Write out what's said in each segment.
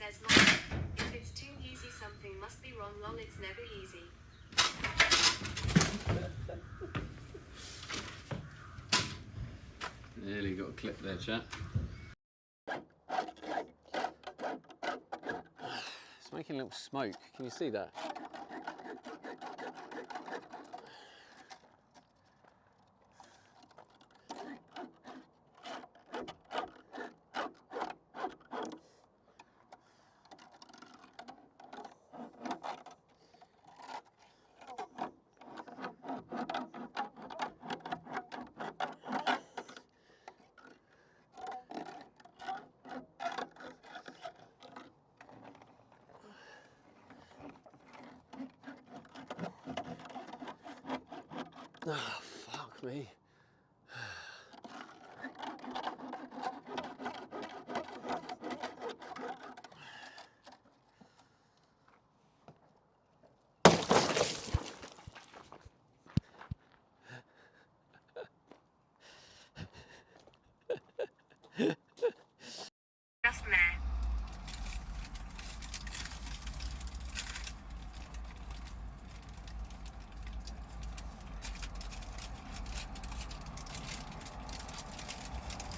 says, Mom, if it's too easy, something must be wrong. Lol, it's never easy. Nearly got a clip there, chat. It's making a little smoke. Can you see that? Oh, fuck me. Just there.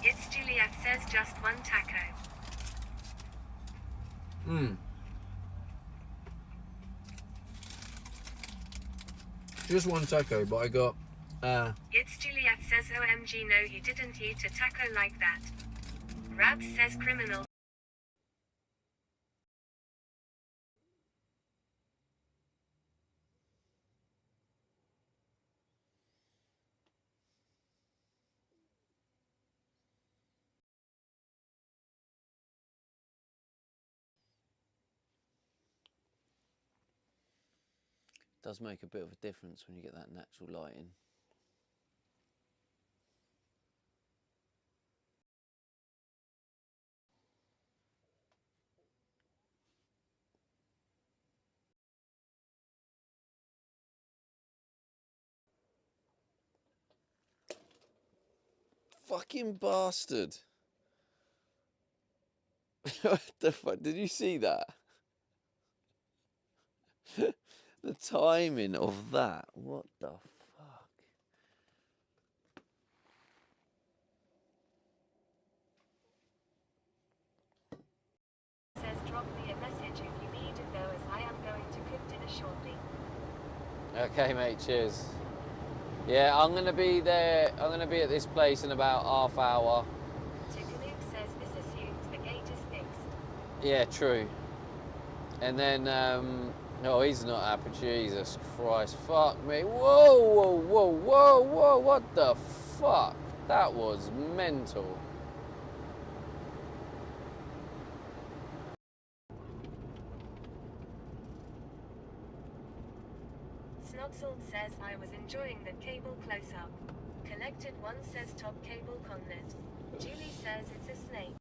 It's Juliet says just one taco. Just one taco, but I got It's Juliet says OMG no he didn't eat a taco like that. Rabs says criminal. does make a bit of a difference when you get that natural lighting. Fucking bastard. What the fuck? Did you see that? The timing of that. What the fuck? Says drop me a message if you need it though, as I am going to cook dinner shortly. Okay, mate, cheers. Yeah, I'm going to be there. I'm going to be at this place in about half hour. Luke says this assumes the gate is fixed. Yeah, true. And then, no, he's not happy. Jesus Christ. Fuck me. Whoa, whoa, whoa, whoa, whoa. What the fuck? That was mental. Snotsald says I was enjoying the cable close-up. Collected one says top cable connet. Julie says it's a snake.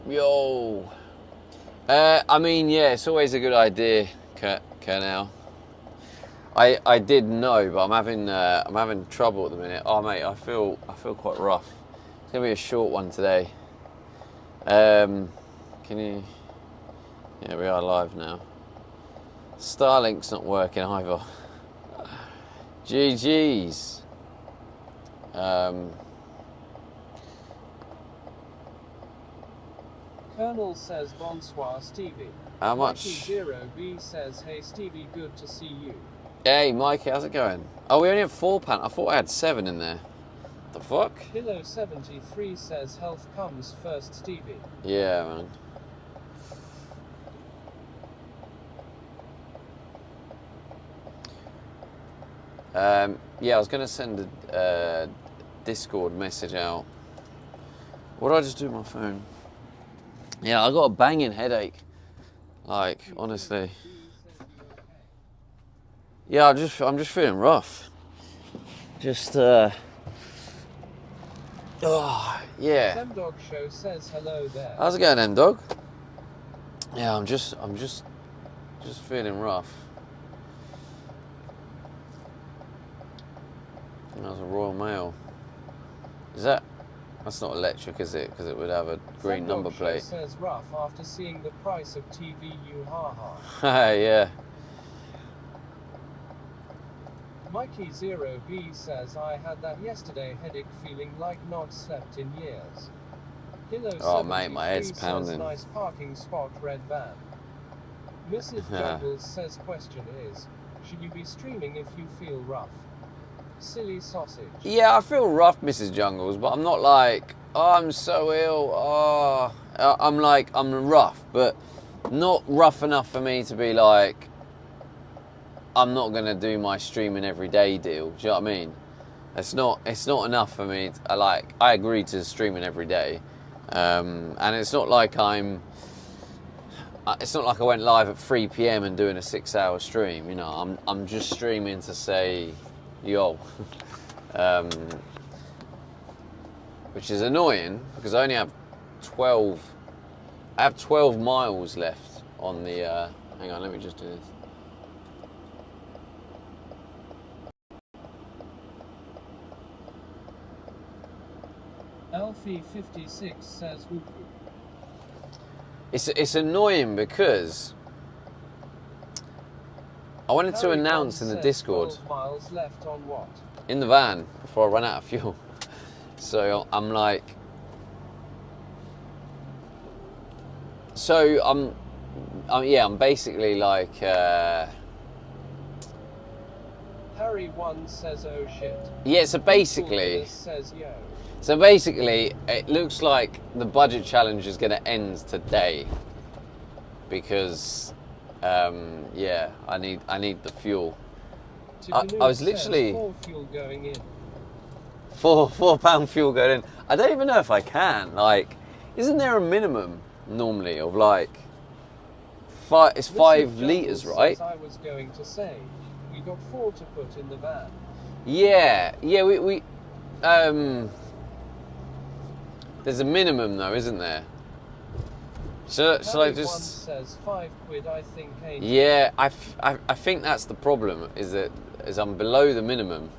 Yo. I mean, yeah, it's always a good idea, Colonel. I did know, but I'm having trouble at the minute. Oh, mate, I feel quite rough. It's gonna be a short one today. Can you? Yeah, we are live now. Starlink's not working either. GG's. Colonel says bonsoir Stevie. How much? Mikey0B says hey Stevie, good to see you. Hey Mikey, how's it going? Oh, we only have 4 pounds. I thought I had 7 in there. The fuck? Pillow73 says health comes first Stevie. Yeah, man. Yeah, I was going to send a Discord message out. What did I just do with my phone? Yeah, I got a banging headache. Like, honestly. Yeah, I'm just feeling rough. Just, oh, yeah. Dog Show says hello there. How's it going, M-Dog? Yeah, I'm just feeling rough. That was a Royal Mail. Is that? That's not electric, is it? Because it would have a green number plate. Says rough after seeing the price of TVU, haha. Yeah. Mikey 0B says I had that yesterday, headache, feeling like not slept in years. Hilo Oh mate, my head's 73 says pounding. nice parking spot, red van. Mrs. Jungles says question is, should you be streaming if you feel rough? Silly sausage. Yeah, I feel rough, Mrs. Jungles, but I'm not like, oh, I'm so ill. Oh, I'm like, I'm rough, but not rough enough for me to be like, I'm not gonna do my streaming every day deal. Do you know what I mean? It's not enough for me. I agree to streaming every day, and it's not like it's not like I went live at 3 p.m. and doing a 6-hour stream. You know, I'm just streaming to say, yo, which is annoying because I only have 12 miles left on the. Hang on, let me just do this. Alfie 56 says whoop. It's annoying because I wanted to announce in the Discord 12 miles left on what? in the van before I run out of fuel. So I'm like, I'm basically like. Harry 1 says oh shit. Yeah, so basically. Says yo. So basically, it looks like the budget challenge is going to end today because, yeah, I need the fuel. I was literally £4 fuel going in. £4 fuel going in. I don't even know if I can. Like, isn't there a minimum normally of like it's 5 litres, right? I was going to say we got 4 to put in the van. Yeah, we there's a minimum though, isn't there? So I just says £5, I think. Yeah, I think that's the problem. Is I'm below the minimum.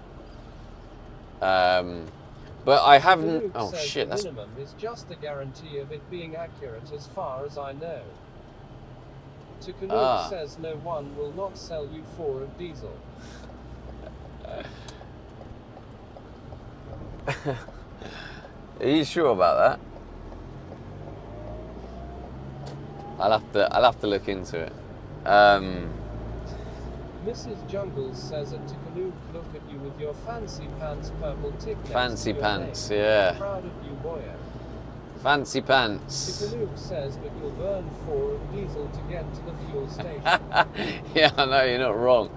But I haven't. Oh shit! The minimum is just the guarantee of it being accurate, as far as I know. Tukanuk says no one will not sell you 4 of diesel. Are you sure about that? I'll have to look into it. Mrs. Jungles says at Tukanuk, look at you with your fancy pants, purple tick. Fancy pants, yeah. Proud of you, boyo. Fancy pants. Tukanuk says that you'll burn 4 of diesel to get to the fuel station. Yeah, I know, you're not wrong.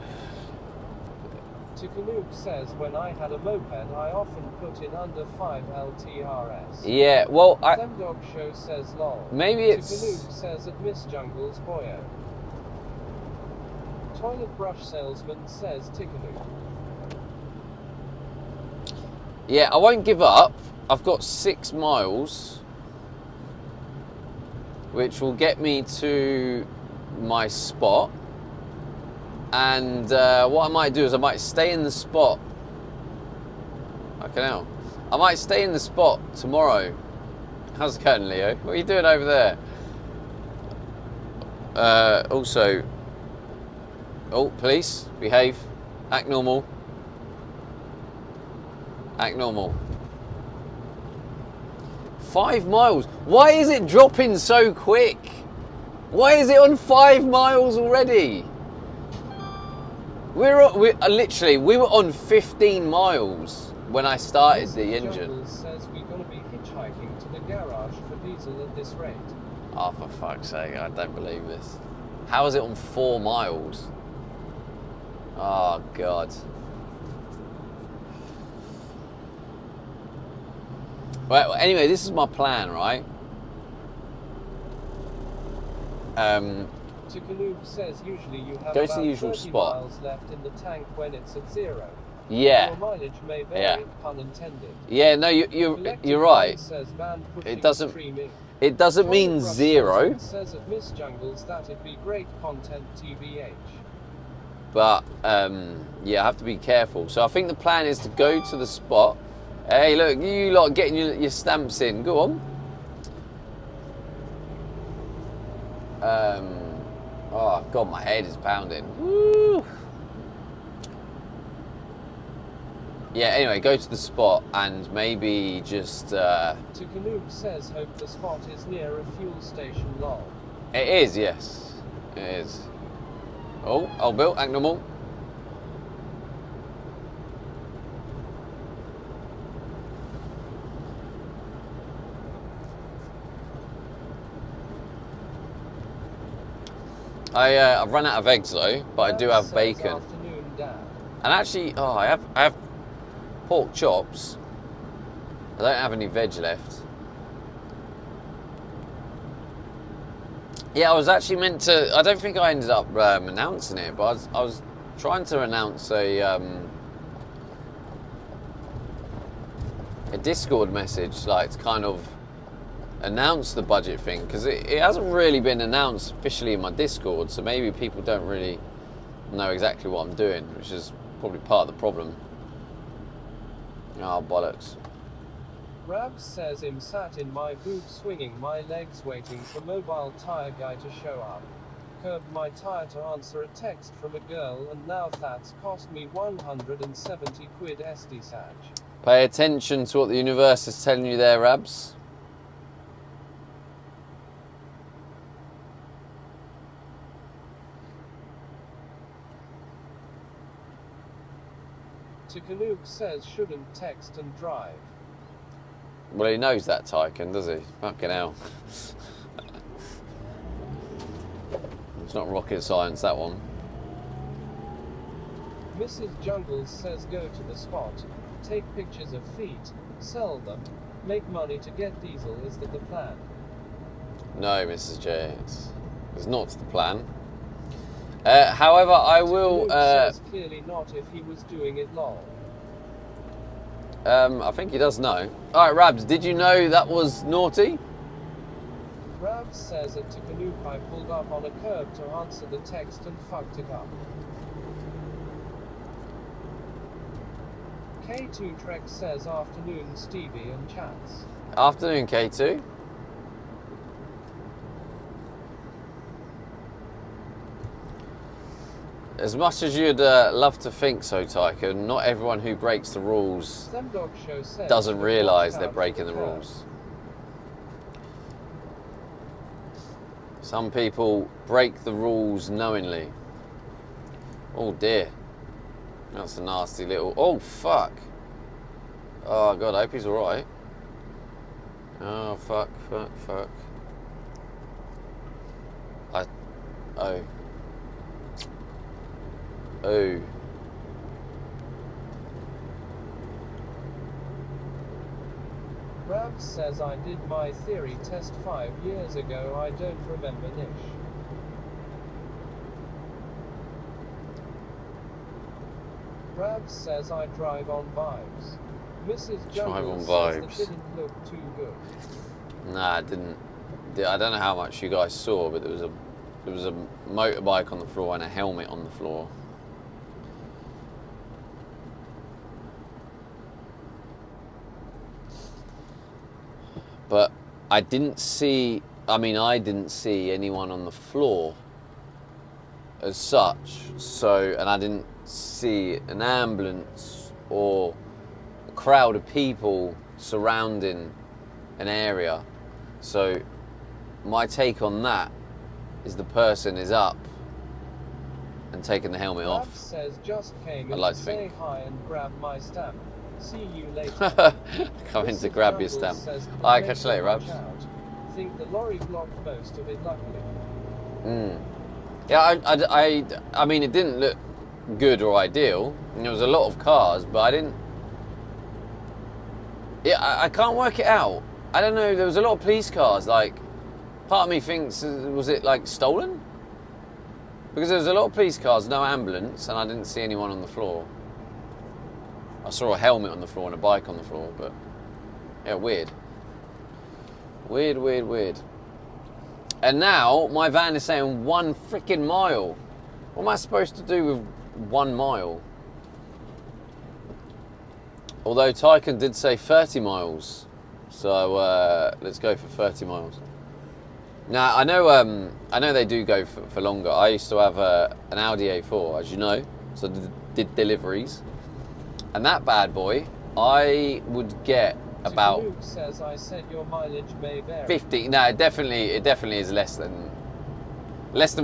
Tukanuk says when I had a moped, I often put in under 5 LTRS. Yeah, well, Zemdog Show says lol. Maybe it's. Tukanuk says at Miss Jungle's boyo. Toilet brush salesman says Tukanuk. Yeah, I won't give up. I've got 6 miles, which will get me to my spot. And what I might do is I might stay in the spot. Okay, now I might stay in the spot tomorrow. How's it going, Leo? What are you doing over there? Also, oh, police, behave, act normal. Act normal. 5 miles. Why is it dropping so quick? Why is it on 5 miles already? We were on 15 miles when I started the engine. Says we're going to be hitchhiking to the garage for diesel at this rate. Oh, for fuck's sake, I don't believe this. How is it on 4 miles? Oh, God. Well, anyway, this is my plan, right? Tukanuk says usually you have go about to the usual 30 spot. miles left in the tank when it's at 0. Yeah. Your mileage may vary, Yeah. pun intended. Yeah, no, you're right. Says van It doesn't streaming. It doesn't mean 0. Says at Miss Jungles that it'd be great content, TBH. But yeah, I have to be careful. So I think the plan is to go to the spot. Hey, look, you lot getting your stamps in. Go on. Oh God, my head is pounding. Woo. Yeah, anyway, go to the spot and maybe just... Tukanuk says hope the spot is near a fuel station, lol. It is, yes. It is. Oh, old Bill, act normal. I've run out of eggs though, but I do have bacon. Afternoon, Dad. And actually, oh, I have pork chops. I don't have any veg left. Yeah, I was actually meant to. I don't think I ended up announcing it, but I was trying to announce a Discord message, like to kind of announce the budget thing, because it hasn't really been announced officially in my Discord, so maybe people don't really know exactly what I'm doing, which is probably part of the problem. Oh, bollocks. Rabs says I'm sat in my booth swinging my legs waiting for mobile tire guy to show up. Curbed my tire to answer a text from a girl and now that's cost me 170 quid SD Sag. Pay attention to what the universe is telling you there, Rabs. Tukanuk says shouldn't text and drive. Well, he knows that, Tycoon, does he? Fucking hell. It's not rocket science, that one. Mrs. Jungles says go to the spot, take pictures of feet, sell them, make money to get diesel. Is that the plan? No, Mrs. J, it's not the plan. However, I will... says clearly not if he was doing it lol. I think he does know. Alright, Rabs, did you know that was naughty? Rabs says at Tukanuk I pulled up on a curb to answer the text and fucked it up. K2 Trek says afternoon Stevie and chats. Afternoon, K2. As much as you'd love to think so, Tycoon, not everyone who breaks the rules doesn't realise they're breaking the rules. Some people break the rules knowingly. Oh dear. That's a nasty little... Oh, fuck. Oh, God, I hope he's alright. Oh, fuck. Oh. Oh. Rabs says I did my theory test 5 years ago. I don't remember Nish. Rabs says I drive on vibes. Mrs. Jungle says that didn't look too good. Nah, it didn't. I don't know how much you guys saw, but there was a motorbike on the floor and a helmet on the floor. But I didn't see anyone on the floor as such, and I didn't see an ambulance or a crowd of people surrounding an area. So my take on that is the person is up and taking the helmet off. Says just came I'd like to to say think. hi and grab my stamp. See you later. Come in to grab your stamp. Alright, catch you later, Rabs. Think the lorry blocked most of it, luckily. Yeah, I mean, it didn't look good or ideal. And there was a lot of cars, but I didn't... Yeah, I can't work it out. I don't know, there was a lot of police cars, like... Part of me thinks, was it, like, stolen? Because there was a lot of police cars, no ambulance, and I didn't see anyone on the floor. I saw a helmet on the floor and a bike on the floor, but... Yeah, weird. Weird. And now, my van is saying 1 freaking mile. What am I supposed to do with 1 mile. Although Tycoon did say 30 miles. So let's go for 30 miles. Now I know they do go for longer. I used to have an Audi A4, as you know, so did deliveries, and that bad boy, I would get about. Luke says I said your mileage may vary. 50. No, it definitely is less than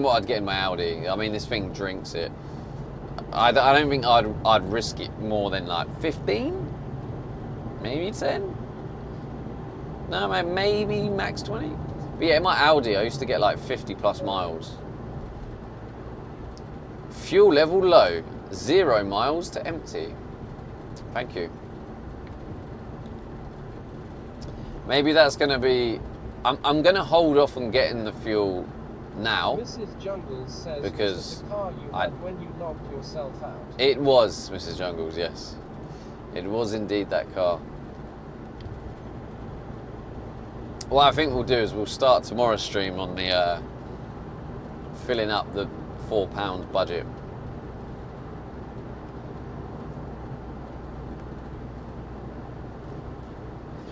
what I'd get in my Audi. I mean, this thing drinks it. I don't think I'd risk it more than like 15, maybe 10. No, maybe max 20. But yeah, in my Audi, I used to get like 50 plus miles. Fuel level low, 0 miles to empty. Thank you. Maybe that's going to be. I'm going to hold off on getting the fuel now. Mrs. Jungles says because the car you had when you knocked yourself out. It was Mrs. Jungles, yes. It was indeed that car. What I think we'll do is we'll start tomorrow's stream on the filling up the £4 budget.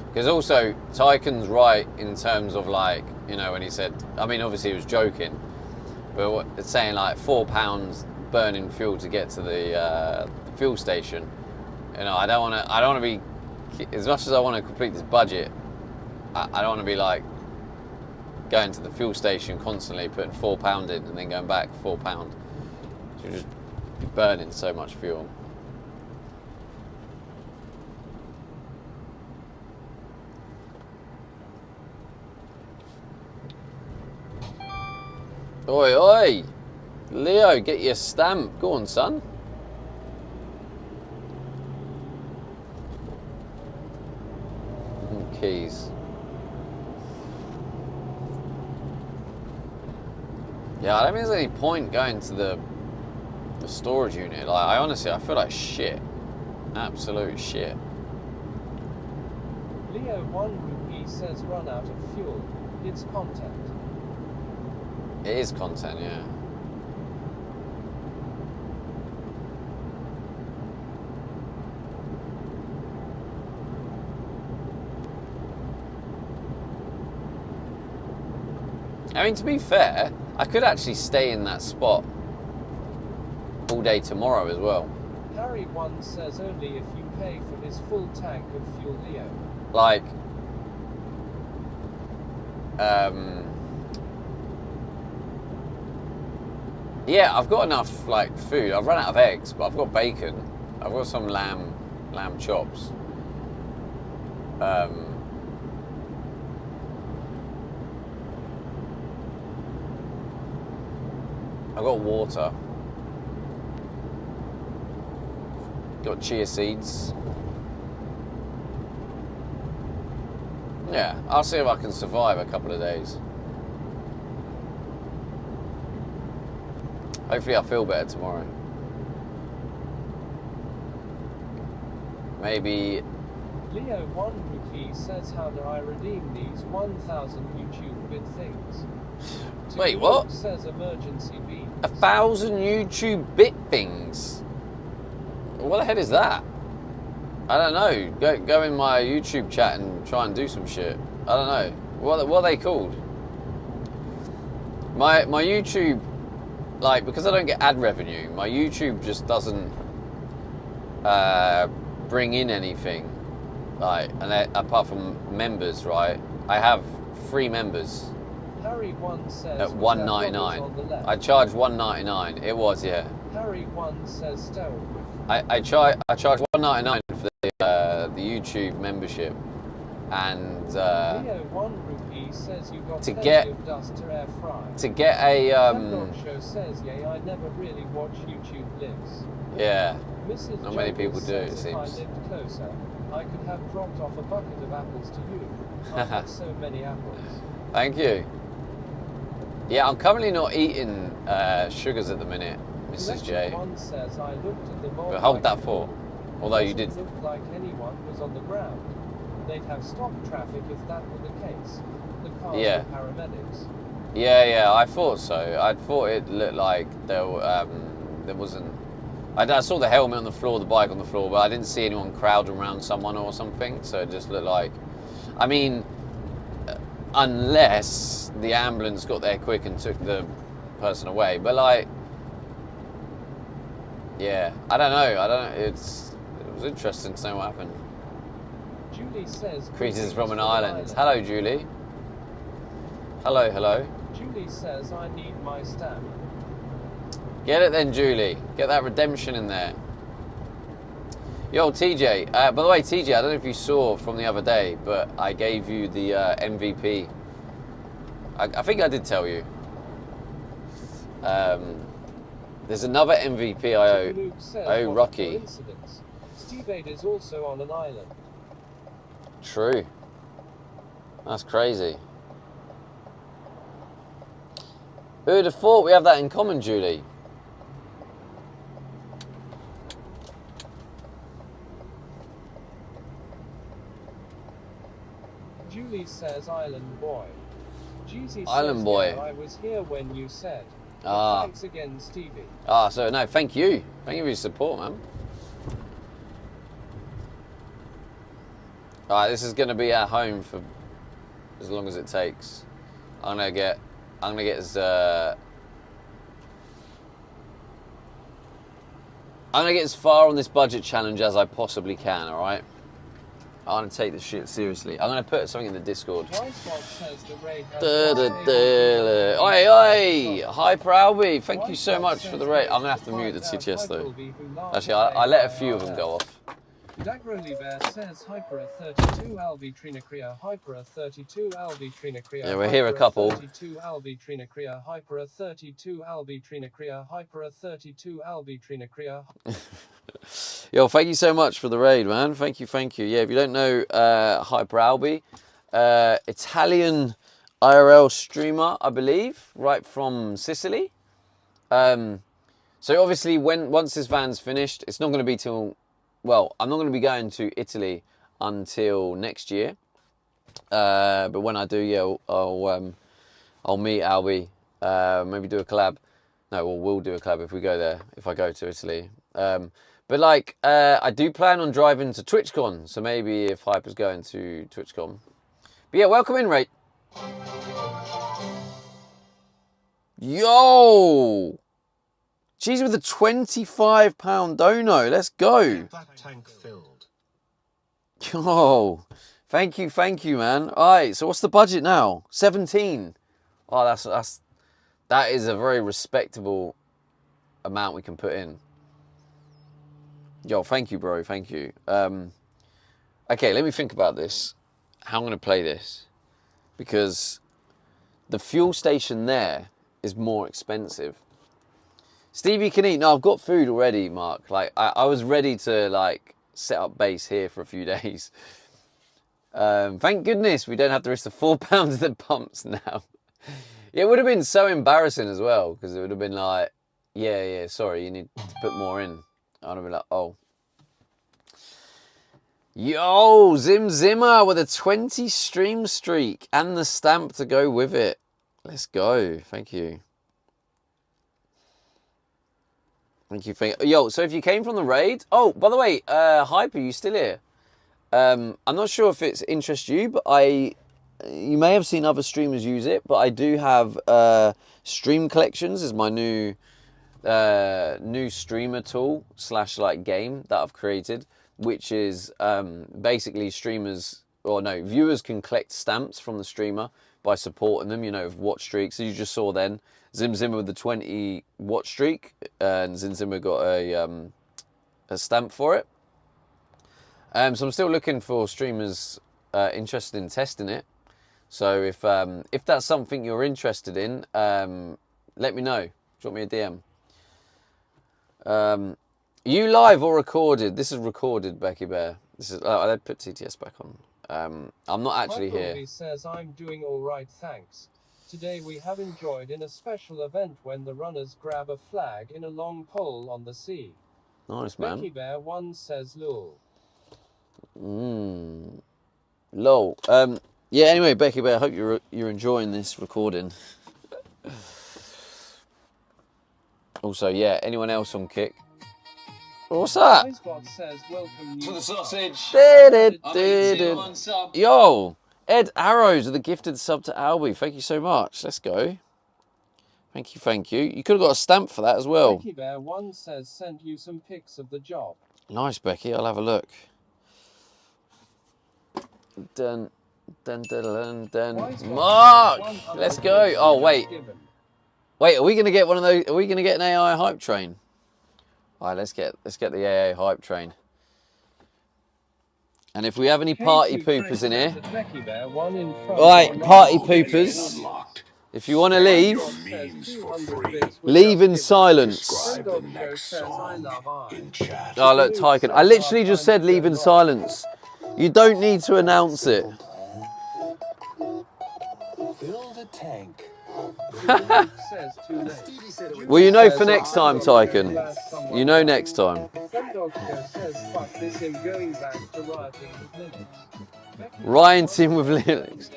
Because also, Tycoon's right in terms of like, you know, when he said, I mean, obviously he was joking, but it's saying like £4 burning fuel to get to the fuel station. You know, I don't want to be, as much as I want to complete this budget, I don't want to be like going to the fuel station constantly, putting £4 in and then going back £4. You'll just be burning so much fuel. Oi, oi! Leo, get your stamp. Go on, son. Keys. Yeah, I don't think there's any point going to the storage unit. Like, I feel like shit. Absolute shit. Leo 1 rupee says run out of fuel. It's content. It is content, yeah. I mean, to be fair, I could actually stay in that spot all day tomorrow as well. Harry 1 says only if you pay for his full tank of fuel, Leo. Like, yeah, I've got enough like food. I've run out of eggs, but I've got bacon. I've got some lamb chops. I've got water. Got chia seeds. Yeah, I'll see if I can survive a couple of days. Hopefully I'll feel better tomorrow. Maybe... Leo 1 rupee says how do I redeem these 1,000 YouTube bit things? Wait, what? Says emergency beans. 1,000 YouTube bit things? What the hell is that? I don't know. Go in my YouTube chat and try and do some shit. I don't know. What are they called? My YouTube, like, because I don't get ad revenue, my YouTube just doesn't bring in anything. Like, and apart from members, right? I have 3 members. Harry 1 says at $1.99. I charge $1.99. It was, yeah. Harry 1 says stone. I charge $1.99 for the YouTube membership, and Leo 1 rupee says you got to plenty get of dust to air fry. to get a Show says yay, I never really watch YouTube lives. yeah. Mrs. Not many people do, it says if seems. I lived closer, I could have dropped off a bucket of apples to you. I have so many apples. Thank you. Yeah, I'm currently not eating sugars at the minute, Mrs. J. One says I looked at the But hold that thought. Although you did. Doesn't look like anyone was on the ground. They'd have stopped traffic if that were the case. The cars Yeah. were paramedics. Yeah, I thought so. I thought it looked like there wasn't. I saw the helmet on the floor, the bike on the floor, but I didn't see anyone crowding around someone or something. So it just looked like, I mean, unless the ambulance got there quick and took the person away. But like, yeah, I don't know. It was interesting to know what happened. Julie says Creatures from an island. Hello, Julie. Hello, hello. Julie says I need my stamp. Get it then, Julie. Get that redemption in there. Yo, TJ. By the way, TJ, I don't know if you saw from the other day, but I gave you the MVP. I think I did tell you. There's another MVP I owe Rocky. Steve Aid is also on an island. True. That's crazy. Who would have thought we have that in common, Julie? Julie says Island Boy. Jeezy Island says, Boy. Yeah, I was here when you said. Ah. Thanks again, Stevie. So no, thank you. Thank you for your support, man. Alright, this is gonna be at home for as long as it takes. I'm gonna get as far on this budget challenge as I possibly can, alright? I'm gonna take this shit seriously. I'm gonna put something in the Discord. Oi, oi! Hyper Albi, thank you so much for the rate. I'm gonna have to mute the TTS though. Actually, I let a few of them go off. Dagroli Bear says Hyper 32 Albi Trina Kriya, Hyper 32 Albi Trina Kriya. Yeah, we're here a couple. 32 Albi Trina Kriya, Hyper 32 Albi Trina Kriya, Hyper 32 Albi Trina Kriya. Yo, thank you so much for the raid, man. Thank you, thank you. Yeah, if you don't know Hyper Albi, Italian IRL streamer, I believe, right from Sicily. So obviously, once this van's finished, it's not going to be till, well, I'm not going to be going to Italy until next year. But when I do, yeah, I'll meet Albi, maybe do a collab. No, well, we'll do a collab if we go there, if I go to Italy. But like, I do plan on driving to TwitchCon, so maybe if Hyper's going to TwitchCon. But yeah, welcome in, Rate. Yo! Cheese with a £25 dono. Let's go. Get that tank filled. Yo, thank you, man. All right, so what's the budget now? 17. Oh, that is a very respectable amount we can put in. Yo, thank you, bro. Thank you. Okay, let me think about this. How I'm going to play this. Because the fuel station there is more expensive. Stevie can eat. No, I've got food already, Mark. Like, I was ready to, like, set up base here for a few days. Thank goodness we don't have to risk the £4 of the pumps now. It would have been so embarrassing as well, because it would have been like, yeah, sorry, you need to put more in. I'd have been like, oh. Yo, Zimmer with a 20 stream streak and the stamp to go with it. Let's go. Thank you. Thank you. Yo, so if you came from the raid... Oh, by the way, Hyper, you still here? I'm not sure if it's interests you, but you may have seen other streamers use it, but I do have Stream Collections is my new streamer tool / like game that I've created, which is basically viewers can collect stamps from the streamer by supporting them, you know, with watch streaks. As you just saw then, Zimmer with the 20 watch streak, and Zimmer got a stamp for it. So I'm still looking for streamers interested in testing it. So if that's something you're interested in, let me know. Drop me a DM. You live or recorded? This is recorded, Becky Bear. This is. I put TTS back on. I'm not actually here. He says I'm doing all right, thanks. Today we have enjoyed in a special event when the runners grab a flag in a long pole on the sea. Nice, man. Becky Bear 1 says lol. Lol. Yeah. Anyway, Becky Bear, I hope you're enjoying this recording. Also, yeah. Anyone else on Kick? What's that? Icebot says welcome To the sausage. Yo, Ed Arrows with a gifted sub to Albie. Thank you so much. Let's go. Thank you, thank you. You could have got a stamp for that as well. Becky Bear 1 says send you some pics of the job. Nice, Becky. I'll have a look. Dun, dun, dun, dun, dun. Mark! Let's go. Oh, wait. Wait, are we going to get one of those? Are we going to get an AI hype train? All right, let's get the AI hype train. And if we have any party poopers in here, right, party poopers, if you want to leave, leave in silence. Oh, look, Tyken. I literally just said leave in silence. You don't need to announce it. Fill the tank. Well, you know for next time, Tyken. You know next time. Ryanting with Linux.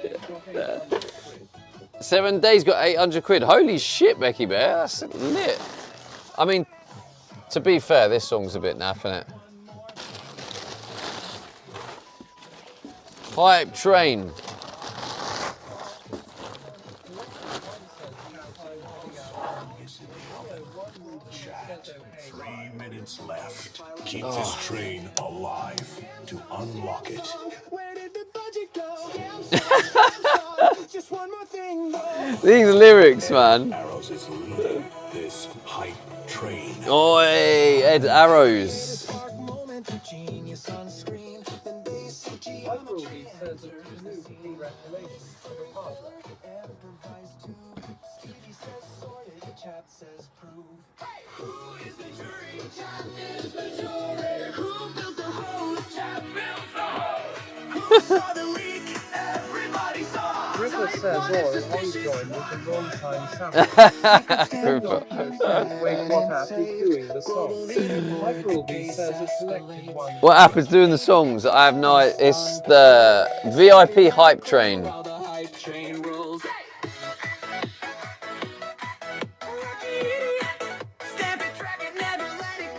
7 days got 800 quid. Holy shit, Becky Bear. That's lit. I mean, to be fair, this song's a bit naff, isn't it? Hype train. Chat. 3 minutes left. Keep this train alive to unlock it. Where did the budget go? Just one more thing. These lyrics, man. Arrows is leading this hype train. Oi, Ed Arrows. Ripper says, or if one join with the wrong time Wait, what app is doing the song? Michael B says it selected one. What app is doing the songs? I have no idea. It's the VIP hype train.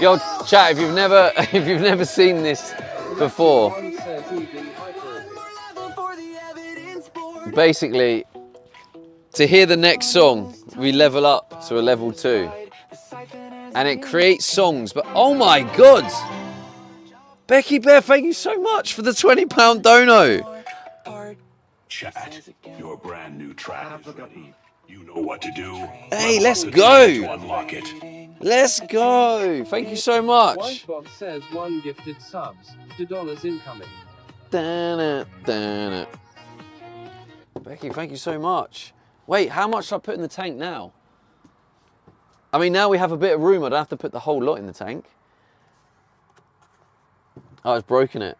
Yo, chat, if you've never seen this before, basically, to hear the next song, we level up to a level 2. And it creates songs, but oh my god! Becky Bear, thank you so much for the £20 dono. Chat, your brand new track is ready. You know what to do. Hey, let's go! To unlock it. Let's go! Thank you so much. Whitebot says 1 gifted subs, $2 incoming. Becky, thank you so much. Wait, how much should I put in the tank now? I mean, now we have a bit of room. I don't have to put the whole lot in the tank. Oh, it's broken it.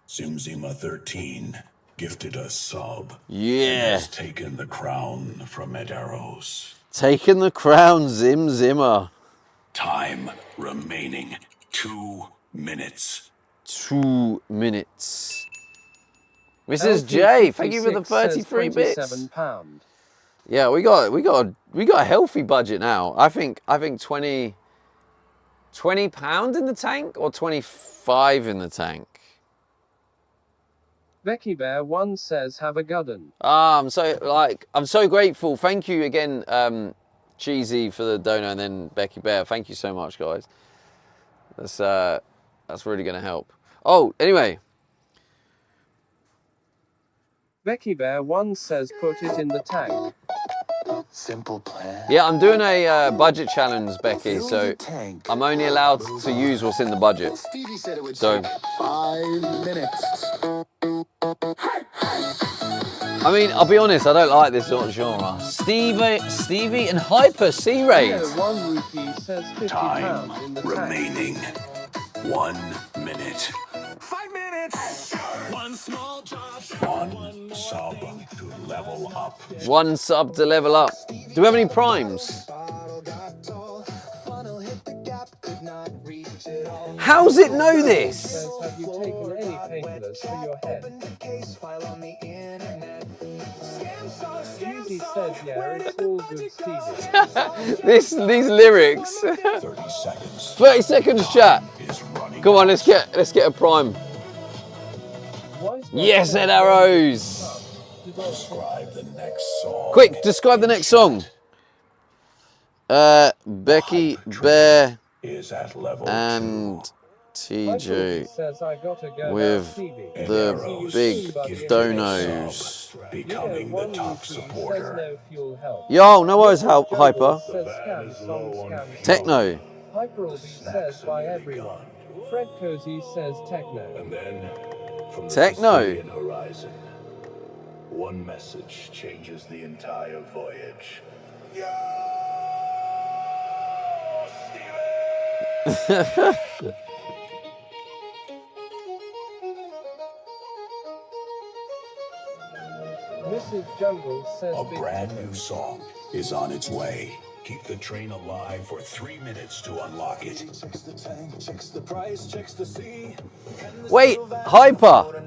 Zimzima 13 gifted a sub. Yeah. And has taken the crown from Ed Arrows. Taking the crown, Zim Zimmer. Time remaining 2 minutes. 2 minutes. Mrs. J, thank you for the 33 bits. Yeah, we got a healthy budget now. I think 20 pounds in the tank or 25 in the tank. Becky Bear 1 says have a gudden. I'm so grateful. Thank you again, Cheesy for the dono, and then Becky Bear. Thank you so much, guys. That's really gonna help. Oh, anyway. Becky Bear 1 says put it in the tank. Simple plan. Yeah, I'm doing a budget challenge, Becky, so I'm only allowed to use what's in the budget. Stevie said it would So, take 5 minutes. I mean, I'll be honest, I don't like this sort of genre. Stevie and Hyper C-Rate. 1 rupee says 50 Time pounds in the remaining 1 minute. 5 minutes. One small job. 1 sub to level up. 1 sub to level up. Do we have any primes? How's it know this? Says, have you taken any painkillers for your head? Yuzi says says, yeah, it's all good, Stevie. These lyrics. 30 seconds. 30 seconds, chat. Is running Come on, out. let's get a prime. Wise Yes, says Ed Arrows. Describe the next song. Quick, describe the next song. Becky, Bear, Is at level and 2. TJ says, I gotta go with now, Stevie. the big donos. Becoming the top supporter. No fuel help. Yo, no worries, Hyper. Says scam song, scam Techno. Hyperalby says by everyone. Fred Cozy says techno. And then, from the Techno. Sicilian horizon, one message changes the entire voyage. Mrs. Jungle says A big brand new song is on its way. Keep the train alive for 3 minutes to unlock it. Checks the tank, checks the price, checks the sea. Wait, Hyper.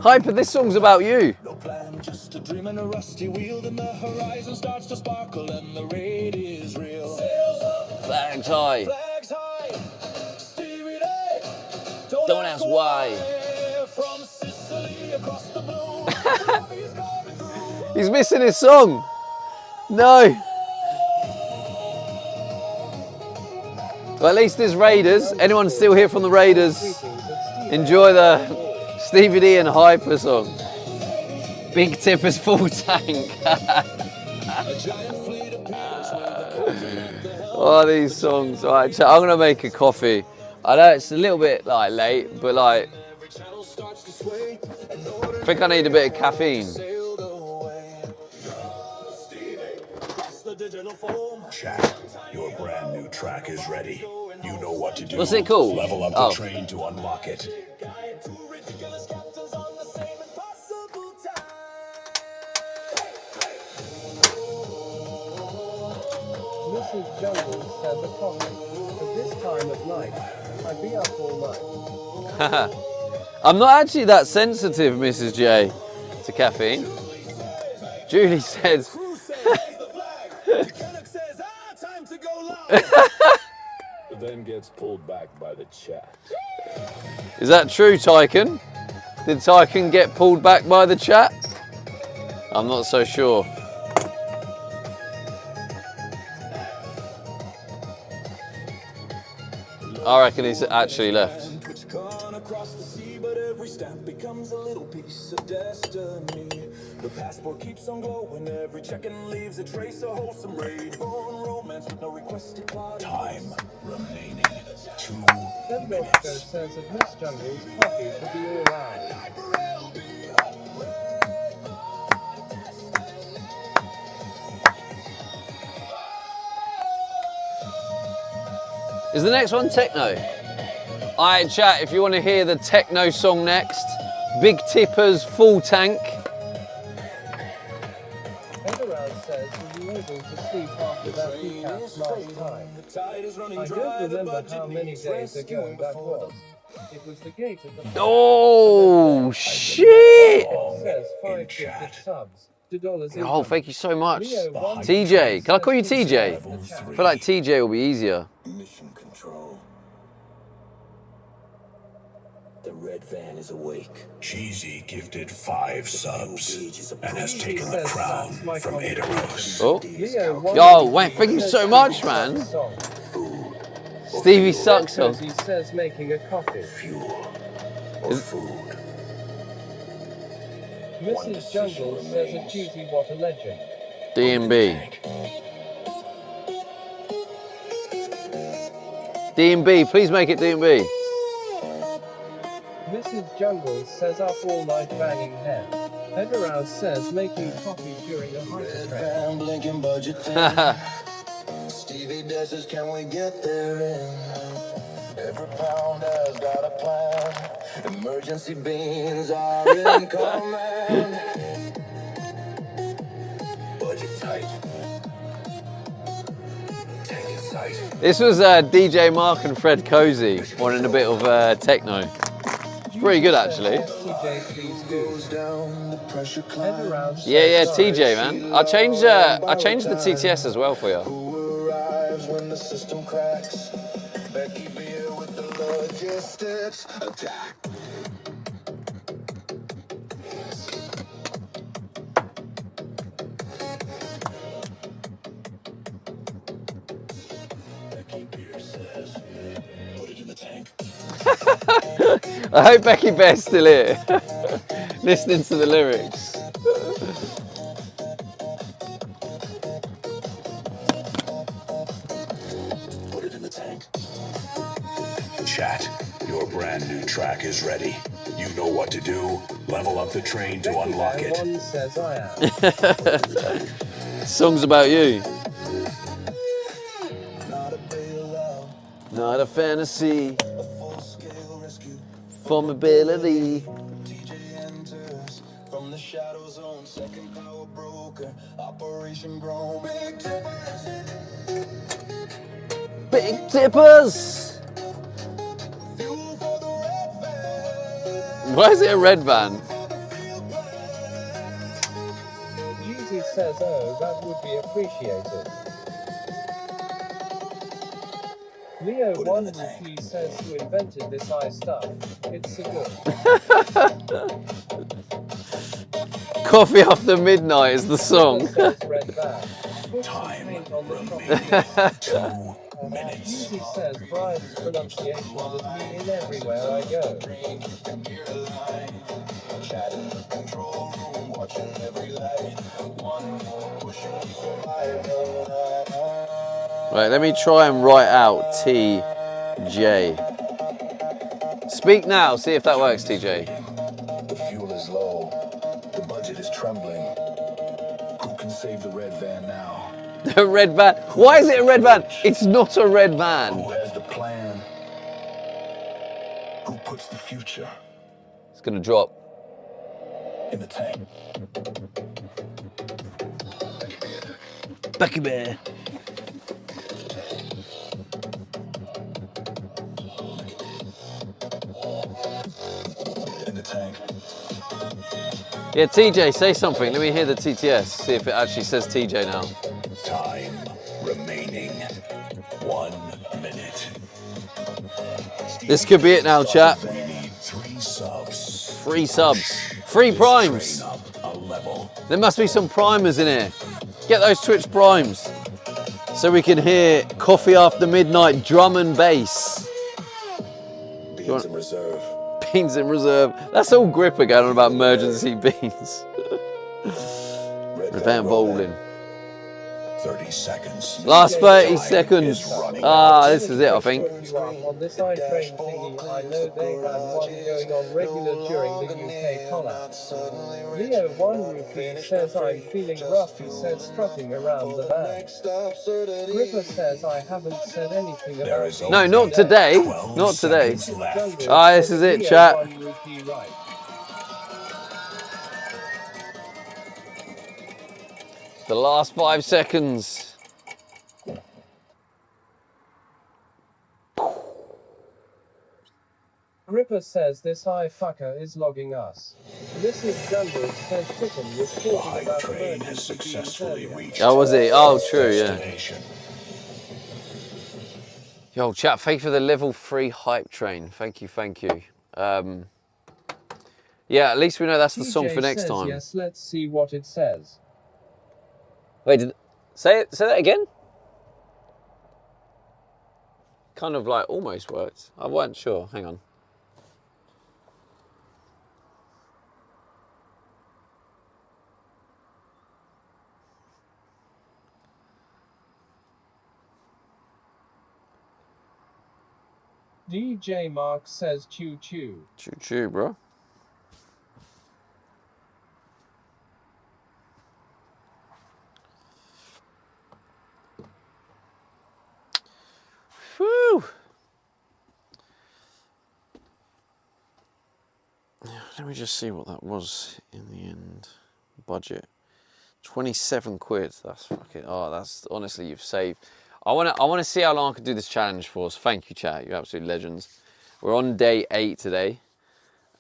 Hyper, this song's about you. No plan, just a dream and a rusty wheel. Then the horizon starts to sparkle and the raid is real. Flags high. Flags high, Stevie Day. Don't ask why. From Sicily across the blue. He's missing his song. No. Well, at least there's Raiders. Anyone still here from the Raiders? Enjoy the Stevie D and Hyper song. Big Tipper's full tank. Oh, these songs. All right, I'm gonna make a coffee. I know it's a little bit like late, but like I think I need a bit of caffeine. Chat, your brand new track is ready. You know what to do. What's it called? Level up Oh. the train to unlock it. Mrs. Jungle says a coffee. At this time of night, I'd be up all night. I'm not actually that sensitive, Mrs. J, to caffeine. Julie says. Then gets pulled back by the chat. Is that true, Tyken? Did Tyken get pulled back by the chat? I'm not so sure. I reckon he's actually left. Across the sea, but every stamp becomes a little piece of destiny. The passport keeps on glowing, every check-in leaves a trace of wholesome raid. Born romance with no requested body. Time remaining 2 Then Roscoe minutes. says that Miss Jungle's coffee should be all out. Is the next one techno? Alright, chat, if you want to hear the techno song next, Big Tipper's Full Tank. Emerald says, were you able to sleep after that recap last time? I don't remember how many days ago that was. It was the gate of the... Oh, shit! It says 5 gifted subs. $2 Oh, thank you so much. TJ, can I call you TJ? I feel like TJ will be easier. Mission control. The red van is awake. Cheesy gifted 5 subs and has taken the crown from Adaros. Oh, yo, wait, thank you so much, man. Stevie sucks on. He says making a coffee. Fuel or food. Mrs. Jungle says a cheesy what a legend. DMB. DMB, please make it DMB. Mrs. Jungle says up all night banging head. Emerald says making coffee during a hypertrain. Blinking budget thing. Stevie says, can we get there in? Every pound has got a plan. Emergency beans are in command. Budget tight. Tank in sight. This was DJ Mark and Fred Cozy wanting a bit of techno. pretty good actually. TJ, please do. Head around. Yeah, says, TJ, man. I changed the TTS as well for you. Who arrives when the system cracks? Becky Beer with the logistics attack. Becky Beer says, put it in the tank. I hope Becky Bear's still here, listening to the lyrics. Put it in the tank. Chat, your brand new track is ready. You know what to do. Level up the train to unlock it. One says I am. Song's about you. Not a bailout, Not a fantasy, a full-scale rescue. formability. TJ enters from the shadow zone. Second power broker. Operation Grown. Big tippers. Big tippers. Fuel for the red van. Why is it a red van? Yeezy says, oh, that would be appreciated. Leo 1 Rupee says, who invented this eye stuff? It's so good. Coffee After Midnight is the song. Says Red Van. Put some Time paint on the remaining top. 2 minutes. Yeezy says, Brian's pronunciation with me in everywhere I go. Chat in the control room, watching every light. One more pushing survival. Right, let me try and write out TJ. Speak now, see if that works, TJ. The fuel is low. The budget is trembling. Who can save the red van now? A red van. Why is it a red van? It's not a red van. Who has the plan? Who puts the future It's gonna drop. in the tank? Becky Bear. In the tank. Yeah, TJ, say something. Let me hear the TTS. See if it actually says TJ now. Time remaining 1 minute. This could be it now, chat. We need 3 subs. 3 subs. 3 primes. Train up a level. There must be some primers in here. Get those Twitch primes. So we can hear Coffee After Midnight drum and bass. Beans in reserve. Beans in reserve. That's all Gripper going on about emergency beans. Red Van bowling. 30 seconds. Last 30 seconds. Ah, this is it, I think. On this iTrain thingy, I know they had one going on regular during the UK collab. Leo 1 Rupee says, I'm feeling rough, he said, strutting around the van. Gripper says, I haven't said anything There about is it. No, not today. 12 Not today. seconds left. Ah, this is it, Leo chat. 1 Rupee right. The last 5 seconds. Gripper says this eye fucker is logging us. This is Gunwood says Chicken was The talking hype about train has emergency beans successfully earlier. reached Oh, was he? Oh, true, yeah. destination. Yo, chat, thank you for the level 3 hype train. Thank you, thank you. Yeah, at least we know that's the song TJ for next says time. Yes, let's see what it says. Wait, say that again? Kind of like almost worked. I wasn't sure. Hang on. DJ Mark says choo choo. Choo choo, bro. Whew. Let me just see what that was in the end. Budget. 27 quid. That's fucking, oh, that's honestly, you've saved. I wanna see how long I can do this challenge for. So thank you, chat. You're absolute legends. We're on day 8 today.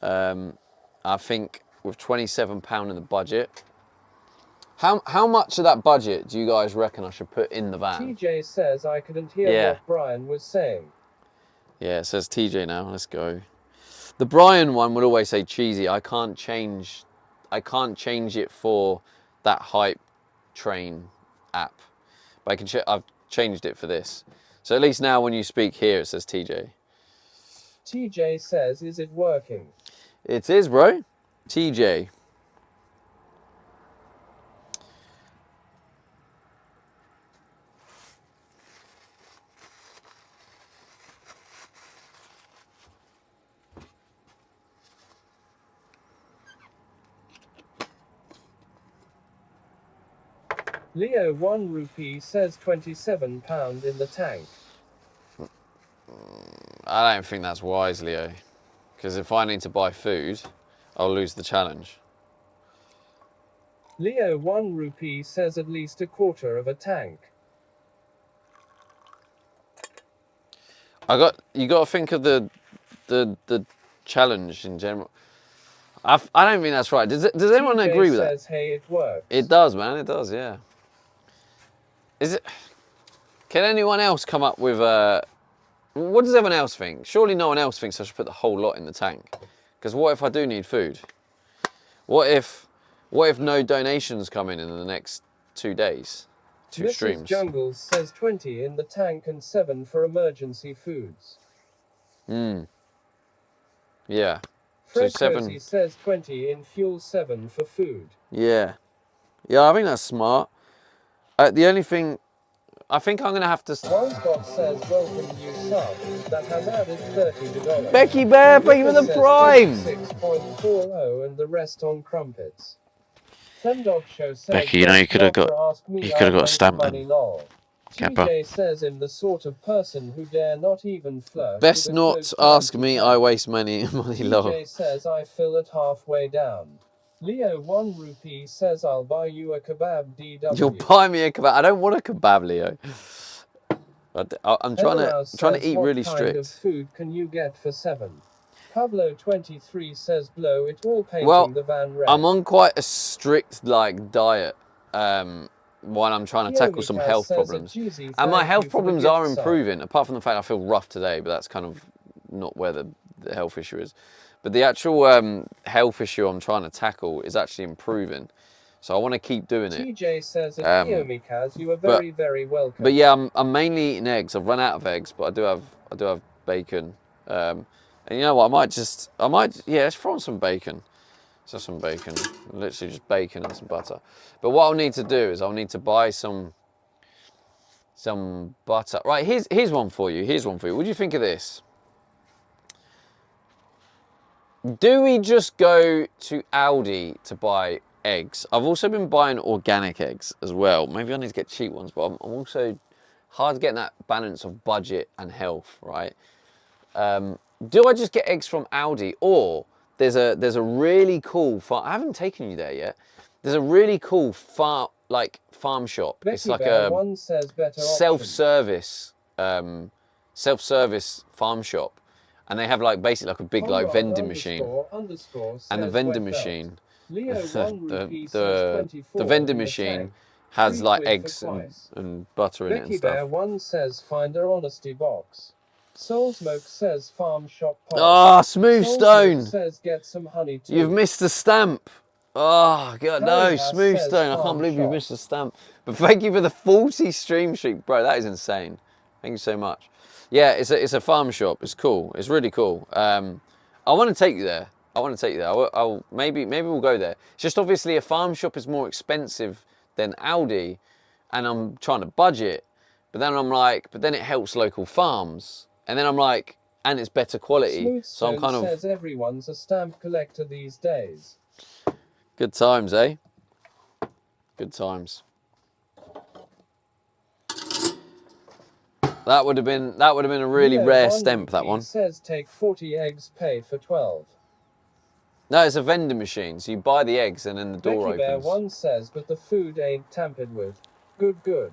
I think with £27 in the budget. How much of that budget do you guys reckon I should put in the van? TJ says I couldn't hear Yeah. what Brian was saying. Yeah, it says TJ now. Let's go. The Brian one would always say cheesy. I can't change it for that hype train app. But I've changed it for this. So at least now when you speak here it says TJ. TJ says, is it working? It is, bro. TJ. Leo 1 rupee says £27 in the tank. I don't think that's wise, Leo. Because if I need to buy food, I'll lose the challenge. Leo 1 rupee says at least a quarter of a tank. You got to think of the challenge in general. I don't think that's right. Does anyone TJ agree with that? says, hey, it works. It does, man. It does, yeah. Is it? Can anyone else come up with what does everyone else think? Surely no one else thinks I should put the whole lot in the tank. Because what if I do need food? What if no donations come in the next 2 days? Two Mrs. streams. Jungles says 20 in the tank and 7 for emergency foods. Yeah. Fred So 7. Cozy says 20 in fuel, 7 for food. Yeah. Yeah, I think that's smart. The only thing, I think I'm going to have to... Winescott says welcome new sub that has added $30. Becky Bear, thank you for the prime! 6.40 and the rest on crumpets. Femdog Show says Becky, you know, you could have got a stamp then. TJ says I'm the sort of person who dare not even flirt. Best not ask me, I waste money low. TJ says I fill it halfway down. Leo 1 rupee says I'll buy you a kebab DW. You'll buy me a kebab. I don't want a kebab, Leo. I'm trying to eat really strict. What kind of food can you get for 7? Pablo 23 says blow it all painting the van red. I'm on quite a strict diet while I'm trying to tackle some health problems. And my health problems are improving, apart from the fact I feel rough today, but that's kind of not where the health issue is. But the actual health issue I'm trying to tackle is actually improving. So I want to keep doing it. TJ says, Mikaz, you are very, very welcome. But yeah, I'm mainly eating eggs. I've run out of eggs, but I do have bacon. And you know what? Let's throw on some bacon. So some bacon, literally just bacon and some butter. But what I'll need to do is I'll need to buy some butter. Right, here's one for you. What do you think of this? Do we just go to Aldi to buy eggs? I've also been buying organic eggs as well. Maybe I need to get cheap ones, but I'm also hard getting that balance of budget and health, right? Do I just get eggs from Aldi, or there's a really cool farm? I haven't taken you there yet. There's a really cool farm shop. Becky it's like Bear a one says better self-service farm shop. And they have basically a big vending machine. And the vending machine, the vending machine has eggs and butter in it and Becky stuff. Bear one says find her honesty box. Soul Smoke says farm shop pot. Ah, Smooth Stone. Says get some honey too. You've missed the stamp. Oh God, no, Harry Smooth says Stone. I farm can't believe you shop. missed the stamp. But thank you for the 40 stream streak, bro. That is insane. Thank you so much. Yeah, it's a farm shop. It's cool. It's really cool. I want to take you there. I'll maybe we'll go there. It's just obviously a farm shop is more expensive than Aldi, and I'm trying to budget. But then I'm but then it helps local farms, and then I'm and it's better quality. Smooth So I'm kind of says everyone's a stamp collector these days. good times, eh? Good times. That would have been a really rare stamp, that one. Says take 40 eggs, pay for 12. No, it's a vending machine, so you buy the eggs and then the door Becky Bear opens. one says, but the food ain't tampered with. Good.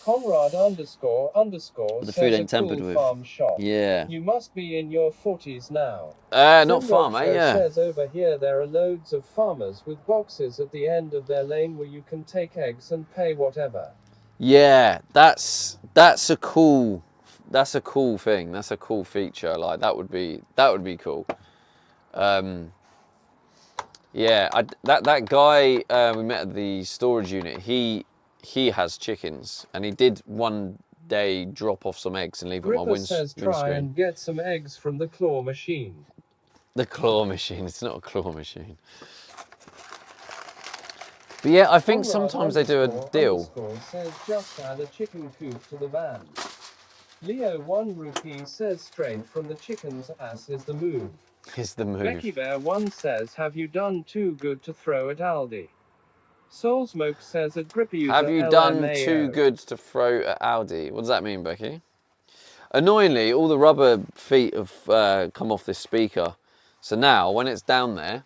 Conrad underscore The says food a ain't tampered cool with. farm shop. Yeah. You must be in your 40s now. Not far, mate, Show yeah. says over here there are loads of farmers with boxes at the end of their lane where you can take eggs and pay whatever. Yeah, that's a cool thing. That's a cool feature. Like that would be cool. Yeah, that guy we met at the storage unit. He has chickens, and he did one day drop off some eggs and leave it on my Gripper says try windscreen. and get some eggs from the claw machine. The claw machine. It's not a claw machine. But yeah, I think Conrad sometimes they do a deal. Says just add a chicken coop to the van. Leo 1 rupee says straight from the chicken's ass is the move. Is the move. Becky Bear 1 says have you done too good to throw at Aldi? Soul Smoke says at Gripper user Have you done LMAO. too good to throw at Aldi? What does that mean, Becky? Annoyingly, all the rubber feet have come off this speaker. So now, when it's down there,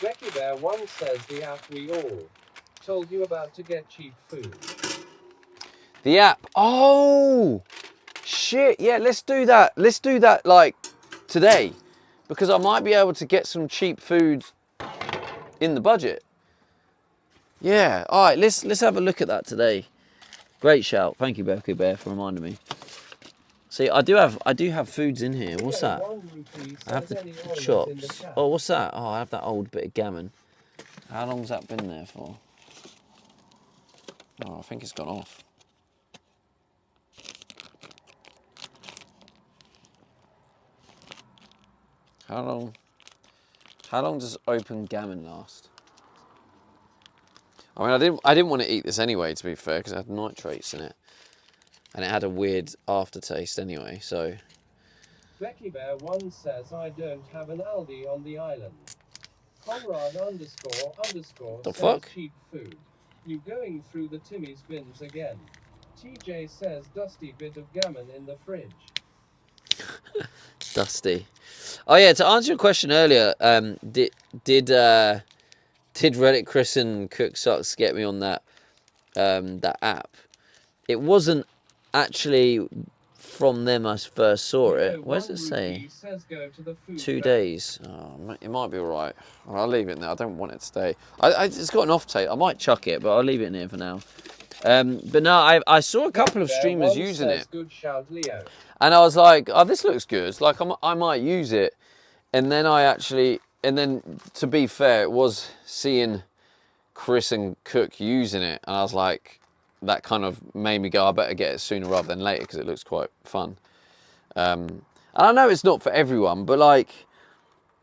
Becky Bear 1 says the app we all told you about to get cheap food. the app. Oh, shit. Yeah, let's do that. Let's do that like today, because I might be able to get some cheap food in the budget. Yeah. All right. Let's have a look at that today. Great shout. Thank you, Becky Bear, for reminding me. See, I do have foods in here. What's that? I have the chops. Oh, what's that? Oh, I have that old bit of gammon. How long's that been there for? Oh, I think it's gone off. How long does open gammon last? I mean, I didn't want to eat this anyway, to be fair, because it had nitrates in it. And it had a weird aftertaste anyway, so. Becky Bear 1 says I don't have an Aldi on the island. Conrad underscore The says fuck? cheap food. You going through the Timmy's bins again. TJ says dusty bit of gammon in the fridge. Dusty. Oh yeah, to answer your question earlier, did Reddit Chris and Cook Socks get me on that that app? It wasn't actually from them I first saw it. Where does it say? 2 days. Oh, it might be alright. I'll leave it now. I don't want it to stay. It's got an off tape. I might chuck it, but I'll leave it in here for now. But no, I saw a couple of streamers using it. Good shout, Leo. And I was like, oh, this looks good. Like, I might use it. And then to be fair, it was seeing Chris and Cook using it. And I was like, that kind of made me go, I better get it sooner rather than later because it looks quite fun. And I know it's not for everyone, but like,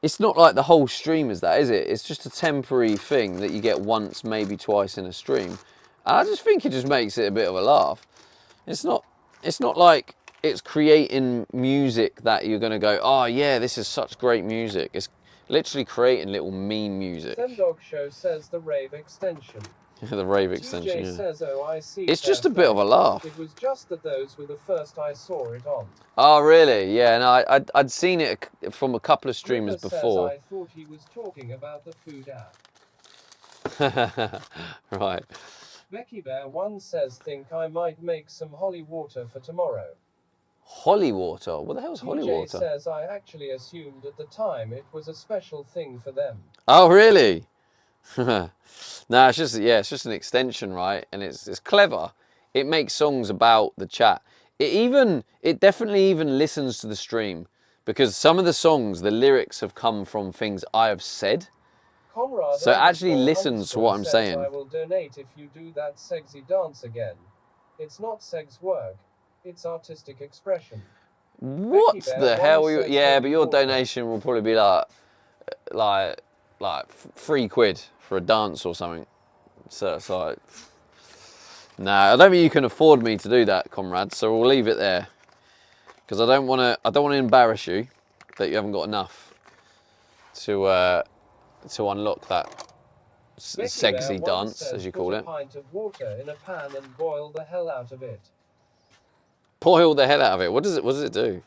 it's not like the whole stream is that, is it? It's just a temporary thing that you get once, maybe twice in a stream. And I just think it just makes it a bit of a laugh. It's not like it's creating music that you're going to go, oh yeah, this is such great music. It's literally creating little meme music. Dog Show says the rave extension. The rave extension, TJ yeah. says, oh, I see. It's just a bit of a laugh. It was just that those were the first I saw it on. Oh really? Yeah, no, I'd seen it from a couple of streamers before. I thought he was talking about the food app. Right. Becky Bear 1 says, think I might make some holy water for tomorrow. Holy water? What the hell is holy water? says, I actually assumed at the time it was a special thing for them. Oh really? No, it's just an extension, right? And it's clever. It makes songs about the chat. It definitely even listens to the stream, because some of the songs, the lyrics have come from things I have said. Conrad So it actually listens to what I'm saying. I will donate if you do that sexy dance again. It's not sex work. It's artistic expression. What the hell? Yeah, but your donation will probably be like £3 for a dance or something. So it's like, nah, I don't think you can afford me to do that, comrade. So we'll leave it there, because I don't want to embarrass you that you haven't got enough to to unlock that Becky sexy Bear once dance, said, as you put call a it. pint of water in a pan and boil the hell out of it. Boil the hell out of it. What does it do?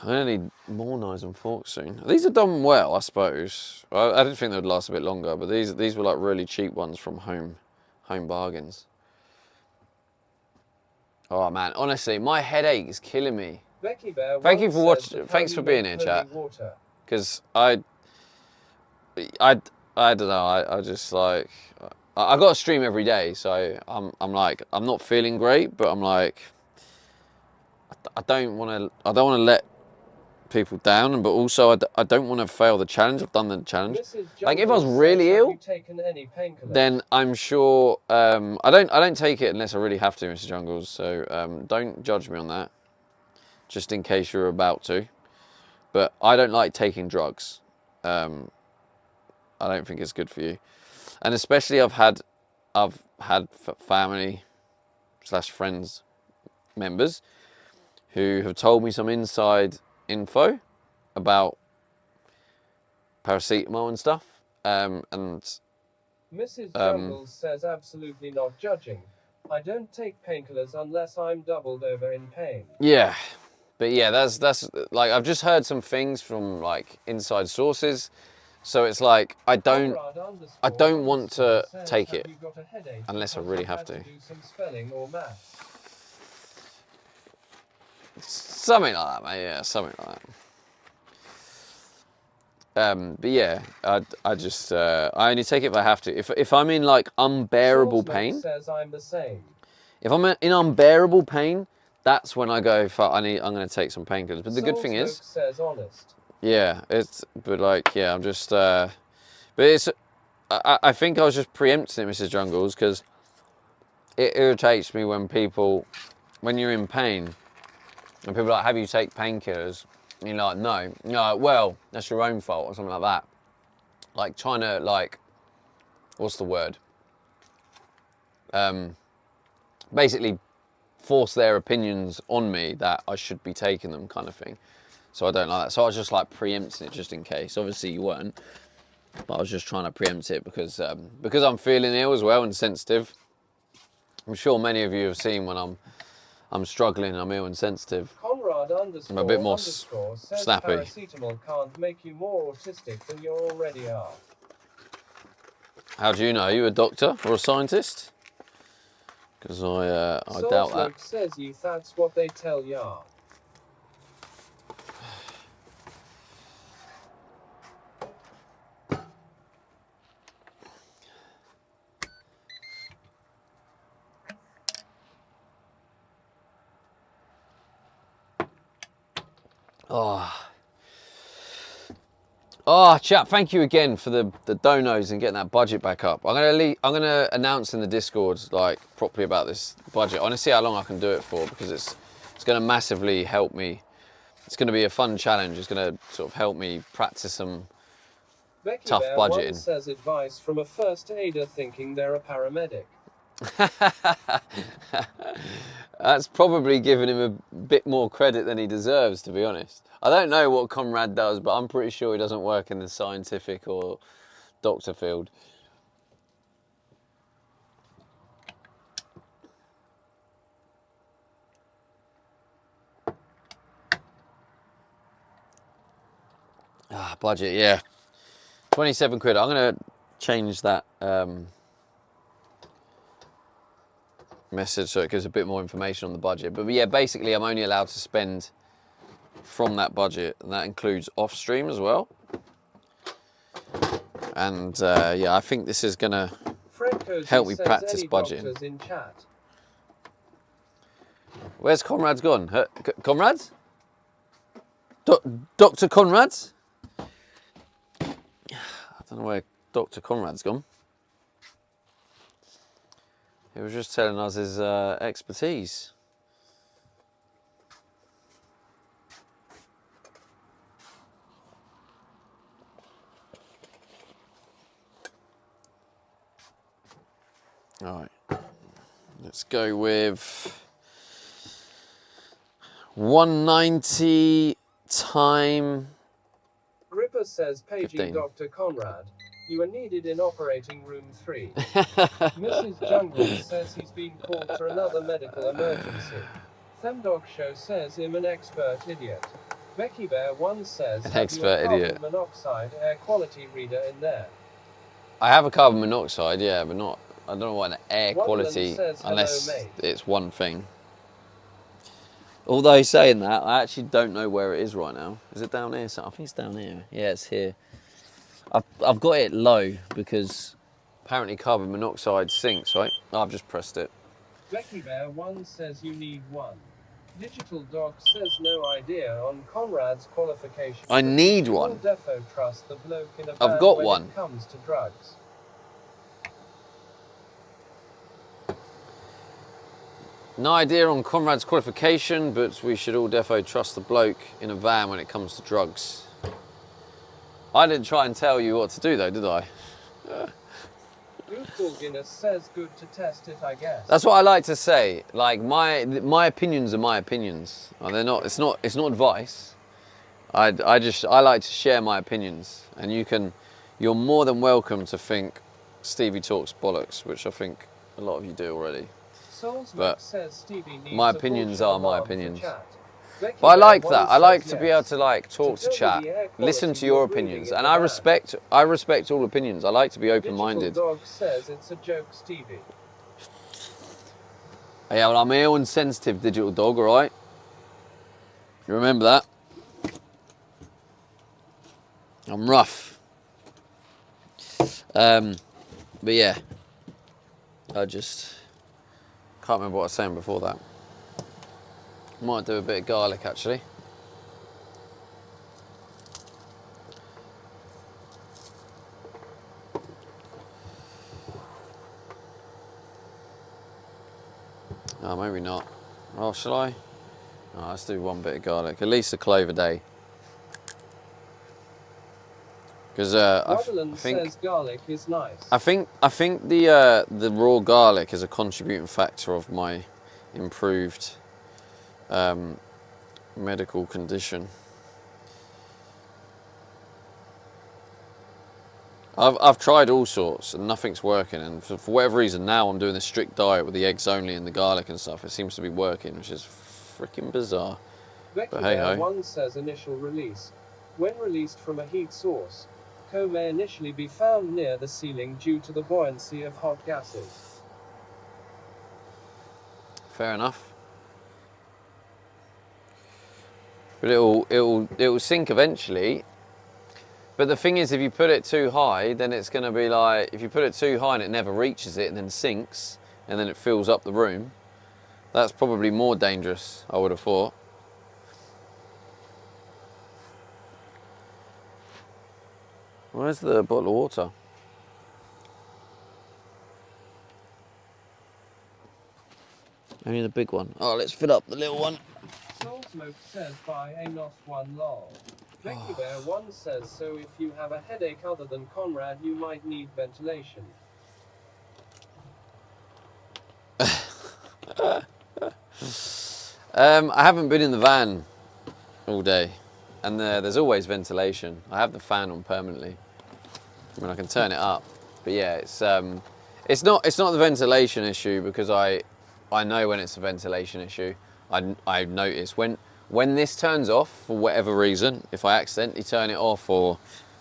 I'm gonna need more knives and forks soon. These are done well, I suppose. I didn't think they would last a bit longer, but these were like really cheap ones from Home Bargains. Oh man, honestly, my headache is killing me. Becky Bear Thank you once for said watching. that Thanks holy for being make here, holy chat. water. Because I don't know. I just like I got to stream every day, so I'm like I'm not feeling great, but I'm like I don't want to let people down, but also I don't want to fail the challenge. I've done the challenge. Mrs. Like if I was Jungles really says, have ill, you taken any painkillers? then I'm sure I don't take it unless I really have to, Mr. Jungles. So don't judge me on that. Just in case you're about to, but I don't like taking drugs. I don't think it's good for you, and especially I've had family / friends members who have told me some inside info about paracetamol and stuff, and Mrs. Jungles says, absolutely not judging. I don't take painkillers unless I'm doubled over in pain. yeah, but yeah, that's like I've just heard some things from like inside sources, so it's like I don't want to take it unless I really have to. Do some spelling or maths. Something like that, mate. Yeah, something like that. But yeah, I just I only take it if I have to. If I'm in like unbearable pain, says I'm the same. if I'm in unbearable pain, that's when I go. I'm going to take some painkillers. But the good thing is, says honest. yeah, but like yeah, I'm just but it's I think I was just preempting it, Mrs. Jungles, because it irritates me when you're in pain and people are like, have you take painkillers? And you're like, no. You're like, well, that's your own fault or something like that. Like trying to like, what's the word? Basically force their opinions on me that I should be taking them kind of thing. So I don't like that. So I was just like preempting it just in case. Obviously you weren't, but I was just trying to preempt it because I'm feeling ill as well and sensitive. I'm sure many of you have seen when I'm struggling, I'm ill and sensitive. I'm a bit more snappy. Paracetamol can't make you more autistic than you already are. How do you know? Are you a doctor or a scientist? Because I doubt that. Says you, that's what they tell ya. Oh, chap! Thank you again for the donos and getting that budget back up. I'm gonna announce in the Discord like properly about this budget. I want to see how long I can do it for because it's gonna massively help me. It's gonna be a fun challenge. It's gonna sort of help me practice some tough budgeting. Once says advice from a first aider thinking they're a paramedic. That's probably giving him a bit more credit than he deserves, to be honest. I don't know what Conrad does, but I'm pretty sure he doesn't work in the scientific or doctor field. Budget, yeah. 27 quid. I'm going to change that message so it gives a bit more information on the budget. But yeah, basically I'm only allowed to spend from that budget, and that includes off stream as well. And yeah, I think this is going to help me practice budgeting. In chat. Where's Conrad's gone? Conrad's? Dr. Conrad's? I don't know where Dr. Conrad's gone. He was just telling us his expertise. All right, let's go with 190 time. Gripper says, paging 15. Dr. Conrad. You are needed in operating room 3. Mrs. Jungle says he's been called to another medical emergency. Femdog Show says I'm an expert idiot. Becky Bear 1 says, An have you a expert carbon idiot. monoxide air quality reader in there? I have a carbon monoxide, yeah, but not. I don't know what an air Wonderland quality, says, hello, unless mate. it's one thing. Although saying that, I actually don't know where it is right now. Is it down here? So I think it's down here. Yeah, it's here. I've got it low because apparently carbon monoxide sinks, right? I've just pressed it. Becky Bear 1 says you need one. Digital Dog says no idea on Conrad's qualification. I need You one. will defo trust the bloke in a I've van got when one. it comes to drugs. No idea on Conrad's qualification, but we should all defo trust the bloke in a van when it comes to drugs. I didn't try and tell you what to do though, did I? Goofball Guinness says good to test it, I guess. That's what I like to say. Like my opinions are my opinions. They're not. It's not advice. I like to share my opinions, and you're more than welcome to think Stevie talks bollocks, which I think a lot of you do already. But says Stevie needs my a opinions bullshit are my alarm for opinions. chat. Becky But I Bear like 1 that. I says like to be yes. able to like talk to tell me chat, the air listen quality to your you're breathing opinions, in and the I van. respect all opinions. I like to be Digital open-minded. Dog says it's a joke, Stevie. Yeah, well, I'm ill and sensitive, Digital Dog. All right. You remember that? I'm rough. But yeah, I just can't remember what I was saying before that. Might do a bit of garlic actually. Oh, maybe not. Oh, shall I? Oh, let's do one bit of garlic. At least a clove a day. Because I think says garlic is nice. I think the raw garlic is a contributing factor of my improved medical condition. I've tried all sorts and nothing's working, and for whatever reason now I'm doing a strict diet with the eggs only and the garlic and stuff. It seems to be working, which is freaking bizarre. Becky But hey Bear ho. 1 says initial release. When released from a heat source, CO may initially be found near the ceiling due to the buoyancy of hot gases. Fair enough. But it'll sink eventually. But the thing is, if you put it too high, then it's going to be like, if you put it too high and it never reaches it and then sinks and then it fills up the room, that's probably more dangerous, I would have thought. Where's the bottle of water? Only the big one. Oh, let's fill up the little one. Soul Smoke says by Anos 1 lol. Becky Bear 1 says so if you have a headache other than Conrad you might need ventilation. I haven't been in the van all day, and there's always ventilation. I have the fan on permanently. I mean, I can turn it up, but yeah, it's not the ventilation issue, because I know when it's a ventilation issue. I notice when this turns off for whatever reason, if I accidentally turn it off or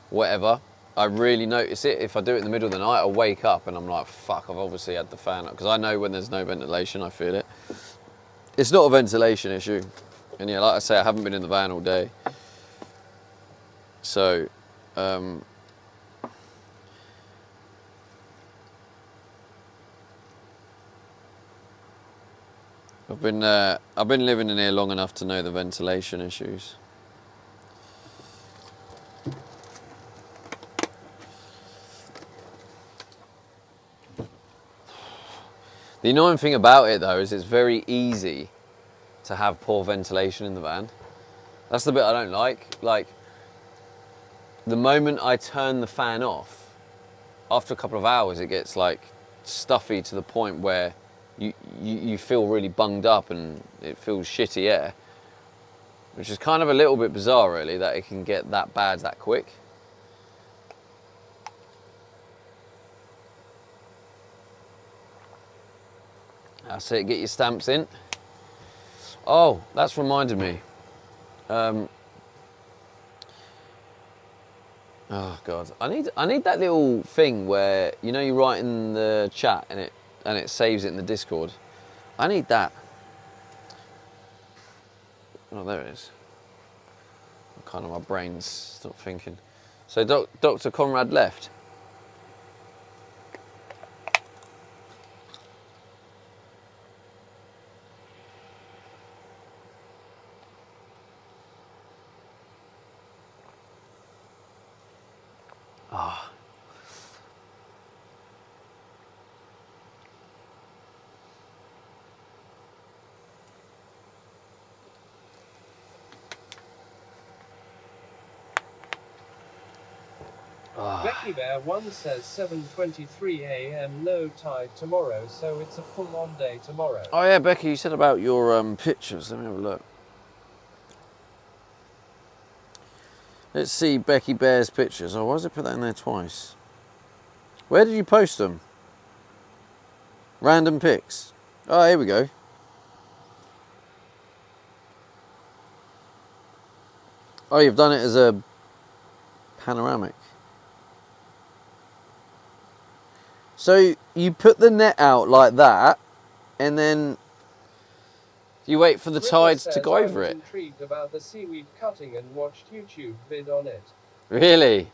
whatever, I really notice it. If I do it in the middle of the night, I wake up and I'm like, fuck, I've obviously had the fan up, because I know when there's no ventilation, I feel it. It's not a ventilation issue. And yeah, like I say, I haven't been in the van all day. So, I've been living in here long enough to know the ventilation issues. The annoying thing about it though is it's very easy to have poor ventilation in the van. That's the bit I don't like. Like, the moment I turn the fan off, after a couple of hours it gets like stuffy to the point where you feel really bunged up and it feels shitty air. which is kind of a little bit bizarre really, that it can get that bad that quick. That's it, get your stamps in. Oh, that's reminded me. Oh God, I need that little thing where, you know, you write in the chat and it saves it in the Discord. I need that. Oh, there it is. Kind of, my brain's stopped thinking. So Dr. Conrad left. Ah. Becky Bear 1 says 7:23 a.m. no tide tomorrow, so it's a full-on day tomorrow. Oh yeah, Becky, you said about your pictures. Let me have a look. Let's see Becky Bear's pictures. Oh, why does it put that in there twice? Where did you post them? Random pics. Oh, here we go. Oh, you've done it as a panoramic. So you put the net out like that, and then you wait for the tides to go over it. I was intrigued about the seaweed cutting and watched YouTube vid on it. Really?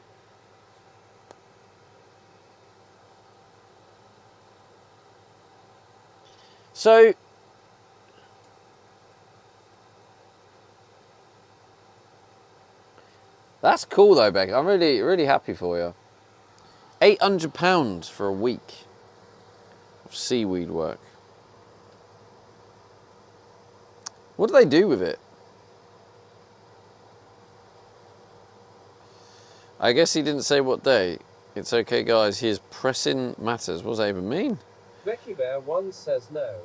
So that's cool though, Becky. I'm really happy for you. £800 for a week of seaweed work. What do they do with it? I guess he didn't say what day. It's okay, guys. Here's pressing matters. What does that even mean? Becky Bear 1 says no.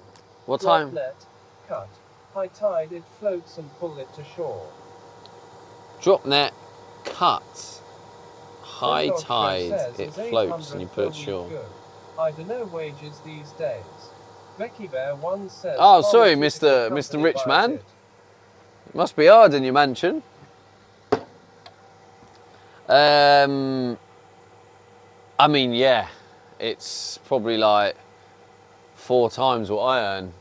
What Drop time? net, cut. High tide, it floats and pull it to shore. Drop net, cut. High tide, it floats and you put it ashore. I don't know wages these days. Becky Bear 1 says. Oh, sorry, Mr. Rich Man. It must be hard in your mansion. I mean, yeah, it's probably like 4 times what I earn.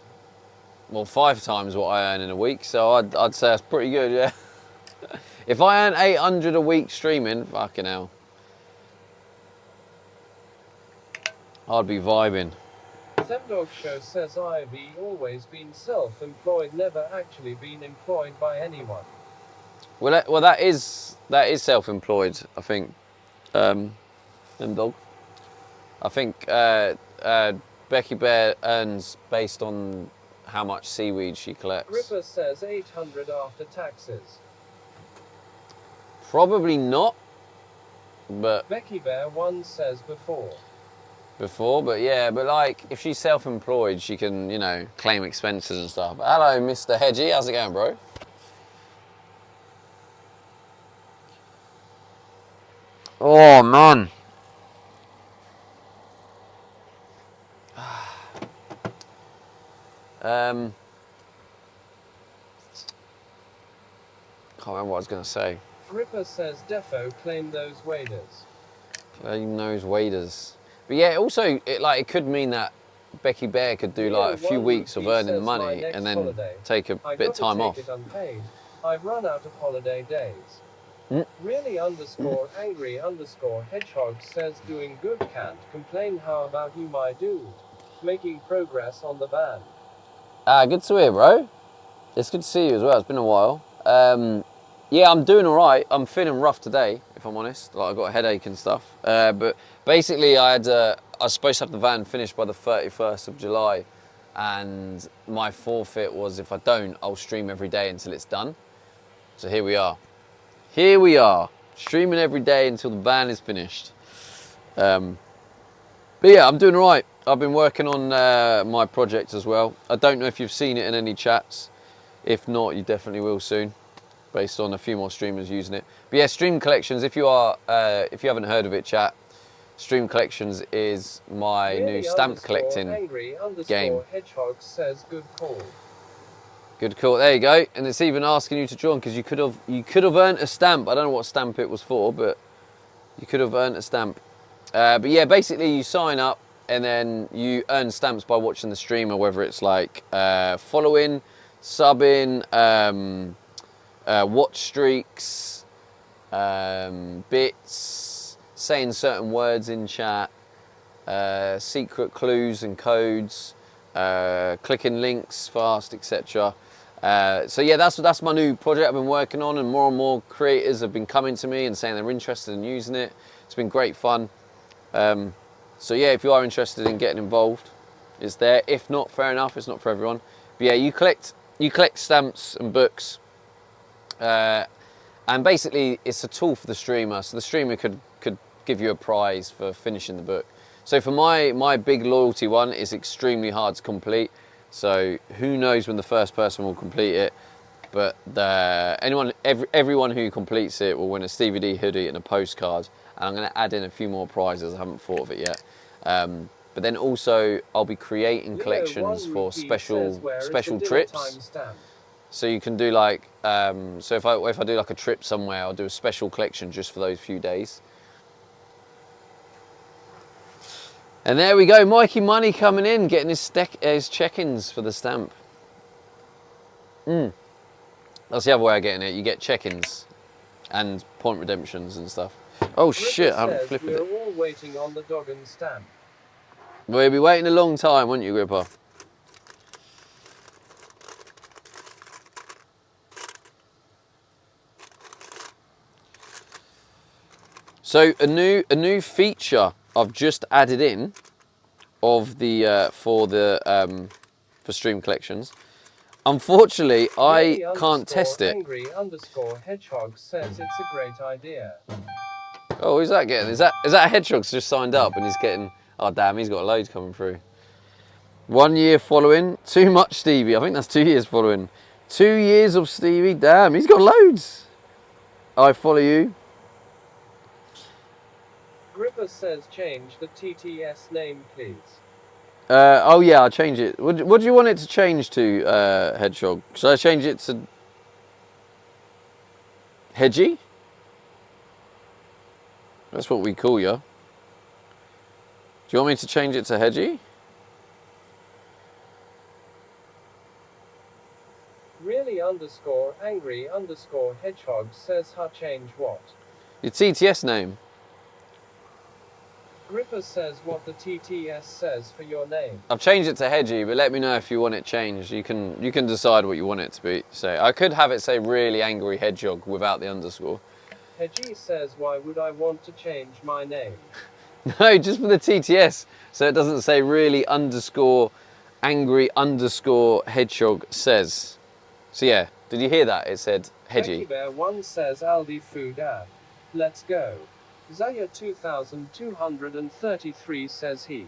Well, 5 times what I earn in a week. So I'd say that's pretty good, yeah. If I earn 800 a week streaming, fucking hell, I'd be vibing. Zemdog Show says I've always been self-employed, never actually been employed by anyone. Well, that is self-employed, I think. Zemdog. I think Becky Bear earns based on how much seaweed she collects. Ripper says 800 after taxes. Probably not, but Becky Bear 1 says before, but yeah, but like if she's self-employed, she can, you know, claim expenses and stuff. Hello, Mr. Hedgie, how's it going, bro? Oh man. Can't remember what I was going to say. Ripper says defo claim those waders. Claim those waders. But yeah, also it could mean that Becky Bear could do like a few weeks of earning the money and then take a bit of time off. Unpaid. I've run out of holiday days. Really _ angry _ hedgehog says doing good, can't complain. How about you, my dude? Making progress on the van. Good to hear, bro. It's good to see you as well. It's been a while. Yeah, I'm doing all right. I'm feeling rough today, if I'm honest. Like, I got a headache and stuff. But basically, I was supposed to have the van finished by the 31st of July, and my forfeit was if I don't, I'll stream every day until it's done. So here we are. Here we are, streaming every day until the van is finished. But yeah, I'm doing all right. I've been working on my project as well. I don't know if you've seen it in any chats. If not, you definitely will soon. based on a few more streamers using it. But yeah, Stream Collections, if you haven't heard of it, chat, Stream Collections is my Really new stamp collecting angry game. hedgehog says good call. Good call. There you go. And it's even asking you to join because you could have earned a stamp. I don't know what stamp it was for, but you could have earned a stamp. But yeah, basically you sign up and then you earn stamps by watching the streamer, whether it's like following, subbing, watch streaks, bits, saying certain words in chat, secret clues and codes, clicking links fast, etc. So yeah, that's my new project I've been working on, and more creators have been coming to me and saying they're interested in using it. It's been great fun. So yeah, if you are interested in getting involved, it's there. If not, fair enough, it's not for everyone. But yeah, you collect stamps and books, and basically it's a tool for the streamer. So the streamer could give you a prize for finishing the book. So for my big loyalty one is extremely hard to complete. So who knows when the first person will complete it? But everyone who completes it will win a Stevie D hoodie and a postcard. And I'm going to add in a few more prizes. I haven't thought of it yet. But then also I'll be creating collections for special trips. So you can do like so if I do like a trip somewhere, I'll do a special collection just for those few days. And there we go, Mikey Money coming in, getting his check-ins for the stamp. That's the other way of getting it. You get check-ins and point redemptions and stuff. Oh shit, I haven't flipped it. We're all waiting on the dog and stamp. Well, you'll be waiting a long time, won't you, Gripper? So a new feature I've just added in of the for stream collections. Unfortunately, I can't test it. Angry_hedgehog says it's a great idea. Oh, who's that getting? Is that a hedgehog just signed up and he's getting? Oh damn, he's got a load coming through. 1 year following, too much Stevie. I think that's 2 years following. 2 years of Stevie. Damn, he's got loads. I follow you. Gripper says change the TTS name, please. Oh yeah, I'll change it. What do you want it to change to, Hedgehog? Should I change it to Hedgie? That's what we call you. Do you want me to change it to Hedgie? Really _angry_hedgehog says ha change what? Your TTS name. Gripper says what the TTS says for your name. I've changed it to Hedgie, but let me know if you want it changed. You can decide what you want it to be. Say I could have it say really angry hedgehog without the underscore. Hedgie says why would I want to change my name? No, just for the TTS, so it doesn't say really _angry_ hedgehog says. So yeah, did you hear that? It said Hedgie. Bear 1 says Aldi food ad. Let's go. Zaya 2233 says he.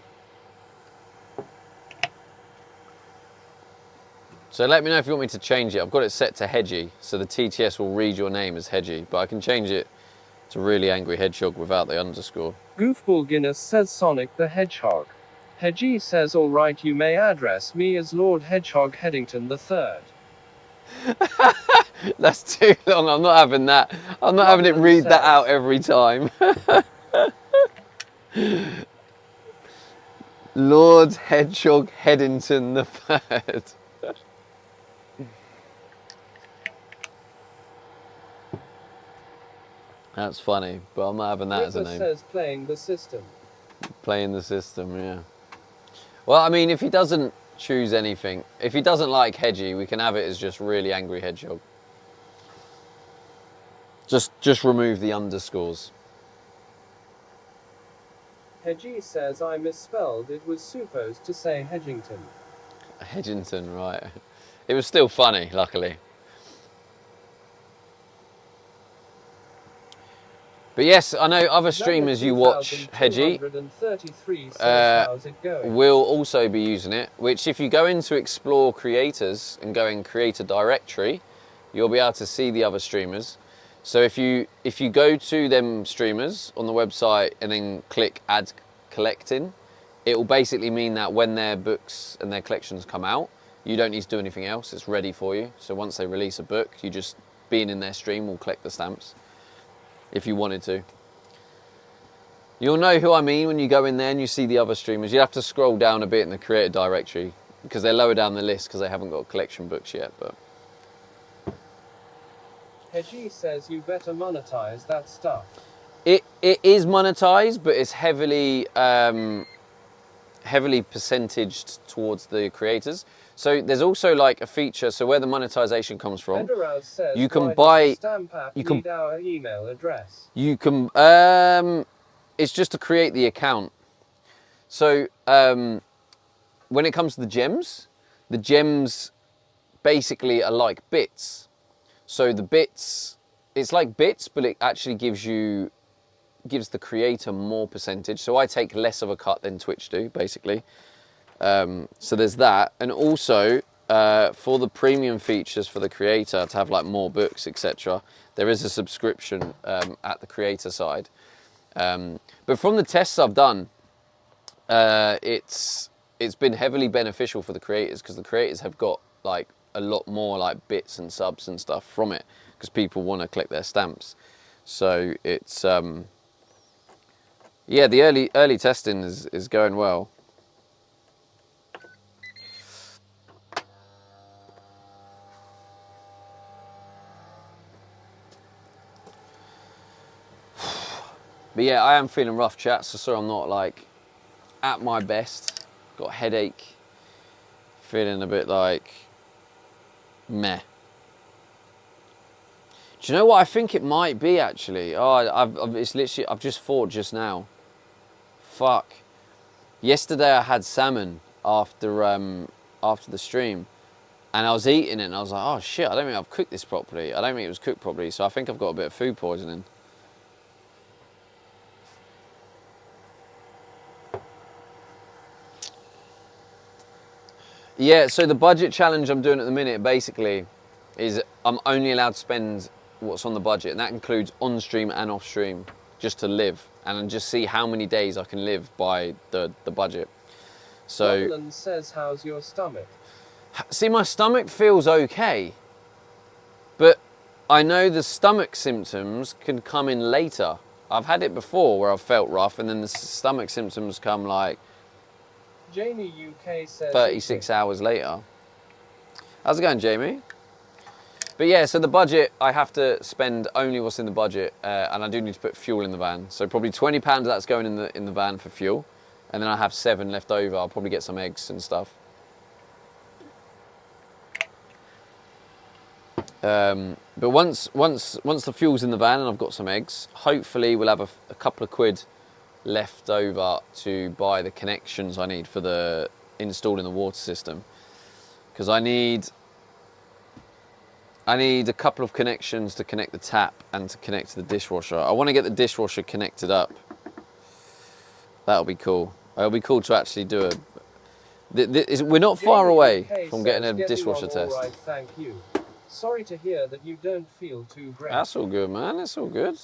So let me know if you want me to change it. I've got it set to Hedgie, so the TTS will read your name as Hedgie, but I can change it to really angry hedgehog without the underscore. Goofball Guinness says Sonic the Hedgehog. Hedgie says alright, you may address me as Lord Hedgehog Headington III. That's too long, I'm not having that. I'm not having it read that out every time. Lord Hedgehog Headington III. That's funny, but I'm not having that as a name. Says playing the system. Playing the system, yeah. Well, I mean, if he doesn't choose anything, if he doesn't like Hedgie, we can have it as just really angry hedgehog. Just remove the underscores. Hedgie says I misspelled. It was supposed to say Hedgington. Hedgington, right. It was still funny, luckily. But yes, I know other streamers you watch, Hedgie, will also be using it, which if you go into Explore Creators and go in Creator Directory, you'll be able to see the other streamers. So if you go to them streamers on the website and then click add collecting, it will basically mean that when their books and their collections come out, you don't need to do anything else. It's ready for you. So once they release a book, you just being in their stream will collect the stamps if you wanted to. You'll know who I mean when you go in there and you see the other streamers. You have to scroll down a bit in the creator directory because they're lower down the list because they haven't got collection books yet. But Heji says you better monetize that stuff. it is monetized, but it's heavily percentaged towards the creators. So there's also like a feature. So where the monetization comes from, Says, you can why buy. does the stamp app You can. need our email address. You can. It's just to create the account. So when it comes to the gems basically are like bits. So the bits, it's like bits, but it actually gives the creator more percentage. So I take less of a cut than Twitch do, basically. So there's that, and also for the premium features for the creator to have like more books, etc. There is a subscription at the creator side. But from the tests I've done, it's been heavily beneficial for the creators because the creators have got like a lot more like bits and subs and stuff from it because people want to collect their stamps. So it's yeah, the early testing is going well. But yeah, I am feeling rough, chat, so sorry I'm not like at my best. Got a headache, feeling a bit like meh. Do you know what I think it might be actually? Oh, it's literally, I've just thought just now. Fuck. Yesterday I had salmon after the stream, and I was eating it and I was like, oh shit, I don't think I've cooked this properly. I don't think it was cooked properly, so I think I've got a bit of food poisoning. Yeah, so the budget challenge I'm doing at the minute basically is I'm only allowed to spend what's on the budget, and that includes on stream and off stream, just to live and just see how many days I can live by the budget. So Rutland says, how's your stomach? see, my stomach feels okay, but I know the stomach symptoms can come in later. I've had it before where I've felt rough and then the stomach symptoms come like Jamie UK says 36 hours later. How's it going, Jamie? But yeah, so the budget, I have to spend only what's in the budget, and I do need to put fuel in the van. So probably £20 of that's going in the van for fuel, and then I have 7 left over. I'll probably get some eggs and stuff. But once the fuel's in the van and I've got some eggs, hopefully we'll have a couple of quid left over to buy the connections I need for the installing the water system, because I need a couple of connections to connect the tap and to connect to the dishwasher. I want to get the dishwasher connected up. That'll be cool. It'll be cool to actually do we're not far away from getting a dishwasher test. All right, thank you. Sorry to hear that you don't feel too great. That's all good, man. It's all good.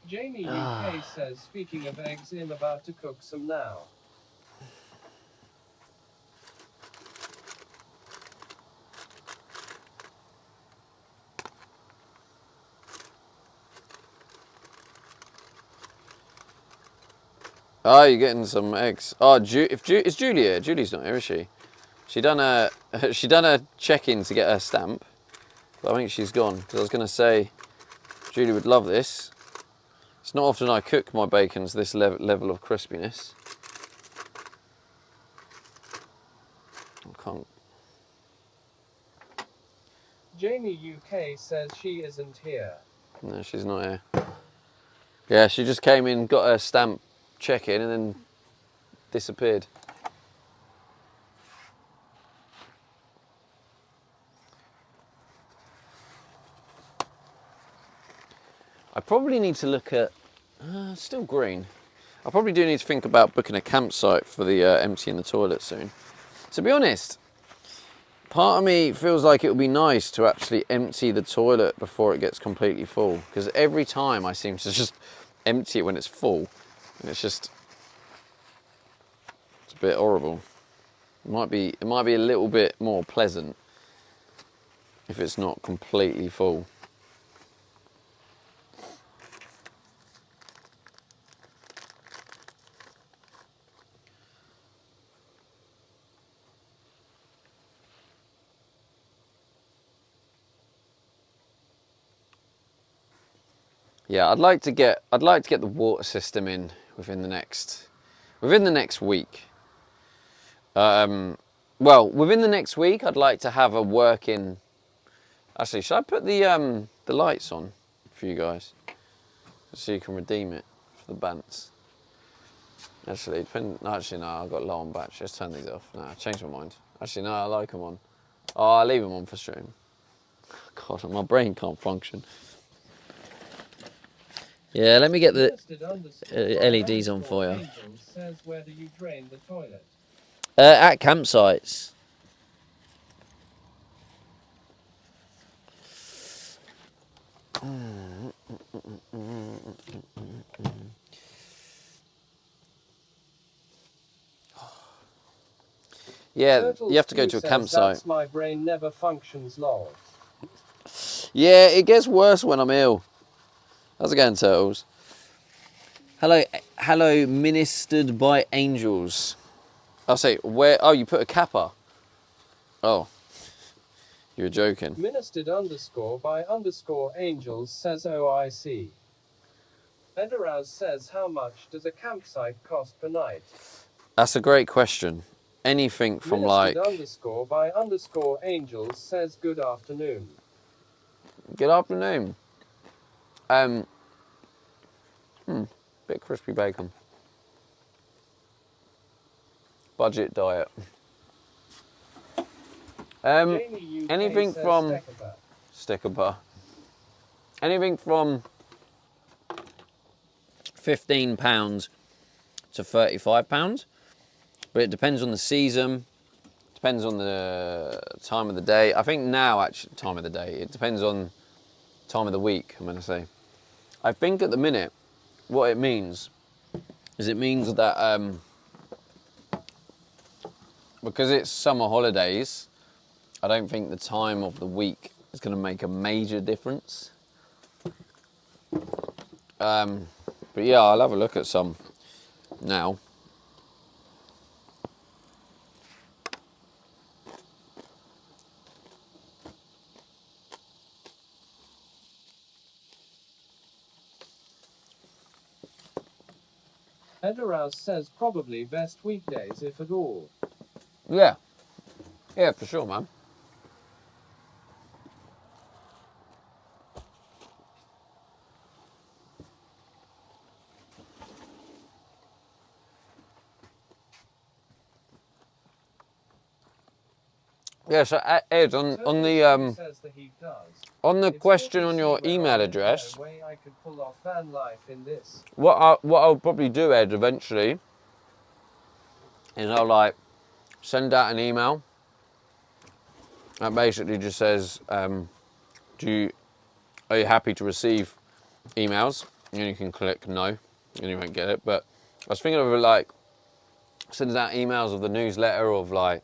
Jamie UK says, speaking of eggs, I'm about to cook some now. Oh, you're getting some eggs. Oh, it's Julia. Julie's not here, is she? She done a check-in to get her stamp, but I think she's gone. Because I was going to say, Julie would love this. It's not often I cook my bacons this level of crispiness. I can't. Jamie UK says she isn't here. No, she's not here. Yeah, she just came in, got her stamp check-in, and then disappeared. I probably need to look at, still green. I probably do need to think about booking a campsite for the emptying the toilet soon. To be honest, Part of me feels like it would be nice to actually empty the toilet before it gets completely full, because every time I seem to just empty it when it's full, and it's a bit horrible. It might be a little bit more pleasant if it's not completely full. Yeah, I'd like to get the water system in within the next week. Well, within the next week, I'd like to have a working. Actually, should I put the lights on for you guys so you can redeem it for the bants? Actually, no, I've got low on battery. Let's turn these off. No, I changed my mind. Actually, no, I like them on. Oh, I'll leave them on for stream. God, my brain can't function. Yeah, let me get the LEDs on for you. Says, where do you drain the toilet? At campsites. Yeah, you have to go to a campsite. That's my brain never functions, lol. Yeah, it gets worse when I'm ill. How's it going, Turtles? Hello, ministered by angels. I'll say, where? Oh, you put a kappa. Oh, you were joking. Ministered _ by _ angels says OIC. Edoraz says, how much does a campsite cost per night? That's a great question. Anything from Ministered like... _ by _ angels says, good afternoon. Good afternoon. Bit crispy bacon. Budget diet. Anything from sticker bar. Anything from £15 to £35, but it depends on the season. Depends on the time of the day. I think now, actually, time of the day. It depends on time of the week. I'm gonna say. I think at the minute, what it means is it means that because it's summer holidays, I don't think the time of the week is going to make a major difference. But yeah, I'll have a look at some now. Edoraz says probably best weekdays if at all. Yeah, for sure, man. Yeah, so Ed, on the question on your email address, what I'll probably do, Ed, eventually, is I'll like send out an email that basically just says, are you happy to receive emails? And you can click no, and you won't get it. But I was thinking of it like sending out emails of the newsletter of like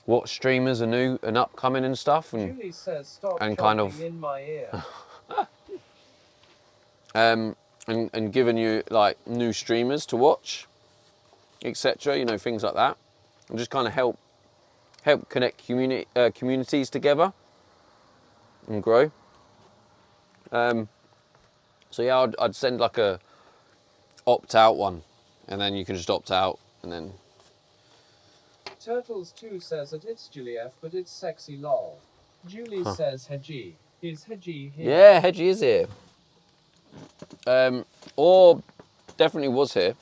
what streamers are new and upcoming and stuff, and Julie says, stop and kind of in my ear. and giving you like new streamers to watch, etc. You know, things like that, and just kind of help connect communities together and grow. So yeah, I'd send like a opt out one, and then you can just opt out, and then. Turtles 2 says that it's Juliet, but it's sexy lol. Julie says Hedgie. Is Hedgie here? Yeah, Hedgie is here. Or definitely was here.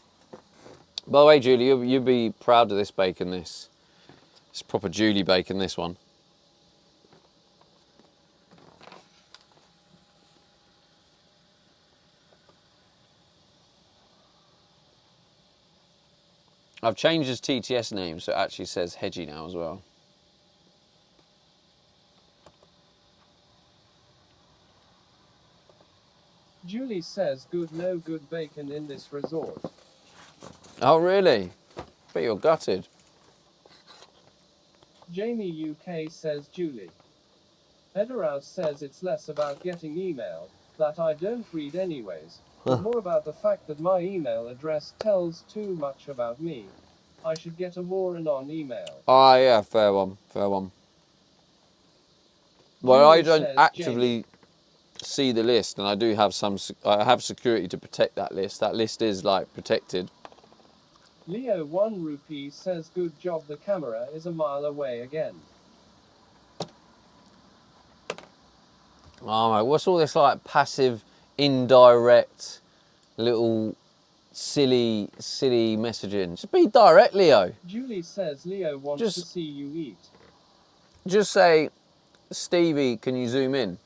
By the way, Julie, you'd be proud of this bacon, this. It's proper Julie bacon, this one. I've changed his TTS name, so it actually says Hedgie now as well. Julie says good, no good bacon in this resort. Oh, really? Bet you're gutted. Jamie UK says Julie. Ederaus says it's less about getting email, that I don't read anyways, but more about the fact that my email address tells too much about me. I should get a more anon email. Ah, yeah, fair one, fair one. Well, Julie I don't says actively see the list, and I do have I have security to protect that list. That list is like protected. Leo 1 rupee says good job, the camera is a mile away again. Oh, mate, what's all this like passive, indirect, little silly messaging? Just be direct, Leo. Julie says Leo wants to see you eat. Just say, Stevie, can you zoom in?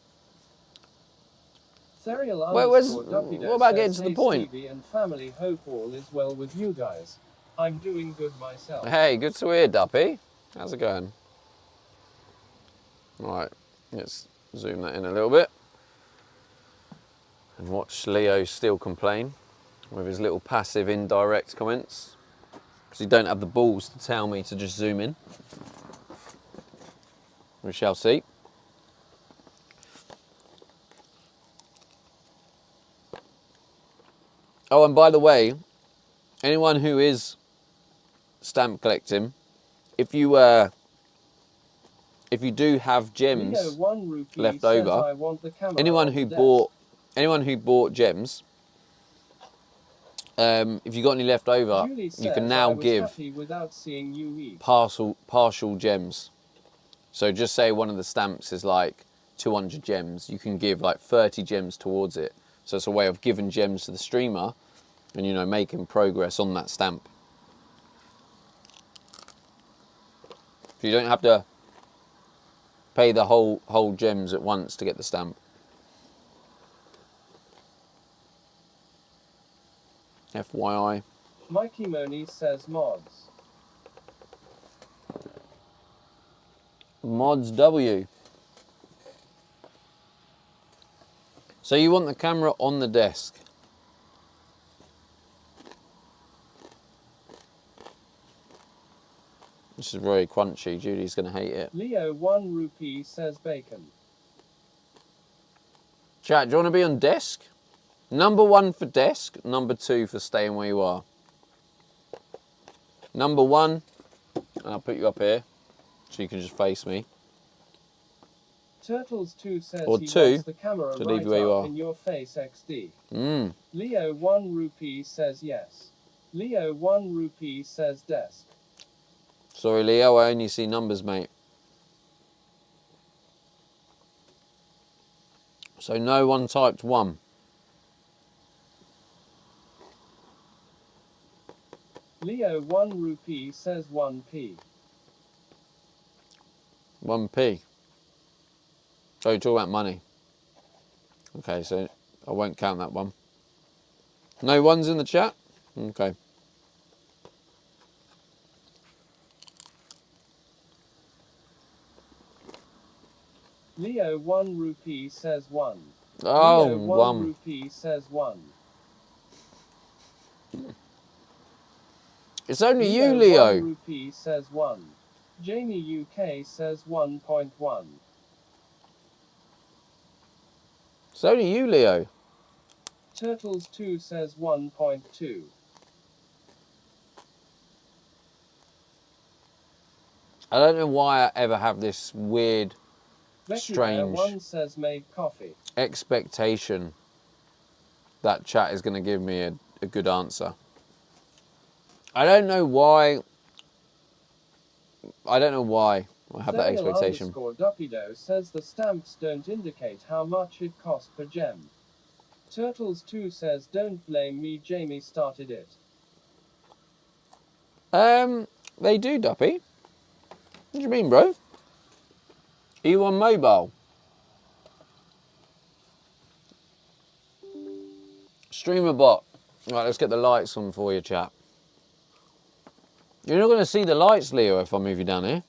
Serial What about getting to the point? Stevie and family, hope all is well with you guys. I'm doing good myself. Hey, good to hear, Duppy. How's it going? Right, let's zoom that in a little bit and watch Leo still complain with his little passive indirect comments, because he don't have the balls to tell me to just zoom in. We shall see. Oh, and by the way, anyone who is stamp collecting, if you do have gems left over, anyone who bought gems, if you got any left over, you can now give partial gems. So just say one of the stamps is like 200 gems, you can give like 30 gems towards it. So it's a way of giving gems to the streamer and, you know, making progress on that stamp. So you don't have to pay the whole gems at once to get the stamp. FYI. Mikey Moni says mods. Mods W. So you want the camera on the desk. This is very crunchy. Judy's going to hate it. Leo 1 rupee says bacon. Chat, do you want to be on desk? Number 1 for desk, number 2 for staying where you are. Number 1, and I'll put you up here so you can just face me. Turtles 2 says or he 2 wants the camera to right leave you where you up are. in your face XD. Mm. Leo 1 rupee says yes. Leo 1 rupee says desk. Sorry, Leo, I only see numbers, mate. So no one typed 1. Leo 1 rupee says 1p. 1p. So you talk about money. Okay, so I won't count that one. No ones in the chat? Okay. Leo 1 rupee says 1. Oh, Leo 1 rupee says 1. It's only you, Leo. 1 rupee says 1. Jamie UK says 1.1. It's only you, Leo. Turtles 2 says 1.2. I don't know why I ever have this weird, Becky strange 1 says made coffee. expectation that chat is going to give me a good answer. I don't know why. I don't know why I have that expectation. Dupido says the stamps don't indicate how much it cost per gem. Turtles 2 says don't blame me, Jamie started it. They do, Duppy. What do you mean, bro? Are you on mobile? Streamer bot. Right, let's get the lights on for you, chap. You're not going to see the lights, Leo, if I move you down here.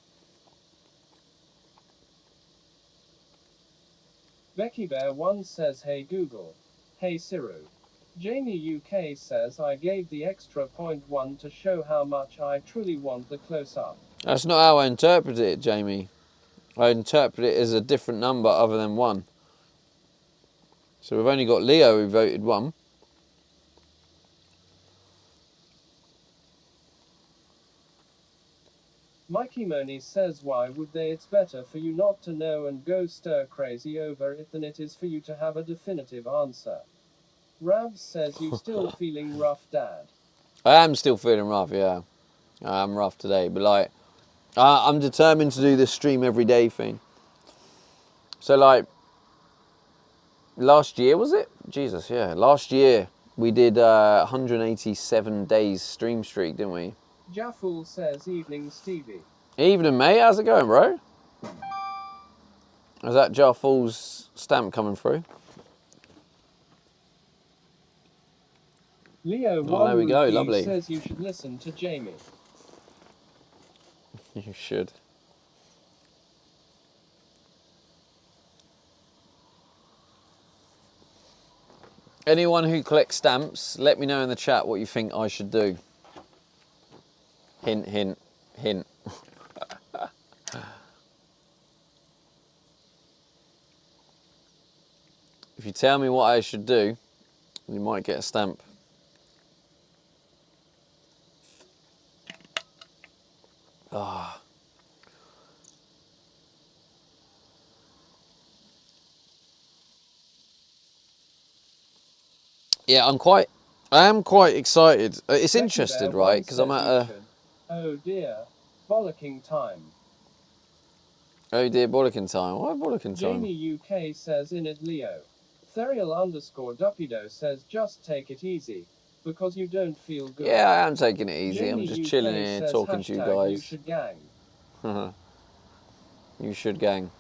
Becky Bear 1 says hey Google. Hey Siru. Jamie UK says I gave the extra 0.1 to show how much I truly want the close-up. That's not how I interpret it, Jamie. I interpret it as a different number other than 1. So we've only got Leo who voted 1. Mikey Moni says why would they? It's better for you not to know and go stir crazy over it than it is for you to have a definitive answer. Rabs says you still feeling rough, Dad. I am still feeling rough, yeah. I am rough today, but like, I'm determined to do this stream every day thing. So like, last year was it? Jesus, yeah. Last year we did 187 days stream streak, didn't we? Jafful says evening, Stevie. Evening, mate. How's it going, bro? Is that Jar Falls stamp coming through? Leo Oh, there we go. Lovely. says you should listen to Jamie. You should. Anyone who collects stamps, let me know in the chat what you think I should do. Hint, hint, hint. If you tell me what I should do, you might get a stamp. Ah. Yeah, I am quite excited. It's interested, right? Because I'm at a... Oh dear, bollocking time. Oh dear, bollocking time. Why bollocking time? Jamie UK says in it Leo. Therial_Dupido says just take it easy, because you don't feel good. Yeah, I am taking it easy. Jamie I'm just UK chilling here, says talking to you hashtag guys. You should gang. You should gang.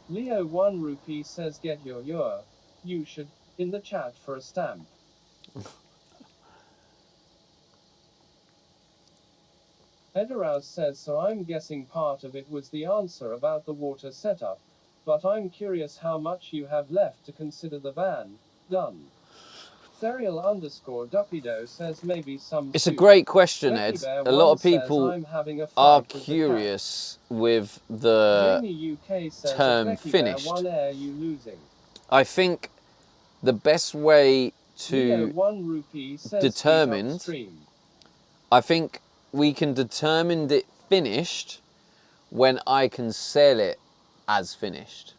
Leo 1 rupee says get your you should in the chat for a stamp. Edoraz says so I'm guessing part of it was the answer about the water setup, but I'm curious how much you have left to consider the van. Done. Therial_Dupido says maybe some It's a soup. great question, Becky Ed. Bear A lot 1 of people says, I'm having a fight are with the cat. curious with the Jamie UK says, term Becky Bear finished. 1 air you losing. I think the best way Leo to 1 rupee says determined, stream. I think we can determine it finished when I can sell it as finished.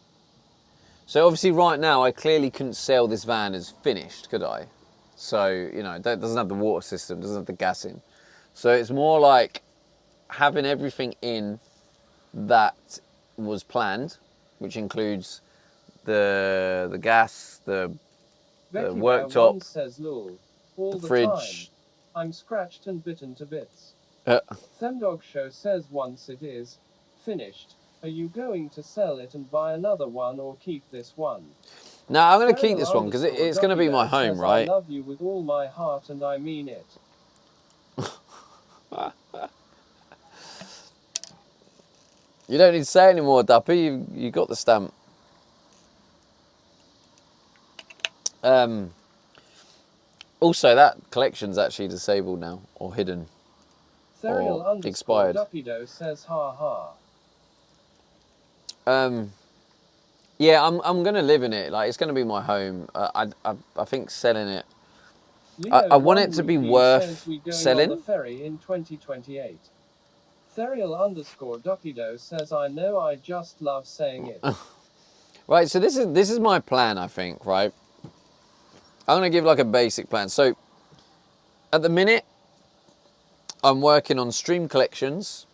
So obviously right now I clearly couldn't sell this van as finished, could I? So, you know, it doesn't have the water system, doesn't have the gas in. So it's more like having everything in that was planned, which includes the gas, the Becky Bear worktop, 1 says lol. All the the fridge. time. I'm scratched and bitten to bits. Uh, Themdog Show says once it is finished, are you going to sell it and buy another one or keep this one? now I'm going to keep this one because it's going to be my home, right? I love you with all my heart and I mean it. You don't need to say anymore, Duppy. You got the stamp. Also, that collection's actually disabled now or hidden. Or expired. Dupido says ha ha. Yeah, I'm gonna live in it. Like it's gonna be my home. I think selling it. I want it to be worth selling. On the ferry in 2028. Therial_Dupido says I know I just love saying it. Right. So this is my plan. I think. Right. I'm gonna give like a basic plan. So at the minute, I'm working on stream collections.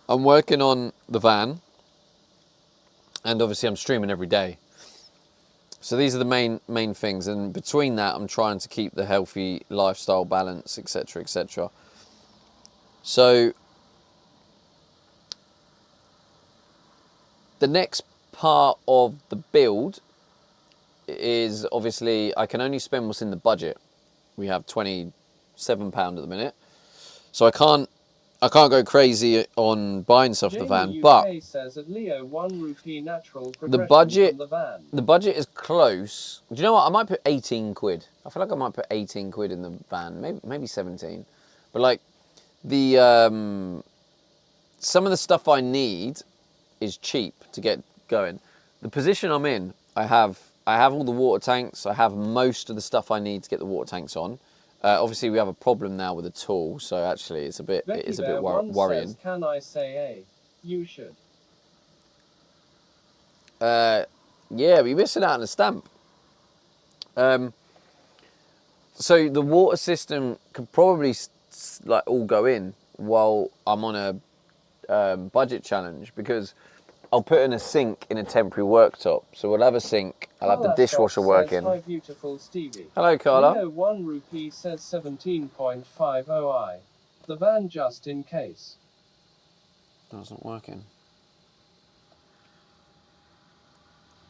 I'm working on the van. And obviously I'm streaming every day. So these are the main things. And between that, I'm trying to keep the healthy lifestyle balance, etc., etc. So the next part of the build is obviously I can only spend what's in the budget. We have £27 at the minute. So I can't I can't go crazy on buying stuff for the van, Jamie but UK says at Leo 1 rupee natural the progression from the van. budget is close. Do you know what? I might put 18 quid. I feel like I might put 18 quid in the van, maybe 17. But like the some of the stuff I need is cheap to get going. The position I'm in, I have all the water tanks. I have most of the stuff I need to get the water tanks on. Obviously, we have a problem now with the tool, so actually, it is a bit worrying. Says, can I say a? You should. Yeah, we're missing out on a stamp. So the water system could probably like all go in while I'm on a budget challenge, because I'll put in a sink in a temporary worktop. So we'll have a sink. I'll have the dishwasher working. Hi, beautiful Stevie. Hello, Carla. Leo 1 rupee says 17.50i. The van just in case. No, it's not working.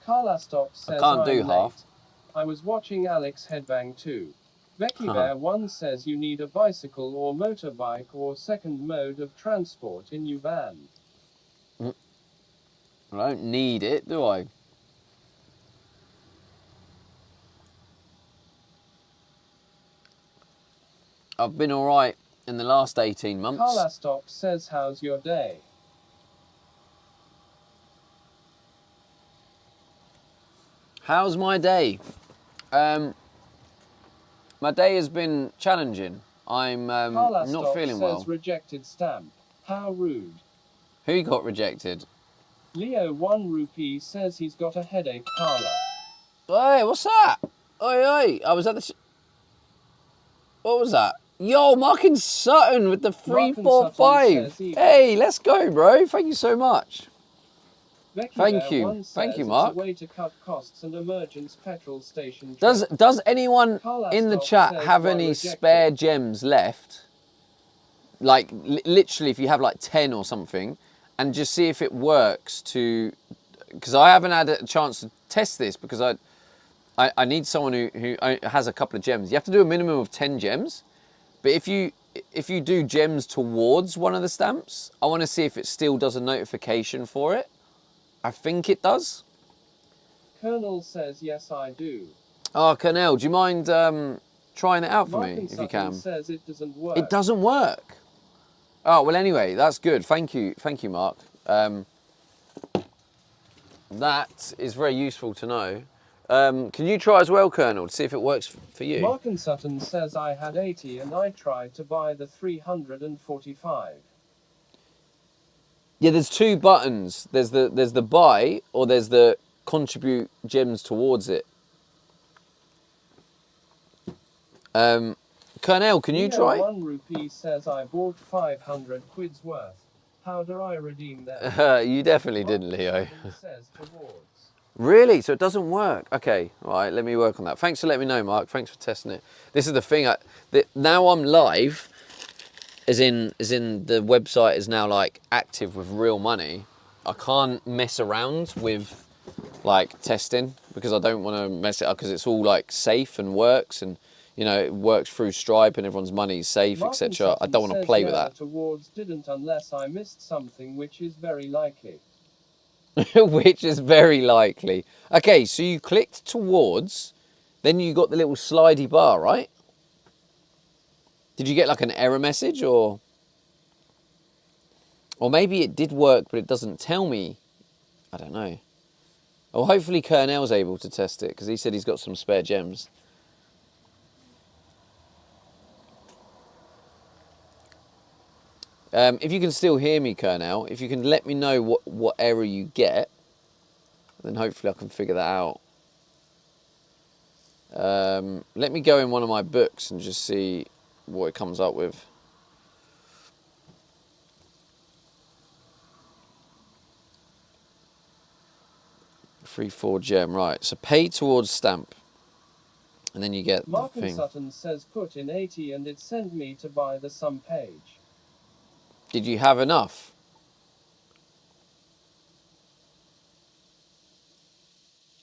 Carla Stop says can't do I'm half. late. I was watching Alex headbang too. Becky Bear 1 says you need a bicycle or motorbike or second mode of transport in your van. I don't need it, do I? I've been all right in the last 18 months. Carla Stop says, how's your day? How's my day? My day has been challenging. I'm not feeling well. Says rejected stamp. How rude. Who got rejected? Leo 1 rupee says he's got a headache. Carla. Hey, what's that? Oi, I was at the... What was that? Yo, Markin Sutton with the 345. Hey, let's go, bro. Thank you so much. Thank you, Mark. It's a way to cut costs and emergence petrol station. Does anyone in the chat have any spare gems left? Like literally, if you have like 10 or something, and just see if it works. Because I haven't had a chance to test this, because I need someone who has a couple of gems. You have to do a minimum of 10 gems, but if you do gems towards one of the stamps, I want to see if it still does a notification for it. I think it does. Colonel says, yes, I do. Oh, Colonel, do you mind trying it out for me, if you can? Says it doesn't work. It doesn't work. Oh, well, anyway, that's good. Thank you, Mark. That is very useful to know. Can you try as well, Colonel, to see if it works for you? Mark and Sutton says I had 80 and I tried to buy the 345. Yeah, there's two buttons. There's the buy, or there's the contribute gems towards it. Colonel, can you try? 1 rupee says I bought 500 quid's worth. How do I redeem that? You definitely didn't, Leo. Says towards. Really? So it doesn't work? Okay, all right, let me work on that. Thanks for letting me know, Mark. Thanks for testing it. This is the thing. Now I'm live, as in the website is now like active with real money. I can't mess around with like testing, because I don't want to mess it up, because it's all like safe and works, and you know, it works through Stripe and everyone's money is safe, etc. I don't want to play with that. Towards didn't, unless I missed something, which is very likely. Which is very likely. Okay, so you clicked towards, then you got the little slidey bar, right? Did you get like an error message, or maybe it did work but it doesn't tell me? I don't know. Well, hopefully Colonel's able to test it, because he said he's got some spare gems. If you can still hear me, Colonel, if you can let me know what error you get, then hopefully I can figure that out. Let me go in one of my books and just see what it comes up with. 3-4 gem, right. So pay towards stamp. And then you get Mark the and thing. Sutton says put in 80 and it sent me to buy the sum page. Did you have enough?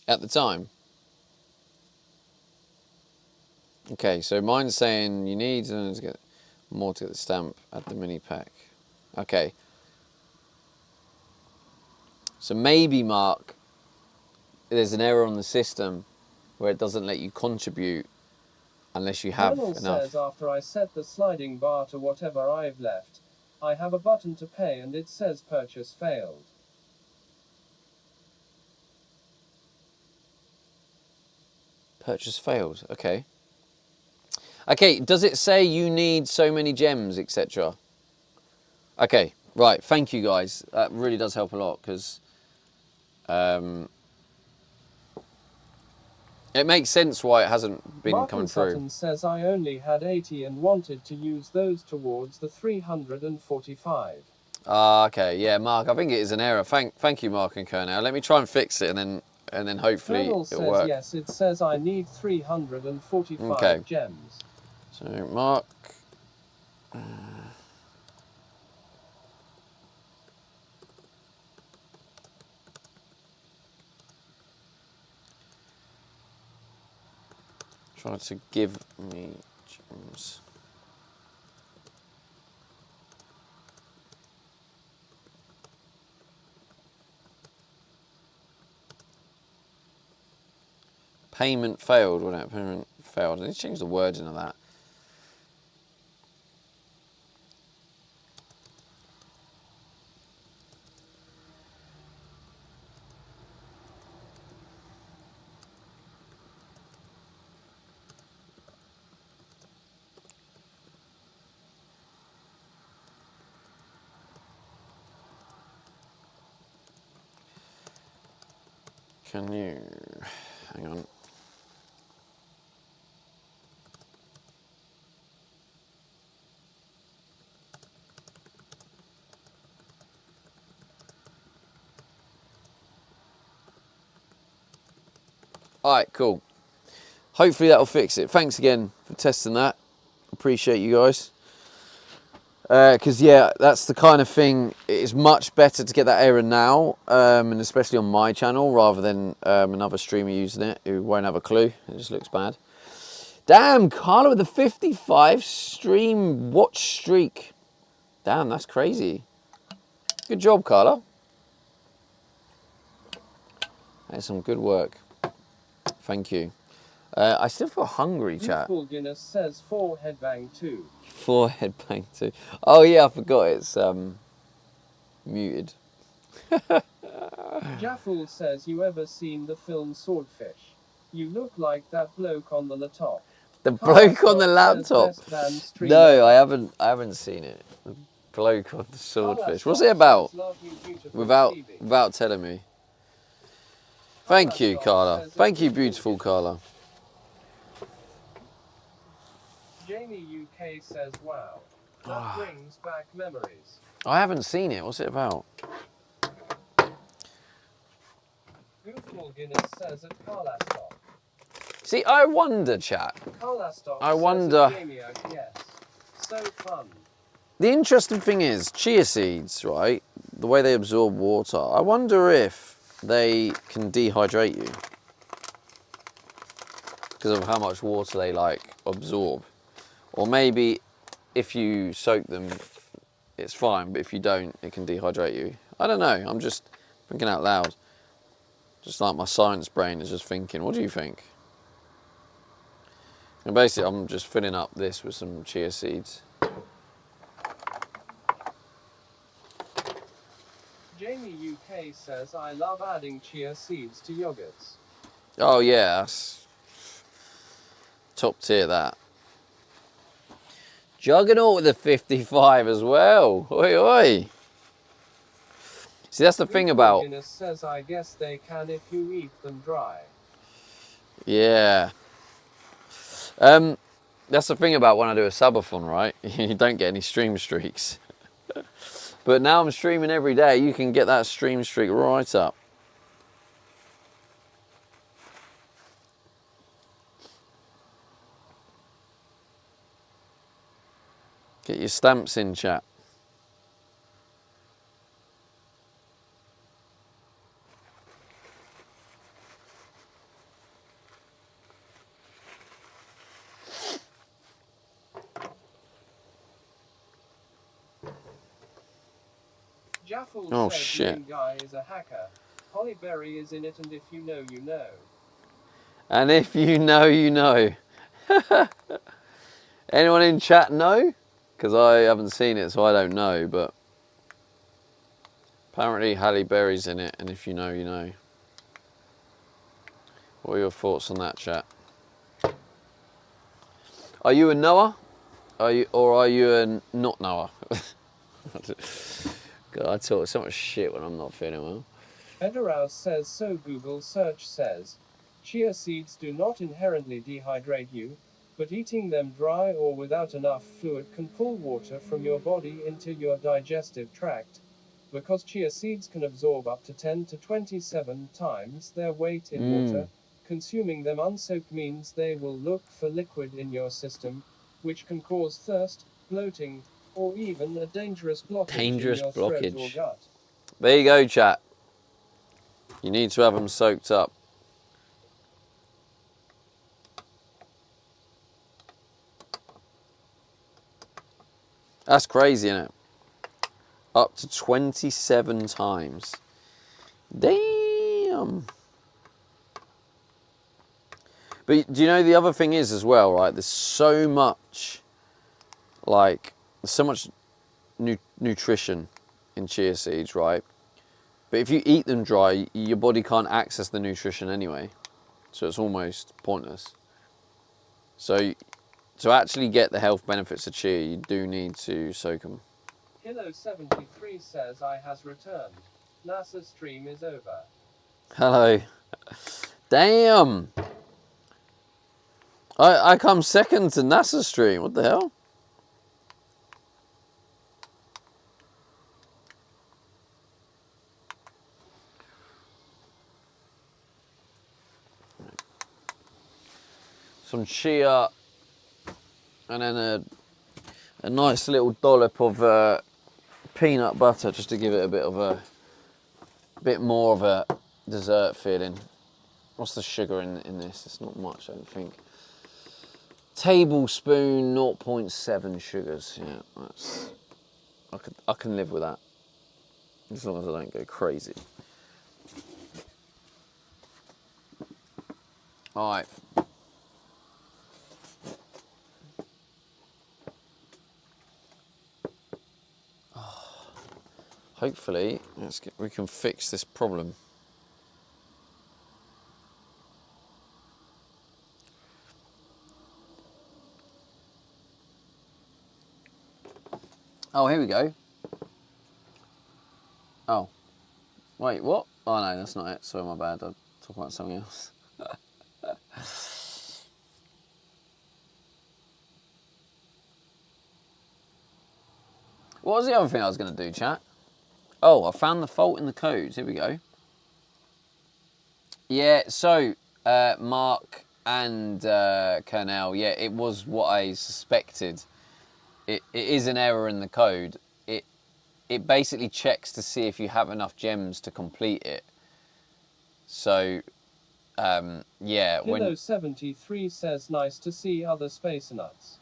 At the time? Okay, so mine's saying you need to get more to get the stamp at the mini pack. Okay. So maybe, Mark, there's an error on the system where it doesn't let you contribute unless you have Colonel enough. says after I set the sliding bar to whatever I've left, I have a button to pay and it says purchase failed. Purchase failed. Okay. Okay, does it say you need so many gems, etc.? Okay, right. Thank you, guys. That really does help a lot, because it makes sense why it hasn't been Martin coming through. Sutton says I only had 80 and wanted to use those towards the 345. Okay, yeah, Mark, I think it is an error. Thank you, Mark and Colonel. Let me try and fix it, and then hopefully Colonel it'll says work. yes, it says I need 345 Okay. gems. So, Mark. Try to give me gems. Payment failed. Well, no, payment failed. I need to change the wording of that. Can you... Hang on. Alright, cool. Hopefully that'll fix it. Thanks again for testing that. Appreciate you guys. Because, yeah, that's the kind of thing, it's much better to get that error now, and especially on my channel, rather than another streamer using it who won't have a clue. It just looks bad. Damn, Carla with the 55 stream watch streak. Damn, that's crazy. Good job, Carla. That's some good work. Thank you. I still feel hungry, chat. Youthful Guinness says 4 headbang 2. 4 headbang 2. Oh yeah, I forgot it's muted. Jafful says you ever seen the film Swordfish? You look like that bloke on the laptop. The bloke on the laptop. No, I haven't seen it. The bloke on the swordfish. What's it about? Without telling me. Thank you, Carla. Thank you, beautiful Carla. Jamie UK says wow. That brings back memories. I haven't seen it. What's it about? Youthful Guinness says at Carlastock. See, I wonder, chat. Carlastock I wonder. says Jamie out, yes. So fun. The interesting thing is, chia seeds, right? The way they absorb water. I wonder if they can dehydrate you because of how much water they absorb. Or maybe if you soak them, it's fine, but if you don't, it can dehydrate you. I don't know. I'm just thinking out loud. Just like my science brain is just thinking. What do you think? And basically, I'm just filling up this with some chia seeds. Jamie UK says I love adding chia seeds to yogurts. Oh yeah, that's top tier that. Juggernaut with a 55 as well. Oi oi. See, that's the thing about. Guinness says I guess they can if you eat them dry. Yeah. That's the thing about when I do a subathon, right? You don't get any stream streaks. But now I'm streaming every day. You can get that stream streak right up. Get your stamps in, chat. Jaffel Oh, says shit. main guy is a hacker. Holly Berry is in it, and if you know, you know. And if you know, you know. Anyone in chat know? Because I haven't seen it, so I don't know, but apparently Halle Berry's in it, and if you know, you know. What are your thoughts on that, chat? Are you a Noah? Are you a not Noah? God, I talk so much shit when I'm not feeling well. Ederaus says so. Google search says chia seeds do not inherently dehydrate you, but eating them dry or without enough fluid can pull water from your body into your digestive tract. Because chia seeds can absorb up to 10 to 27 times their weight in water, consuming them unsoaked means they will look for liquid in your system, which can cause thirst, bloating, or even a dangerous blockage in Dangerous your throat or blockage. gut. There you go, chat. You need to have them soaked up. That's crazy, isn't it? Up to 27 times. Damn. But do you know the other thing is as well, right? There's so much, nutrition in chia seeds, right? But if you eat them dry, your body can't access the nutrition anyway. So it's almost pointless. So to actually get the health benefits of chia, you do need to soak them. Hilo73 says I has returned. NASA stream is over. Hello. Damn. I come second to NASA stream. What the hell? Some chia and then a nice little dollop of peanut butter just to give it a bit more of a dessert feeling. What's the sugar in this? It's not much, I don't think. Tablespoon 0.7 sugars. Yeah, that's I can live with that as long as I don't go crazy. All right. Hopefully, we can fix this problem. Oh, here we go. Oh, wait, what? Oh no, that's not it. Sorry, my bad. I'll talk about something else. What was the other thing I was going to do, chat? Oh, I found the fault in the codes. Here we go. Yeah, so Mark and Kernel, yeah, it was what I suspected. It is an error in the code. It basically checks to see if you have enough gems to complete it. So, yeah. Hilo73 says nice to see other space nuts.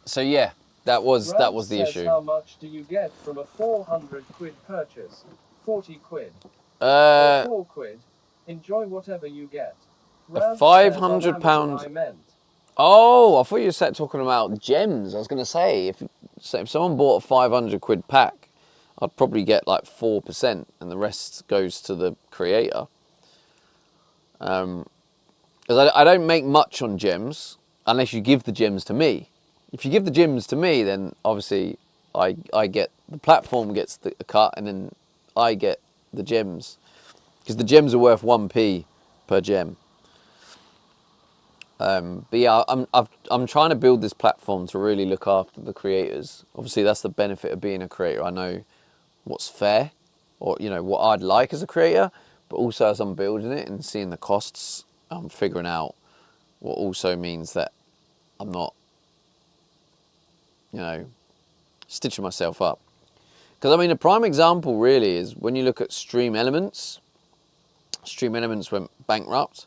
So yeah, that was the says, issue. how much do you get from a 400 quid purchase? 40 quid. Or 4 quid. Enjoy whatever you get. A Rav £500. I meant. Oh, I thought you were talking about gems. I was going to say, if someone bought a 500 quid pack, I'd probably get like 4%, and the rest goes to the creator. Because I don't make much on gems unless you give the gems to me. If you give the gems to me, then obviously I get, the platform gets the cut, and then I get the gems, because the gems are worth 1p per gem. But yeah, I'm trying to build this platform to really look after the creators. Obviously, that's the benefit of being a creator. I know what's fair, or what I'd like as a creator, but also as I'm building it and seeing the costs, I'm figuring out what also means that I'm not, stitching myself up. Because I mean, a prime example really is when you look at Stream Elements. Stream Elements went bankrupt.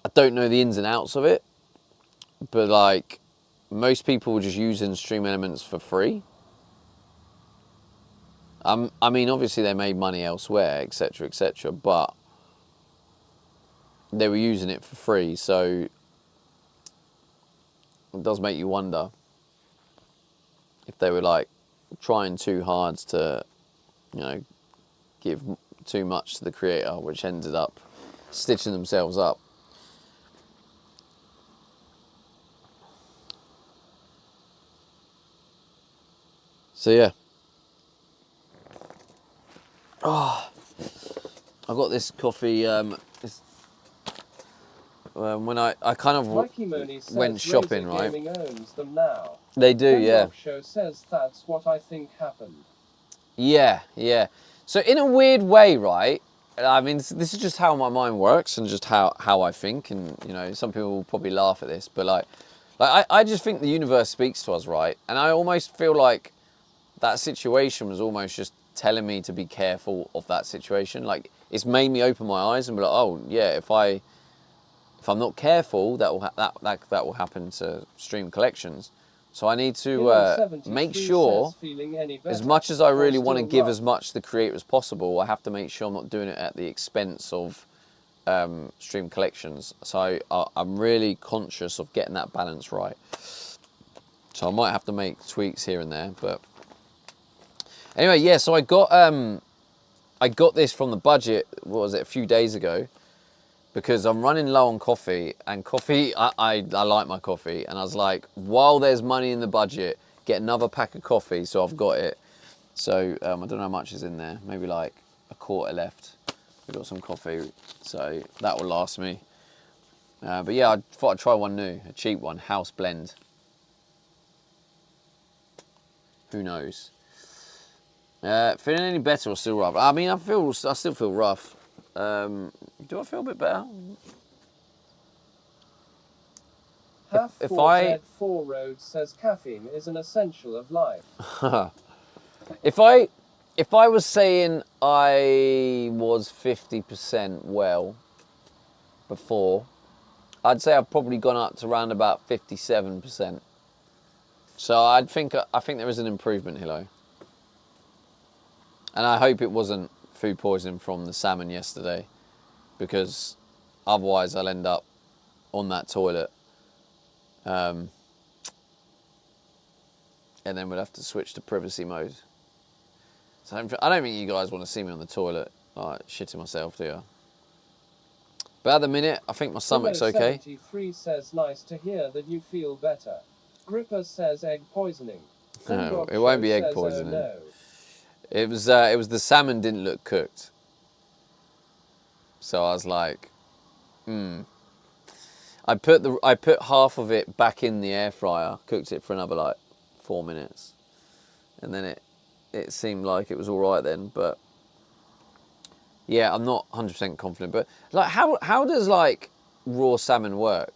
I don't know the ins and outs of it, but like most people were just using Stream Elements for free. I mean, obviously they made money elsewhere, etc., but they were using it for free, so it does make you wonder if they were like trying too hard to, you know, give too much to the creator, which ended up stitching themselves up. So yeah. Oh, I got this coffee. When I kind of went shopping, right? Gaming owns them now. They do, yeah. Show says that's what I think happened. Yeah. So in a weird way, right? I mean, this is just how my mind works and just how I think. And you know, some people will probably laugh at this, but I just think the universe speaks to us, right? And I almost feel like that situation was almost just telling me to be careful of that situation. Like, it's made me open my eyes and be like, oh yeah, if I'm not careful, that will happen to stream collections. So I need to make sure, as much as I really want to give as much to the creator as possible, I have to make sure I'm not doing it at the expense of stream collections. So I'm really conscious of getting that balance right. So I might have to make tweaks here and there, but anyway, yeah. So I got this from the budget. What was it? A few days ago. Because I'm running low on coffee, and coffee, I like my coffee, and I was like, while there's money in the budget, get another pack of coffee, so I've got it. So I don't know how much is in there, maybe like a quarter left. We've got some coffee, so that will last me. But yeah, I thought I'd try one new, a cheap one, house blend. Who knows? Feeling any better or still rough? I mean, I still feel rough. Do I feel a bit better? Four Road says caffeine is an essential of life. If I was saying I was 50% well before, I'd say I've probably gone up to around about 57%. So I think there is an improvement, Hilo. And I hope it wasn't food poisoning from the salmon yesterday, because otherwise I'll end up on that toilet, and then we'll have to switch to privacy mode. So I don't think you guys want to see me on the toilet like shitting myself, do you? But at the minute, I think my stomach's okay. 73 says nice to hear that you feel better. Gripper says egg poisoning. No, it won't be egg poisoning. Oh, no. It was the salmon didn't look cooked. So I was like, I put half of it back in the air fryer, cooked it for another like 4 minutes, and then it seemed like it was all right then. But yeah, I'm not 100% confident. But like, how does like raw salmon work?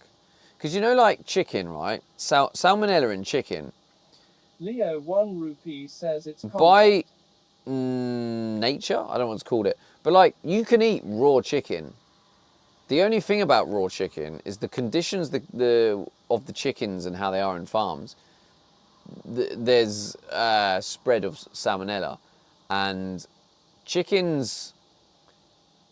Because you know, like chicken, right? Salmonella in chicken. Leo 1 rupee says it's by nature, I don't know what to call it, but like, you can eat raw chicken. The only thing about raw chicken is the conditions of the chickens and how they are in farms. There's spread of salmonella, and chickens.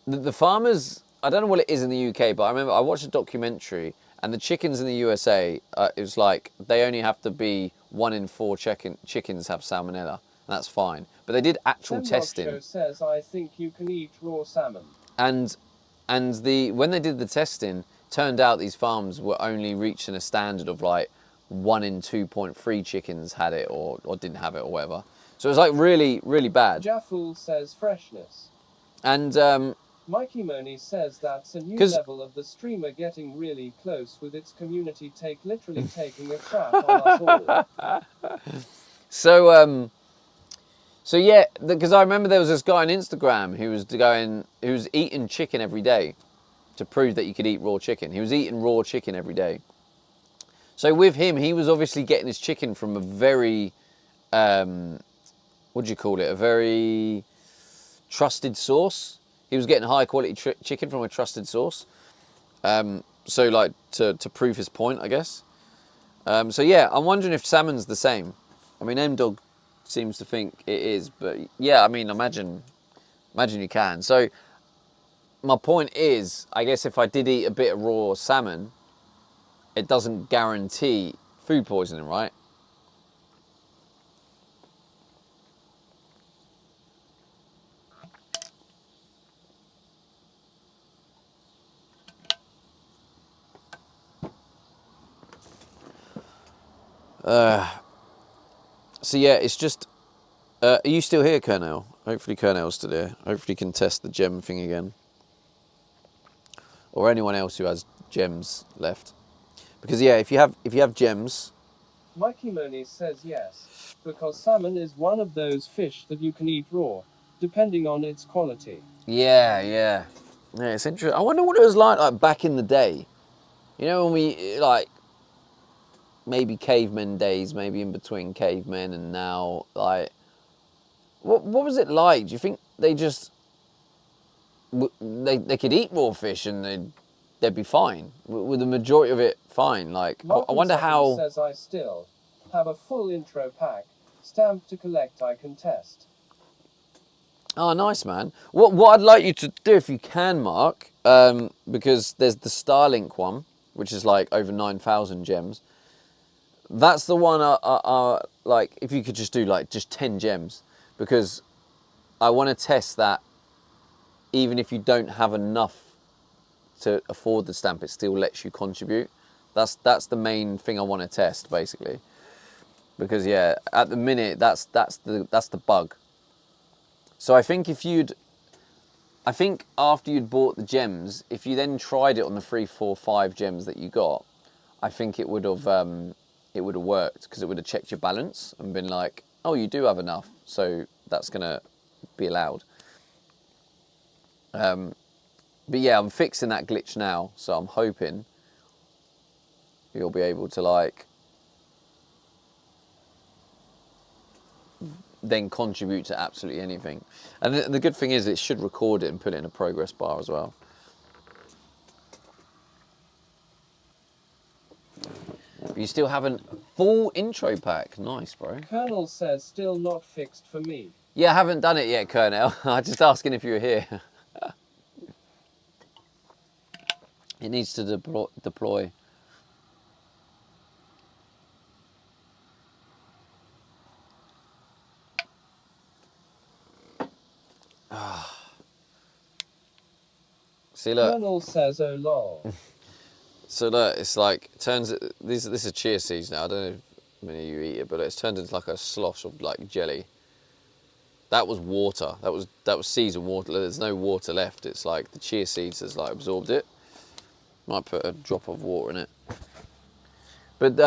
The farmers. I don't know what it is in the UK, but I remember I watched a documentary, and the chickens in the USA, it was like they only have to be 1 in 4 chickens have salmonella. That's fine. But they did actual testing. Show says, I think you can eat raw salmon. And when they did the testing, turned out these farms were only reaching a standard of like 1 in 2.3 chickens had it or didn't have it or whatever. So it was like really, really bad. Jafful says freshness. And Mikey Moni says that's a new level of the streamer getting really close with its community literally taking a crap on us all. So yeah, because I remember there was this guy on Instagram who was eating chicken every day to prove that you could eat raw chicken. He was eating raw chicken every day. So with him, he was obviously getting his chicken from a very, what do you call it? A very trusted source. He was getting high quality chicken from a trusted source. So like to prove his point, I guess. So yeah, I'm wondering if salmon's the same. I mean, M-Dog seems to think it is, but yeah, I mean, imagine you can. So my point is, I guess if I did eat a bit of raw salmon, it doesn't guarantee food poisoning, right? So yeah, it's just. Are you still here, Colonel? Hopefully, Colonel's still here. Hopefully, you can test the gem thing again, or anyone else who has gems left. Because yeah, if you have gems. Mikey Moni says yes, because salmon is one of those fish that you can eat raw, depending on its quality. Yeah, it's interesting. I wonder what it was like back in the day. You know, when we like maybe cavemen days, maybe in between cavemen and now, like, what was it like? Do you think they just they could eat raw fish and they'd be fine? With the majority of it fine? Like, I Martin wonder Sutton how. says I still have a full intro pack, stamped to collect I can test. Oh, nice, man. What I'd like you to do, if you can, Mark, because there's the Starlink one, which is like over 9,000 gems. That's the one. Like, if you could just do like just 10 gems, because I want to test that. Even if you don't have enough to afford the stamp, it still lets you contribute. That's the main thing I want to test, basically. Because yeah, at the minute that's the bug. So I think after you'd bought the gems, if you then tried it on the 3, 4, 5 gems that you got, I think it would have worked, because it would have checked your balance and been like, oh, you do have enough, so that's gonna be allowed. But yeah, I'm fixing that glitch now, so I'm hoping you'll be able to like then contribute to absolutely anything. And the good thing is it should record it and put it in a progress bar as well. But you still haven't full intro pack. Nice, bro. Colonel says still not fixed for me. Yeah, I haven't done it yet, Colonel. I'm just asking if you were here. It needs to deploy. See, look. Colonel says oh lol. So look, it's like this is chia seeds now. I don't know if many of you eat it, but it's turned into like a slosh of like jelly. That was water. That was seeds and water. There's no water left. It's like the chia seeds has like absorbed it. Might put a drop of water in it. But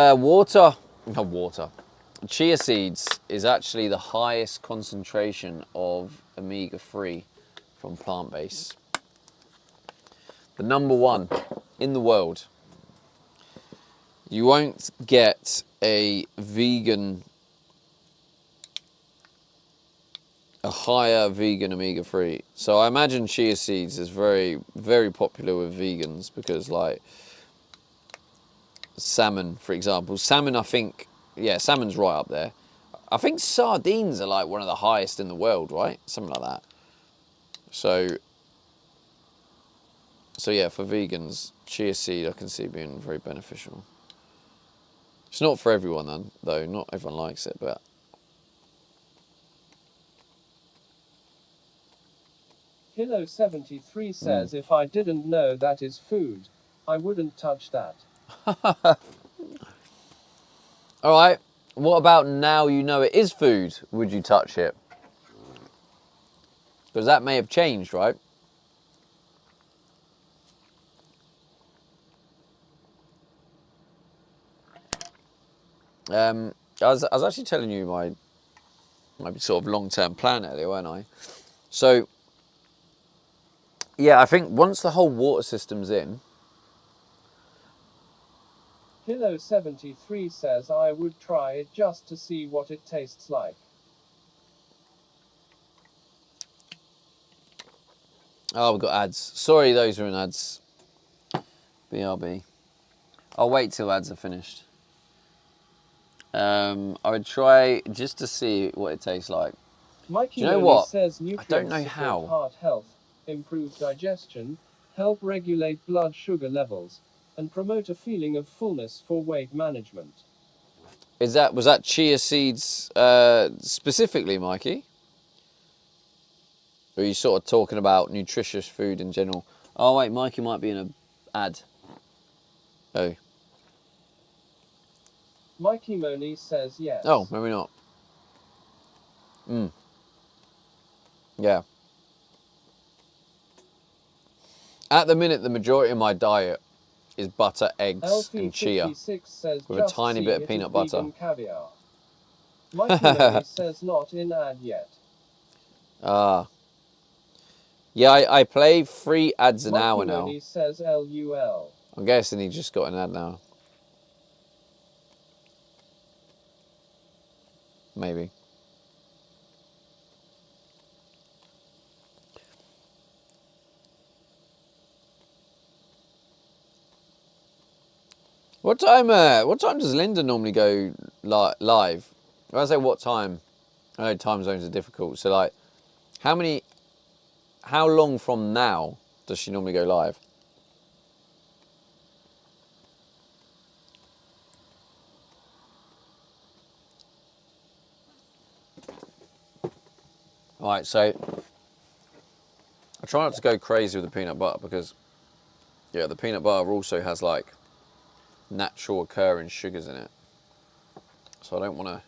chia seeds is actually the highest concentration of omega-3 from plant-based. The number one in the world. You won't get a higher vegan omega-3. So I imagine chia seeds is very, very popular with vegans, because like salmon, for example. Salmon, I think, yeah, salmon's right up there. I think sardines are like one of the highest in the world, right? Something like that. So yeah, for vegans, chia seed I can see being very beneficial. It's not for everyone though. Not everyone likes it, but Hilo 73 says if I didn't know that is food, I wouldn't touch that. all right. What about now you know it is food? Would you touch it? Because that may have changed, right? I was actually telling you my sort of long-term plan earlier, weren't I? So yeah, I think once the whole water system's in. Hilo 73 says I would try it just to see what it tastes like. Oh, we've got ads. Sorry, those are in ads. BRB. I'll wait till ads are finished. I would try just to see what it tastes like. Mikey Do you know Loney what? says I nutrients don't know support how. heart health, improve digestion, help regulate blood sugar levels, and promote a feeling of fullness for weight management. Was that chia seeds specifically, Mikey? Or are you sort of talking about nutritious food in general? Oh wait, Mikey might be in an ad. Oh. Mikey Money says yes. Oh, maybe not. Yeah. At the minute, the majority of my diet is butter, eggs, and chia, LP56 says with a just tiny see bit of it peanut is butter. vegan caviar. Mikey Money says not in ad yet. Yeah, I play 3 ads an hour Mikey now. Money says LUL. I'm guessing he just got an ad now. Maybe. What time does Linda normally go live? When I say what time, I know time zones are difficult. So like, how long from now does she normally go live? All right, so I try not to go crazy with the peanut butter because, yeah, the peanut butter also has like natural occurring sugars in it. So I don't want to.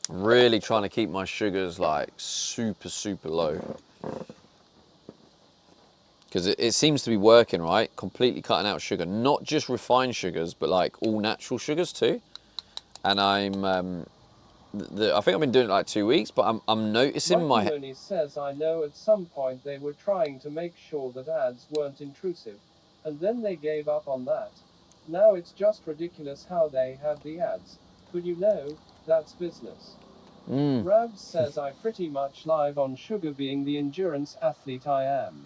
I'm really trying to keep my sugars like super, super low. Because it seems to be working, right? Completely cutting out sugar. Not just refined sugars, but like all natural sugars too. And I think I've been doing it like 2 weeks, but I'm noticing Mikey Money says I know at some point they were trying to make sure that ads weren't intrusive, and then they gave up on that. Now it's just ridiculous how they have the ads. But you know, that's business. Rabs says I pretty much live on sugar being the endurance athlete I am.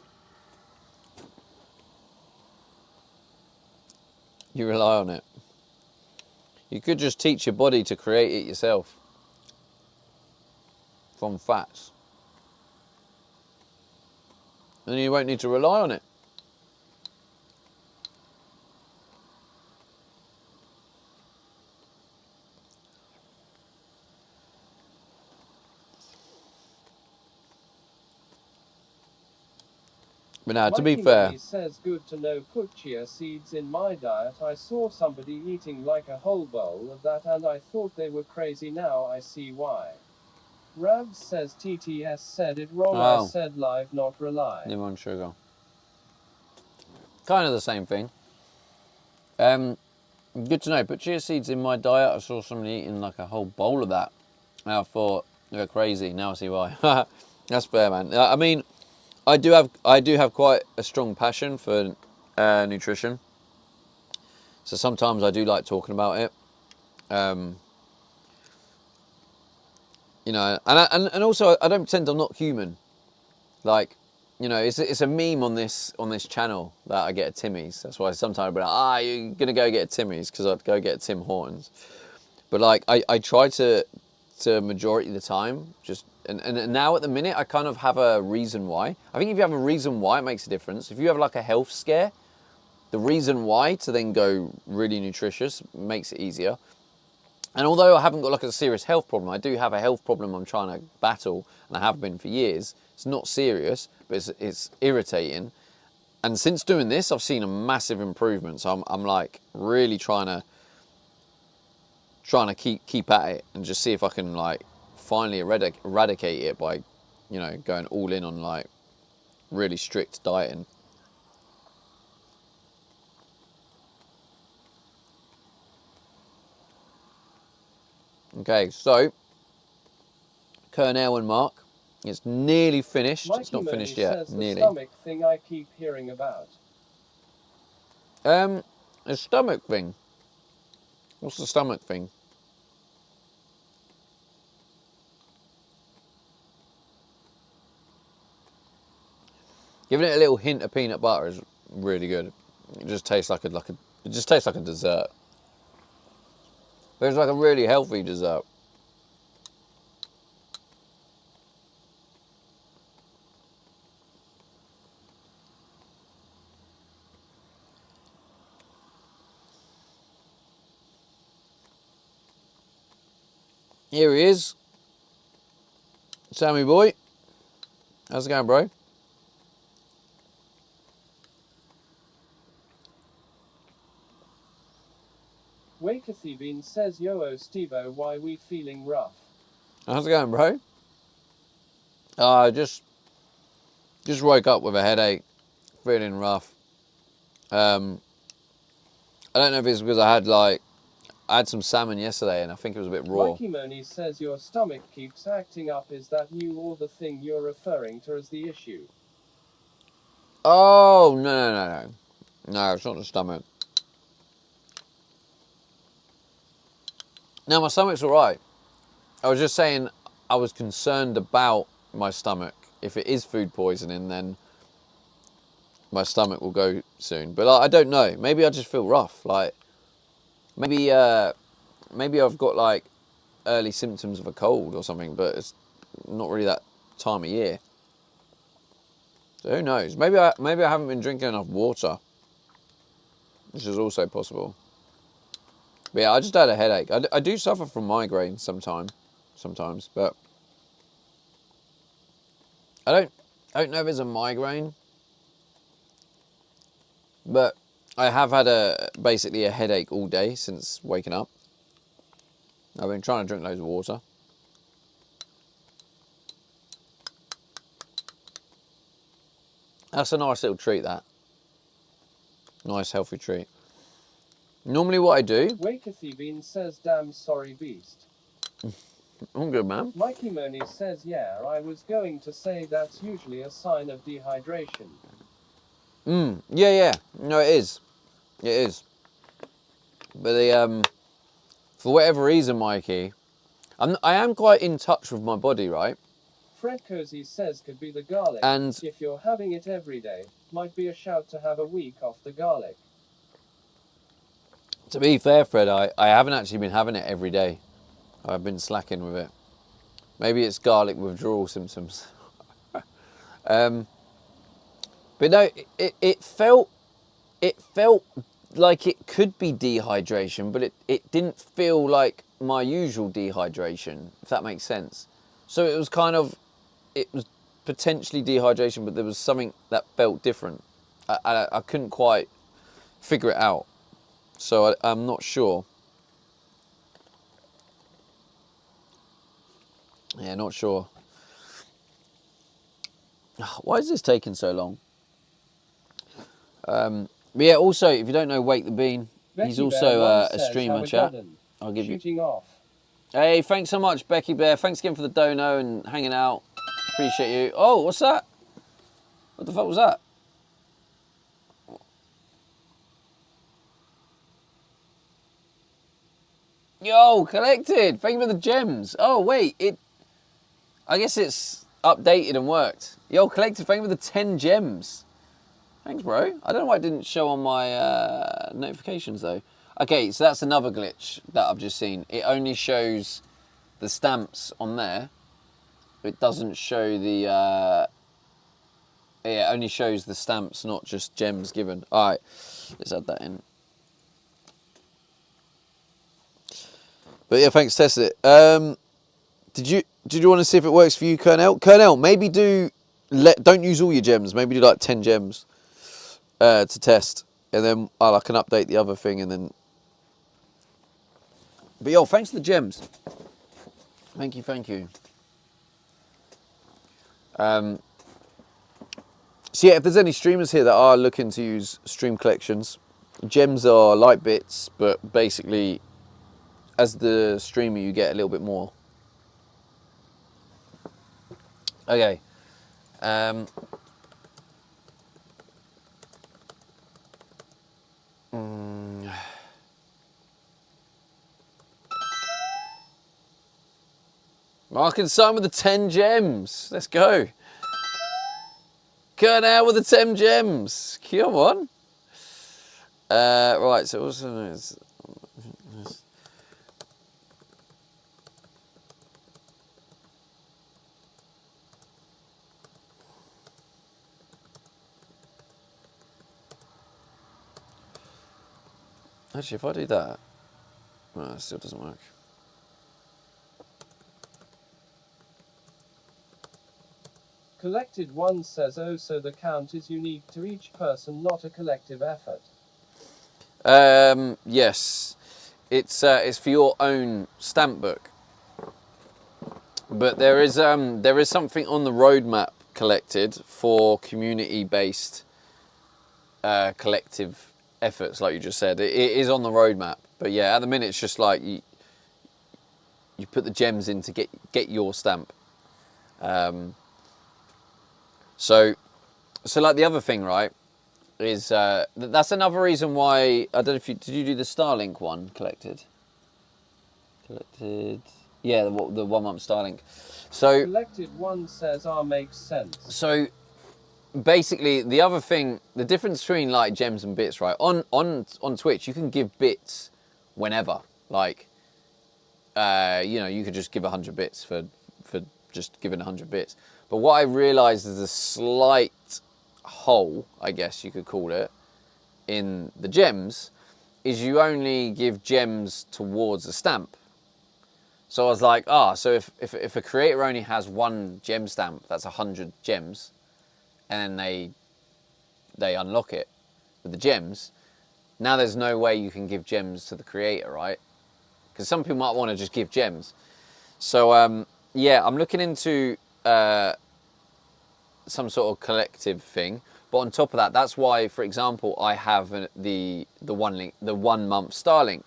You rely on it. You could just teach your body to create it yourself from fats. And you won't need to rely on it. But now, to be Mikey fair, Money says good to know put chia seeds in my diet. I saw somebody eating like a whole bowl of that and I thought they were crazy. Now I see why. Rabs says TTS said it wrong. I oh, said live, not rely. live on sugar. Kind of the same thing. Good to know. Put chia seeds in my diet. I saw somebody eating like a whole bowl of that. And I thought, they're crazy. Now I see why. That's fair, man. I mean, I do have quite a strong passion for nutrition. So sometimes I do like talking about it. You know, and also I don't pretend I'm not human. Like, you know, it's a meme on this channel that I get at Timmy's. That's why sometimes I'll be like, you're gonna go get a Timmy's, because I'd go get a Tim Hortons. But like, I try to majority of the time just and now at the minute I kind of have a reason why. I think if you have a reason why, it makes a difference. If you have like a health scare, the reason why to then go really nutritious makes it easier. And although I haven't got like a serious health problem, I do have a health problem I'm trying to battle, and I have been for years. It's not serious, but it's irritating. And since doing this, I've seen a massive improvement. So I'm like really trying to keep at it and just see if I can like finally eradicate it by, you know, going all in on like really strict dieting. Okay, so Kernell and Mark, it's nearly finished. It's Mikey not Money finished yet. says the Nearly. stomach thing I keep hearing about. The stomach thing. What's the stomach thing? Giving it a little hint of peanut butter is really good. It just tastes like a dessert. But it's like a really healthy dessert. Here he is. Sammy boy. How's it going, bro? Wakethevine says, yo, Stevo, why we feeling rough? How's it going, bro? Just woke up with a headache, feeling rough. I don't know if it's because I had some salmon yesterday and I think it was a bit raw. Mikey Moni says your stomach keeps acting up. Is that you or the thing you're referring to as the issue? Oh, no. No, it's not the stomach. No, my stomach's all right. I was just saying I was concerned about my stomach. If it is food poisoning, then my stomach will go soon. But I don't know. Maybe I just feel rough. Like maybe I've got like early symptoms of a cold or something, but it's not really that time of year. So who knows? Maybe I haven't been drinking enough water, which is also possible. But yeah, I just had a headache. I do suffer from migraines sometimes, but I don't know if it's a migraine, but I have had basically a headache all day since waking up. I've been trying to drink loads of water. That's a nice little treat, that. Nice healthy treat. Normally what I do... Wakethevine says, damn sorry beast. I'm good, man. Mikey Moni says, yeah, I was going to say that's usually a sign of dehydration. Yeah. No, it is. It is. But for whatever reason, Mikey, I am quite in touch with my body, right? Fred Cozy says could be the garlic. And if you're having it every day, might be a shout to have a week off the garlic. to be fair, Fred, I haven't actually been having it every day. I've been slacking with it. Maybe it's garlic withdrawal symptoms. But no, it felt like it could be dehydration, but it didn't feel like my usual dehydration, if that makes sense. So it was potentially dehydration, but there was something that felt different. I couldn't quite figure it out, so I'm not sure. Yeah, not sure. Why is this taking so long? But yeah, also, if you don't know Wake the Bean, he's also a streamer, chat. I'll give you... off. Hey, thanks so much, Becky Bear. Thanks again for the dono and hanging out. Appreciate you. Oh, what's that? What the fuck was that? Yo, collected. Thank you for the gems. Oh, wait. I guess it's updated and worked. Yo, collected. Thank you for the 10 gems. Thanks, bro. I don't know why it didn't show on my notifications, though. Okay, so that's another glitch that I've just seen. It only shows the stamps on there. It doesn't show the... it only shows the stamps, not just gems given. All right, let's add that in. But yeah, thanks, test it. Did you want to see if it works for you, Colonel? Colonel, maybe don't use all your gems. Maybe do like 10 gems to test, and then I can update the other thing, and then. But yo, thanks for the gems. Thank you. So yeah, if there's any streamers here that are looking to use stream collections, gems are light bits, but basically, as the streamer, you get a little bit more. Okay. Mark and Simon with the 10 gems. Let's go. Colonel with the 10 gems. Come on. Right, so also Actually, if I do that, well, it still doesn't work. Collected one says, oh, so the count is unique to each person, not a collective effort. Yes, it's for your own stamp book. But there is something on the roadmap collected for community-based collective efforts, like you just said. It is on the roadmap, but yeah, at the minute it's just like you put the gems in to get your stamp. So like the other thing, right, is that's another reason why I don't know if did you do the Starlink one collected? Yeah, the 1 month Starlink. So Collected one says, ah, makes sense. So basically, the other thing, the difference between like gems and bits, right? On Twitch, you can give bits whenever. Like, you could just give 100 bits for just giving 100 bits. But what I realised is a slight hole, I guess you could call it, in the gems, is you only give gems towards a stamp. So I was like, so if a creator only has one gem stamp, that's 100 gems, and then they unlock it with the gems, now there's no way you can give gems to the creator, right? Because some people might want to just give gems. So yeah, I'm looking into some sort of collective thing. But on top of that, that's why, for example, I have the 1 month Starlink,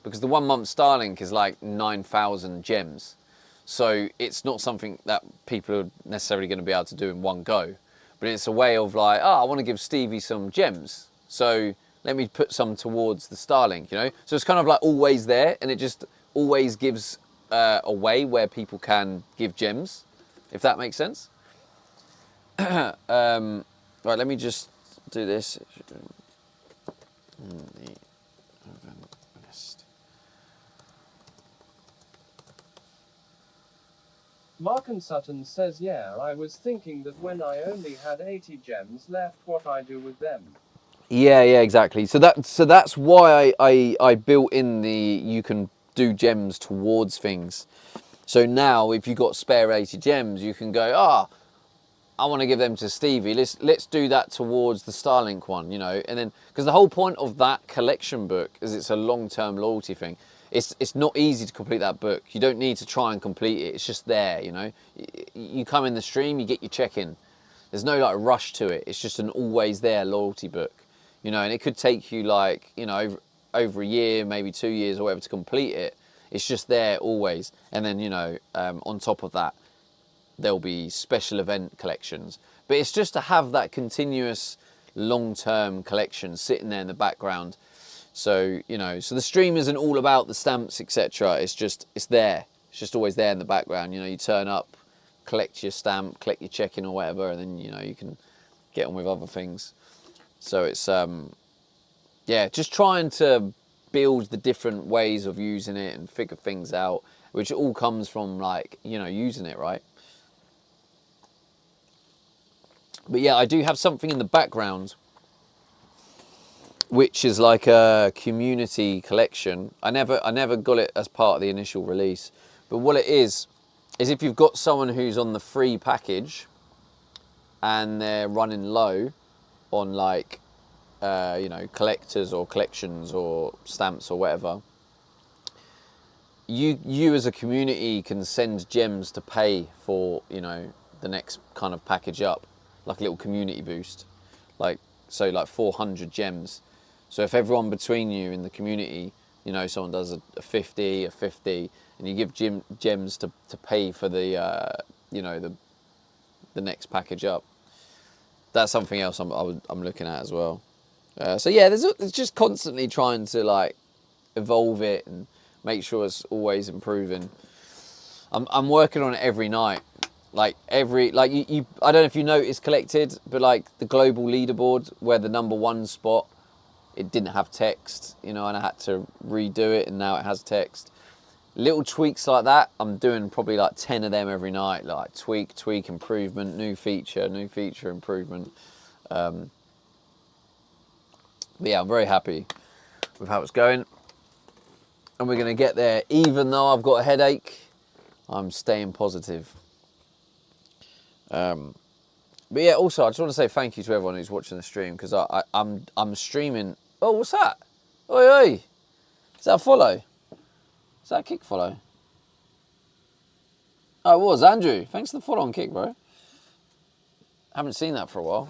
because the 1 month Starlink is like 9,000 gems. So it's not something that people are necessarily going to be able to do in one go. But it's a way of like, I want to give Stevie some gems. So let me put some towards the Starlink, you know? So it's kind of like always there, and it just always gives a way where people can give gems, if that makes sense. Right, let me just do this. Mark and Sutton says, yeah, I was thinking that when I only had 80 gems left, what I do with them. Yeah, exactly. So that's why I built in you can do gems towards things. So now if you got spare 80 gems, you can go, I want to give them to Stevie. Let's do that towards the Starlink one, you know. And then, because the whole point of that collection book is it's a long-term loyalty thing. It's not easy to complete that book. You don't need to try and complete it. It's just there, you know. You come in the stream, you get your check-in. There's no like rush to it. It's just an always there loyalty book, you know. And it could take you like, you know, over a year, maybe 2 years or whatever to complete it. It's just there always. And then, you know, on top of that, there'll be special event collections. But it's just to have that continuous long-term collection sitting there in the background. So, you know, so the stream isn't all about the stamps, etc. It's there. It's just always there in the background. You know, you turn up, collect your stamp, collect your check-in or whatever, and then, you know, you can get on with other things. So it's, yeah, just trying to build the different ways of using it and figure things out, which all comes from, like, you know, using it, right? But yeah, I do have something in the background which is like a community collection. I never got it as part of the initial release. But what it is if you've got someone who's on the free package and they're running low on like, you know, collectors or collections or stamps or whatever, you as a community can send gems to pay for, you know, the next kind of package up, like a little community boost, like 400 gems. So if everyone between you in the community, you know, someone does a 50, and you give gems to pay for the, you know, the next package up. That's something else I'm looking at as well. So yeah, there's just constantly trying to like evolve it and make sure it's always improving. I'm working on it every night. Like you I don't know if you noticed collected, but like the global leaderboard where the #1 spot, it didn't have text, you know, and I had to redo it, and now it has text. Little tweaks like that, I'm doing probably like 10 of them every night, like tweak, improvement, new feature, improvement. But yeah, I'm very happy. with how it's going. And we're going to get there. Even though I've got a headache, I'm staying positive. But yeah, also, I just want to say thank you to everyone who's watching the stream, because I'm streaming. Oh, what's that? Oi, oi. Is that a follow? Is that a kick follow? Oh, it was. Andrew, thanks for the follow on kick, bro. Haven't seen that for a while.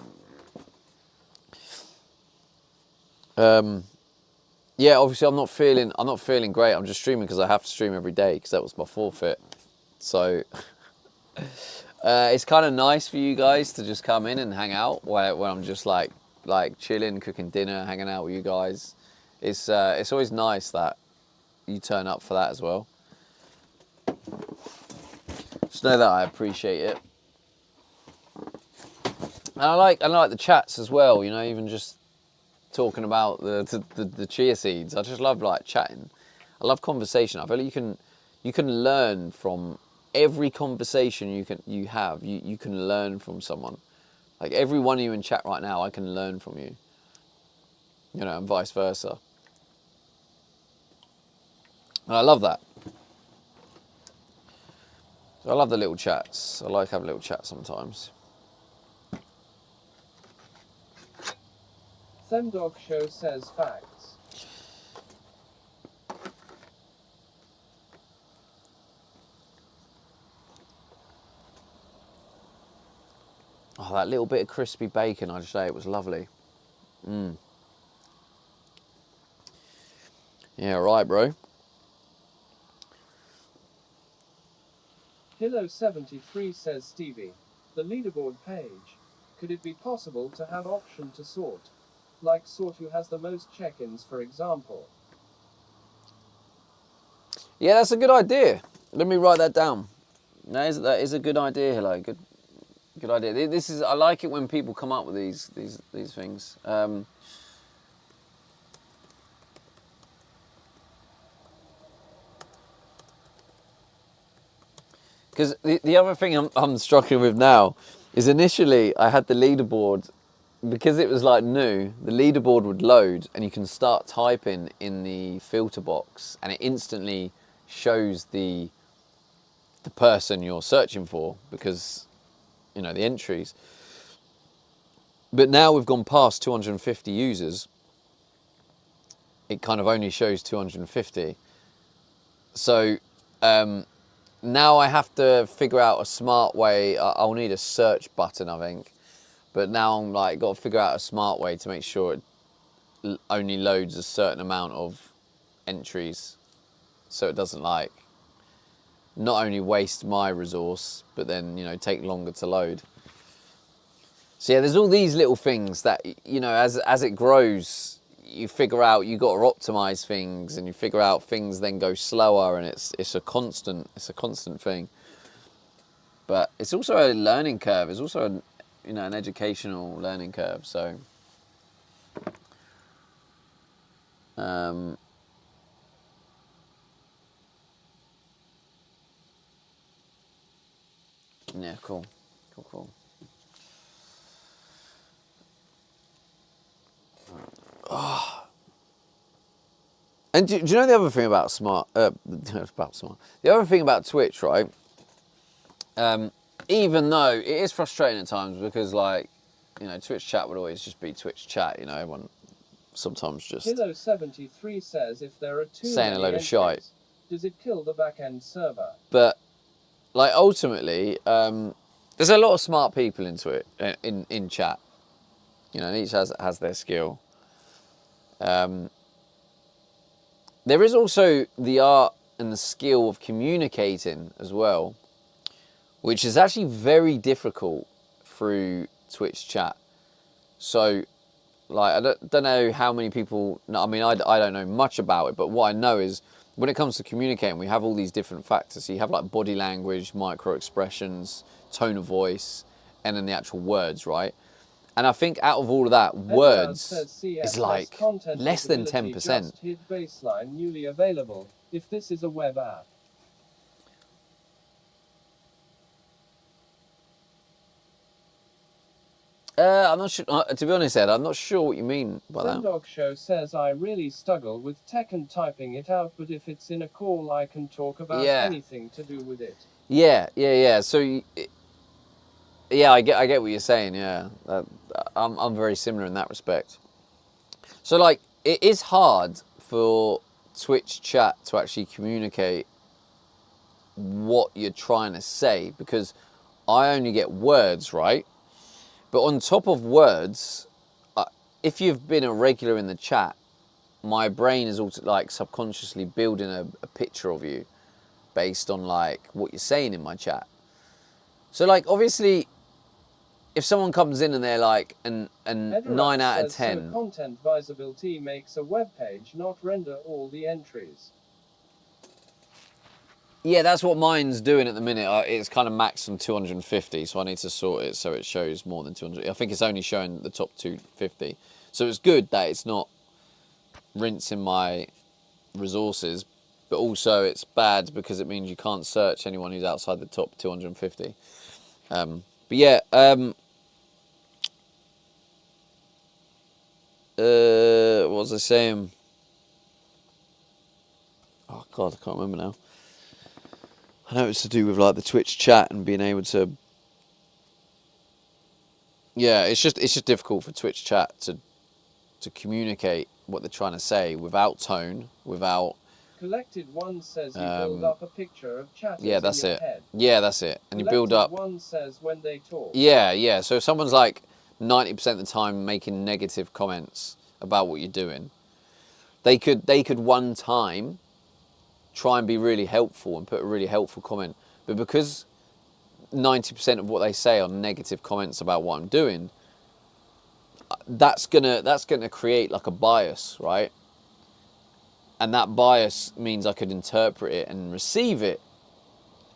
Yeah, obviously I'm not feeling great. I'm just streaming because I have to stream every day because that was my forfeit. So it's kind of nice for you guys to just come in and hang out when I'm just like chilling, cooking dinner, hanging out with you guys. It's always nice that you turn up for that as well. Just know that I appreciate it. And I like the chats as well, you know, even just talking about the chia seeds. I just love like chatting. I love conversation. I feel like you can learn from every conversation you have. You can learn from someone. Like every one of you in chat right now, I can learn from you. You know, and vice versa. And I love that. So I love the little chats. I like having little chats sometimes. Semdog Show says facts. Oh, that little bit of crispy bacon, I just say, it was lovely. Yeah, right, bro. Hilo73 says Stevie, the leaderboard page. Could it be possible to have option to sort? Like sort who has the most check-ins, for example. Yeah, that's a good idea. Let me write that down. That is a good idea, Hilo. Good idea. This is. I like it when people come up with these things. Because the other thing I'm struggling with now is initially I had the leaderboard, because it was like new, the leaderboard would load and you can start typing in the filter box and it instantly shows the person you're searching for, because, you know, the entries. But now we've gone past 250 users, it kind of only shows 250. So now I have to figure out a smart way. I'll need a search button, I think. But now I'm like, got to figure out a smart way to make sure it only loads a certain amount of entries, so it doesn't like not only waste my resource, but then, you know, take longer to load. So yeah, there's all these little things that, you know, as it grows, you figure out you got to optimize things, and you figure out things then go slower, and it's a constant thing. But it's also a learning curve. It's also an educational learning curve. So yeah, cool. Oh. And do you know the other thing about the other thing about Twitch, right? Even though it is frustrating at times, because, like, you know, Twitch chat would always just be Twitch chat. You know, everyone sometimes just Hilo73 says if there are too saying many a load of entries, shite. does it kill the back-end server? But like ultimately, there's a lot of smart people into it in chat. You know, and each has their skill. There is also the art and the skill of communicating as well, which is actually very difficult through Twitch chat. So, like, I don't know how many people. I mean, I don't know much about it, but what I know is when it comes to communicating, we have all these different factors. So you have like body language, micro expressions, tone of voice, and then the actual words, right? And I think out of all of that, words is like less than 10%. Hit baseline newly available. If this is a web app. I'm not sure. To be honest, Ed, I'm not sure what you mean by that. Sendog Show says I really struggle with tech and typing it out, but if it's in a call, I can talk about Yeah. anything to do with it. Yeah. So, yeah, I get what you're saying. Yeah, I'm very similar in that respect. So, like, it is hard for Twitch chat to actually communicate what you're trying to say because I only get words, right? But on top of words, if you've been a regular in the chat, my brain is also like subconsciously building a picture of you based on like what you're saying in my chat. So like obviously, if someone comes in and they're like an 9 out of 10, so content visibility makes a web page not render all the entries. yeah, that's what mine's doing at the minute. It's kind of maxed on 250, so I need to sort it so it shows more than 200. I think it's only showing the top 250, so it's good that it's not rinsing my resources, but also it's bad because it means you can't search anyone who's outside the top 250. But yeah, what was I saying? Oh God, I can't remember now. I know it's to do with like the Twitch chat and being able to. Yeah, it's just difficult for Twitch chat to communicate what they're trying to say without tone, without. Collected One says you build up a picture of chatters Yeah, that's in your it. head. Yeah, that's it. And you build up. One says when they talk. Yeah. So if someone's like 90% of the time making negative comments about what you're doing, they could one time try and be really helpful and put a really helpful comment, but because 90% of what they say are negative comments about what I'm doing, that's gonna create like a bias, right? And that bias means I could interpret it and receive it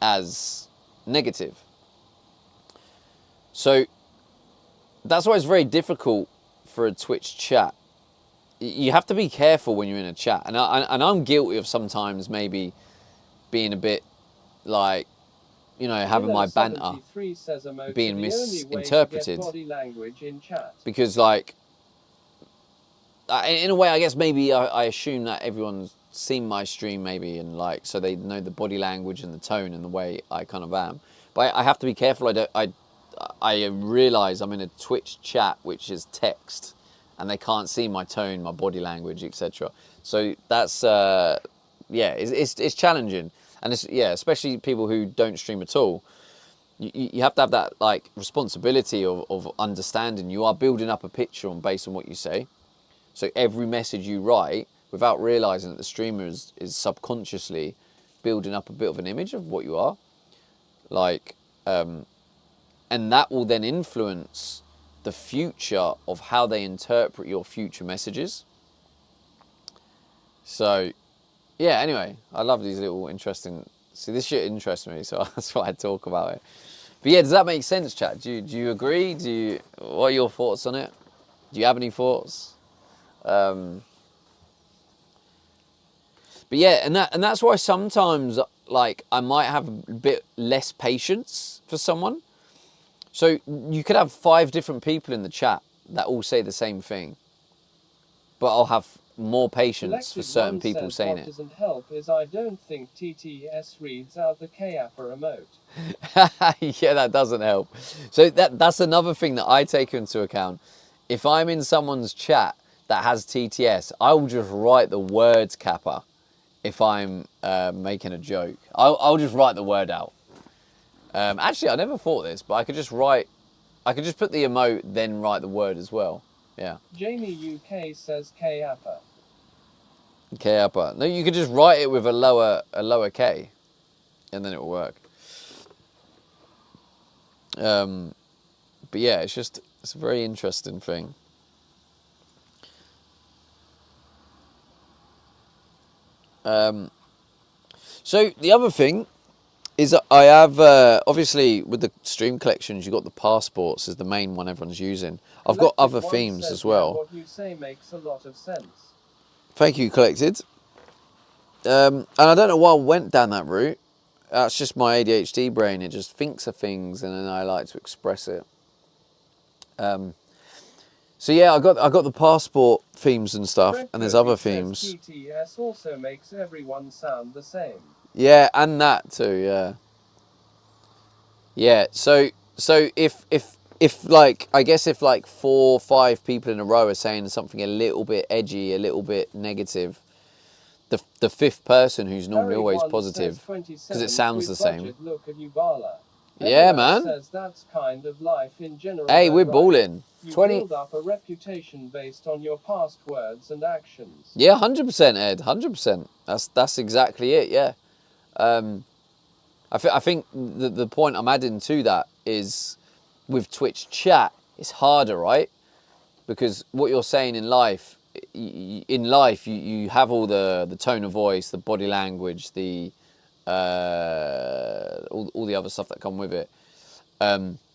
as negative. So that's why it's very difficult for a Twitch chat. You have to be careful when you're in a chat, and I'm guilty of sometimes maybe being a bit like, you know, having my banter being misinterpreted. Body language in chat. Because like, in a way, I guess maybe I assume that everyone's seen my stream maybe, and like, so they know the body language and the tone and the way I kind of am. But I have to be careful. I realise I'm in a Twitch chat which is text, and they can't see my tone, my body language, etc. So that's it's challenging, and it's, yeah, especially people who don't stream at all. You have to have that like responsibility of understanding you are building up a picture based on what you say. So every message you write, without realising that the streamer is subconsciously building up a bit of an image of what you are, like, and that will then influence the future of how they interpret your future messages. So, yeah, anyway, I love these little interesting. See, this shit interests me, so that's why I talk about it. But yeah, does that make sense, chat? Do you agree? What are your thoughts on it? Do you have any thoughts? But yeah, and that's why sometimes like I might have a bit less patience for someone. So you could have 5 different people in the chat that all say the same thing, but I'll have more patience for certain people saying it. Doesn't help is I don't think TTS reads out the K-Appa emote. Yeah, that doesn't help. So that's another thing that I take into account. If I'm in someone's chat that has TTS, I will just write the words Kappa. If I'm making a joke, I'll just write the word out. Actually, I never thought this, but I could just put the emote, then write the word as well. Yeah. Jamie UK says K-Appa. K-Appa. No, you could just write it with a lower K, and then it will work. But yeah, it's a very interesting thing. So the other thing is that I have, obviously with the stream collections, you've got the passports as the main one everyone's using. I've got other themes as well. What you say makes a lot of sense. Thank you, Collected. And I don't know why I went down that route. That's just my ADHD brain. It just thinks of things and then I like to express it. So yeah, I got the passport themes and stuff, Red and there's Cody other says themes. TTS also makes everyone sound the same. Yeah, and that too. Yeah. Yeah. So if like, I guess if like 4 or 5 people in a row are saying something a little bit edgy, a little bit negative, the fifth person, who's normally Harry always One positive, says because it 27 sounds quid the same. budget, look at you, Bala. Yeah, Everyone man. says that's kind of life in general. Hey, though, we're right? balling. You 20. build up a reputation based on your past words and actions. Yeah, 100%, Ed. 100%. That's exactly it. Yeah. I think the point I'm adding to that is, with Twitch chat, it's harder, right? Because what you're saying in life, you have all the tone of voice, the body language, the all the other stuff that come with it.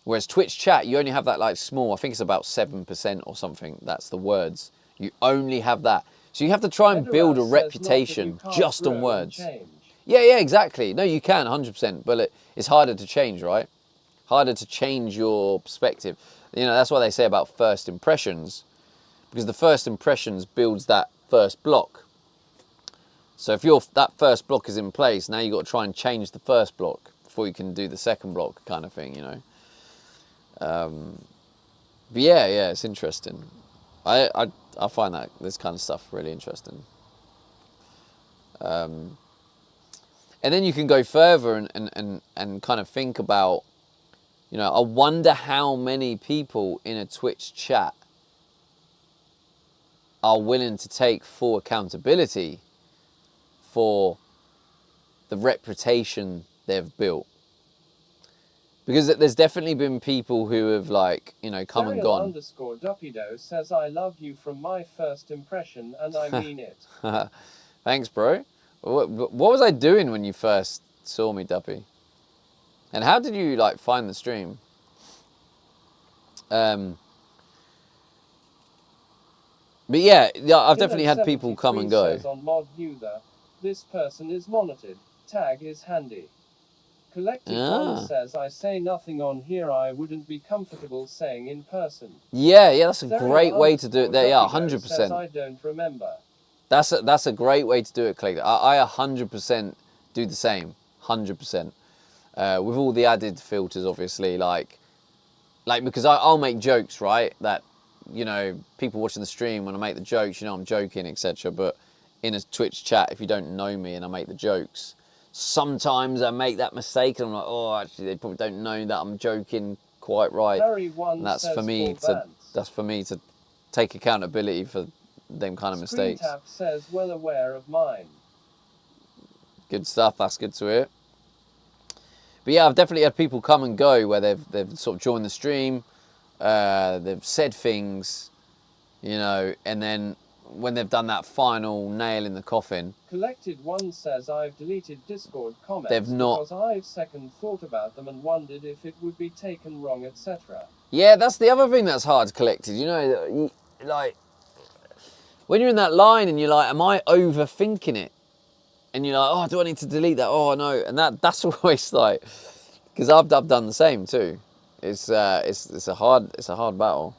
Whereas Twitch chat, you only have that like small, I think it's about 7% or something. That's the words. You only have that. So you have to try and build a reputation just on words. Yeah, exactly. No, you can, 100%. But it's harder to change, right? Harder to change your perspective. You know, that's what they say about first impressions. Because the first impressions builds that first block. So if that first block is in place, now you've got to try and change the first block before you can do the second block, kind of thing, you know. But yeah, it's interesting. I find that this kind of stuff really interesting. And then you can go further and kind of think about, you know, I wonder how many people in a Twitch chat are willing to take full accountability for the reputation they've built. Because there's definitely been people who have, like, you know, come and gone. _Dupido says I love you from my first impression, and I mean it. Thanks, bro. What was I doing when you first saw me, Duppy? And how did you, like, find the stream? But yeah, I've definitely had people come and go. Says on mod viewer, this person is monitored. Tag is handy. Collective One says I say nothing on here I wouldn't be comfortable saying in person. Yeah, that's a great way to do it there. Yeah, 100%. I don't remember. That's a great way to do it, Click. I 100% do the same. 100%. With all the added filters, obviously, like because I'll make jokes, right? That, you know, people watching the stream, when I make the jokes, you know, I'm joking, etc. But in a Twitch chat, if you don't know me and I make the jokes, sometimes I make that mistake and I'm like, oh, actually, they probably don't know that I'm joking quite right. And that's for me to take accountability for them kind of mistakes. Screentap says well aware of mine. Good stuff. That's good to hear. But yeah, I've definitely had people come and go where they've sort of joined the stream, they've said things, you know, and then when they've done that final nail in the coffin, Collected One says I've deleted Discord comments they've not, because I've second thought about them and wondered if it would be taken wrong, etc. Yeah, that's the other thing that's hard, Collected. You know, like, when you're in that line and you're like, am I overthinking it? And you're like, oh, do I need to delete that? Oh, no. And that's always like, because I've done the same too. It's a hard battle.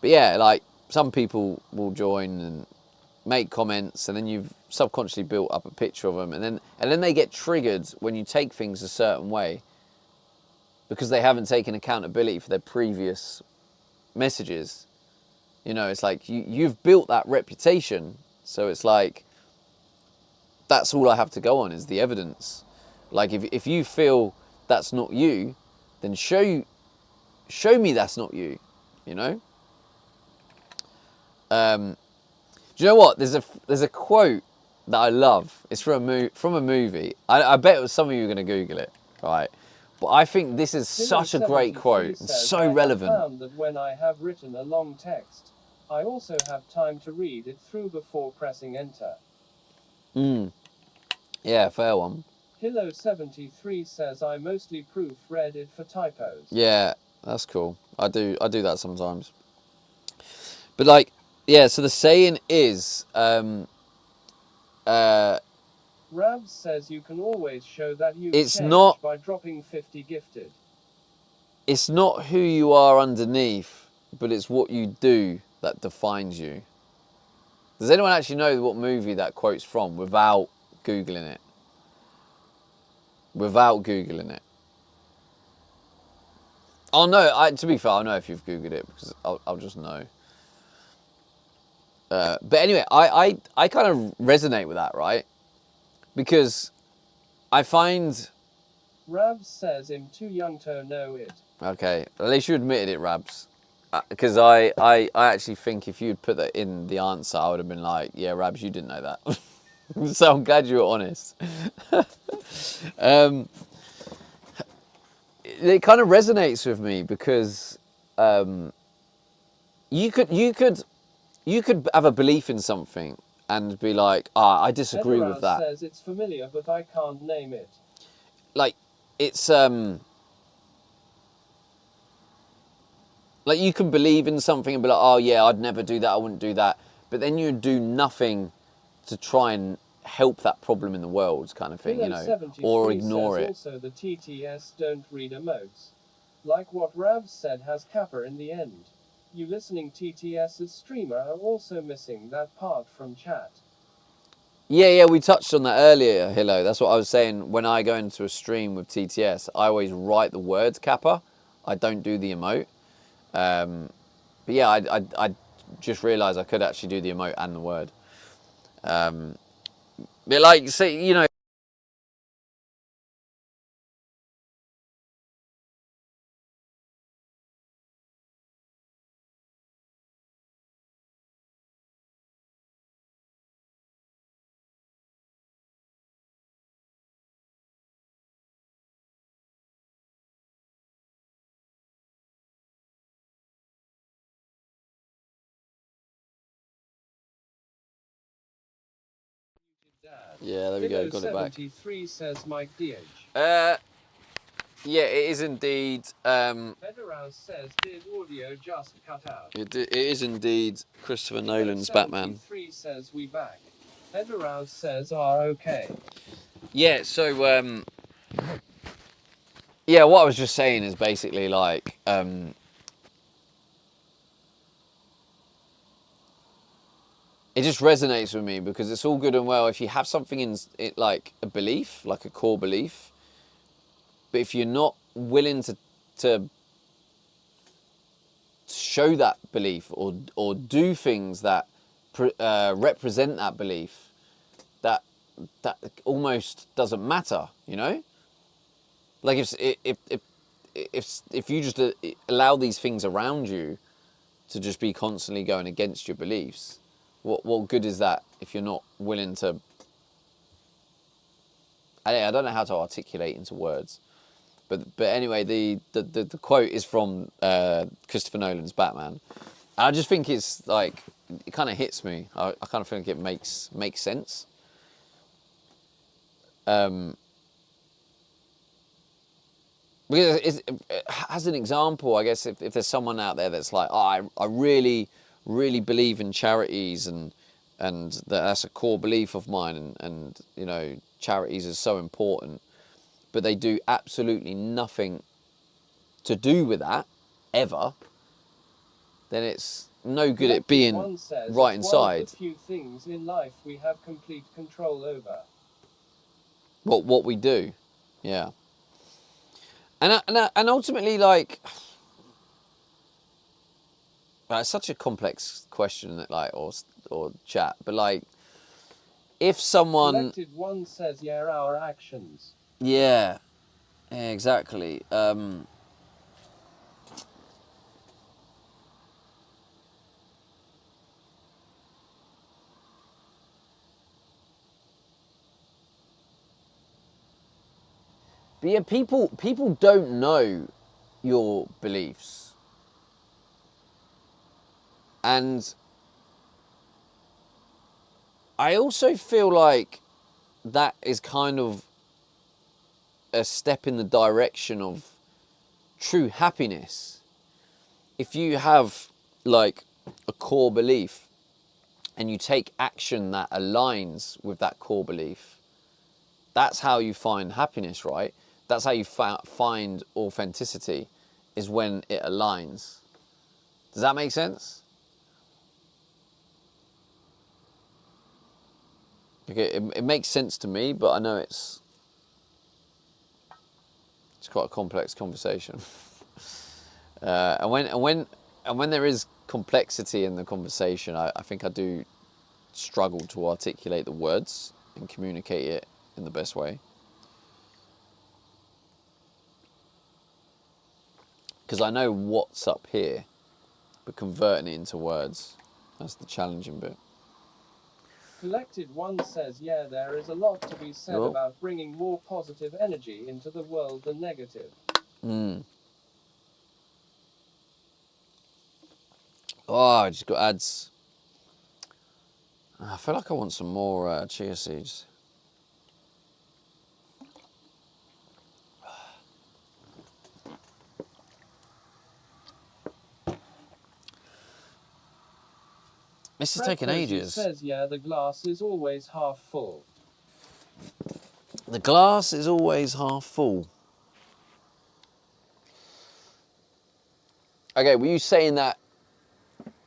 But yeah, like, some people will join and make comments, and then you've subconsciously built up a picture of them, and then they get triggered when you take things a certain way because they haven't taken accountability for their previous messages. You know, it's like you've built that reputation, so it's like, that's all I have to go on is the evidence. Like, if you feel that's not you, then show me that's not you. You know. Do you know what? There's a quote that I love. It's from a movie. I bet some of you are going to Google it, right? But I think this is such a great quote and so relevant. I found that when I have written a long text, I also have time to read it through before pressing enter. Yeah, fair one. Hilo73 says I mostly proofread it for typos. Yeah, that's cool. I do that sometimes. But like, yeah, so the saying is, Rabs says you can always show that you've it's changed not by dropping 50 gifted. it's not who you are underneath, but it's what you do that defines you. Does anyone actually know what movie that quote's from without Googling it? Without Googling it. Oh no, to be fair, I'll know if you've Googled it because I'll just know. But anyway, I kind of resonate with that, right? Because I find... Rabs says I'm too young to know it. Okay, at least you admitted it, Rabs. Because I actually think if you'd put that in the answer, I would have been like, yeah, Rabs, you didn't know that. So I'm glad you were honest. It kind of resonates with me because you could have a belief in something and be like, I disagree with that. Says it's familiar, but I can't name it. Like, it's like you can believe in something and be like, oh yeah, I'd never do that, I wouldn't do that. But then you do nothing to try and help that problem in the world, kind of thing, you know, or ignore it. Also, the TTS don't read emotes. Like what Rabs said has Kappa in the end. You listening TTS's streamer are also missing that part from chat. Yeah, we touched on that earlier, Hilo. That's what I was saying. When I go into a stream with TTS, I always write the words Kappa. I don't do the emote. But yeah, I just realised I could actually do the emote and the word. But like, say, you know, yeah, there we go, got it back. 73 says Mike DH. Yeah, it is indeed. Federal says did audio just cut out? It is indeed Christopher Nolan's Batman. 73 says we back. Federal says are okay. Yeah, so yeah, what I was just saying is basically like it just resonates with me because it's all good and well if you have something in it, like a belief, like a core belief, but if you're not willing to show that belief or do things that represent that belief, that almost doesn't matter, you know. Like if you just allow these things around you to just be constantly going against your beliefs, what good is that if you're not willing to? I don't know how to articulate into words, but anyway, the quote is from Christopher Nolan's Batman. And I just think it's like it kind of hits me. I kind of think it makes sense. Because as an example, I guess if there's someone out there that's like, oh, I really believe in charities and that's a core belief of mine and you know charities is so important, but they do absolutely nothing to do with that ever, then it's no good at being right inside. One of the few things in life we have complete control over. What we do, yeah. And ultimately, like, it's such a complex question that like or chat, but like, if someone Collected one says yeah, our actions. Yeah, exactly. But yeah, people don't know your beliefs, and I also feel like that is kind of a step in the direction of true happiness. If you have like a core belief and you take action that aligns with that core belief, that's how you find happiness, right? That's how you find authenticity. is when it aligns. Does that make sense? Okay, it makes sense to me, but I know it's quite a complex conversation. And when there is complexity in the conversation, I think I do struggle to articulate the words and communicate it in the best way. Because I know what's up here, but converting it into words, that's the challenging bit. Collected One says, yeah, there is a lot to be said about bringing more positive energy into the world than negative. Oh, I just got ads. I feel like I want some more chia seeds. This is taking ages. Says, yeah, the glass is always half full. The glass is always half full. Okay, were you saying that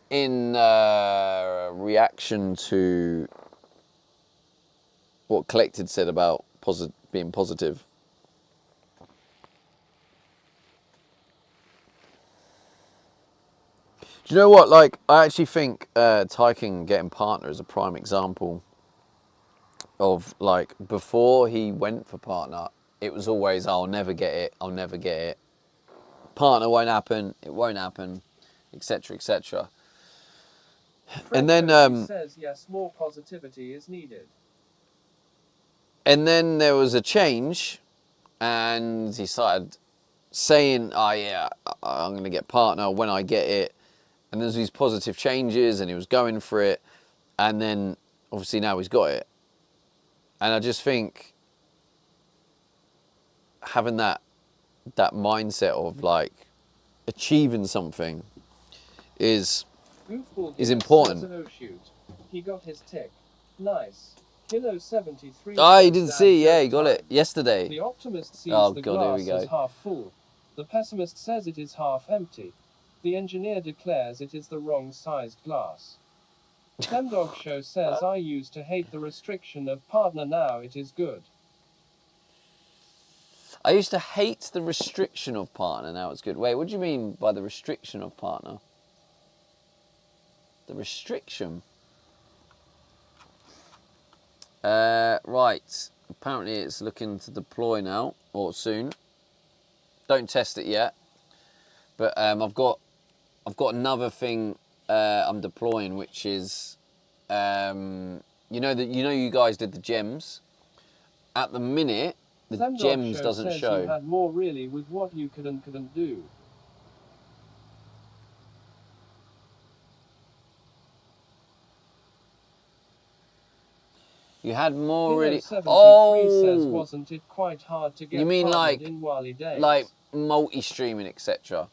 in reaction to what Collected said about being positive? Do you know what? Like, I actually think Tyking getting partner is a prime example of, like, before he went for partner, it was always, I'll never get it, I'll never get it. Partner won't happen, it won't happen, etc., etc. And then says, yes, more positivity is needed. And then there was a change, and he started saying, "Oh yeah, I'm going to get partner when I get it." And there's these positive changes, and he was going for it, and then obviously now he's got it. And I just think having that mindset of, like, achieving something is important. Oh, shoot. He got his tick. Nice. Kilo 73. Oh, you didn't see? Yeah, he got it yesterday. The optimist sees the God, glass here we as half full. The pessimist says it is half empty. The engineer declares it is the wrong sized glass. Femdog Show says, I used to hate the restriction of partner, now it is good. I used to hate the restriction of partner, now it's good. Wait, what do you mean by the restriction of partner? The restriction? Right, apparently it's looking to deploy now, or soon. Don't test it yet, but I've got another thing I'm deploying, which is you guys did the gems. At the minute, the gems doesn't show. You had more really with what you could and couldn't do. You had more really. Oh, says, wasn't it quite hard to get? You mean like in Wally days? Like multi-streaming, etc.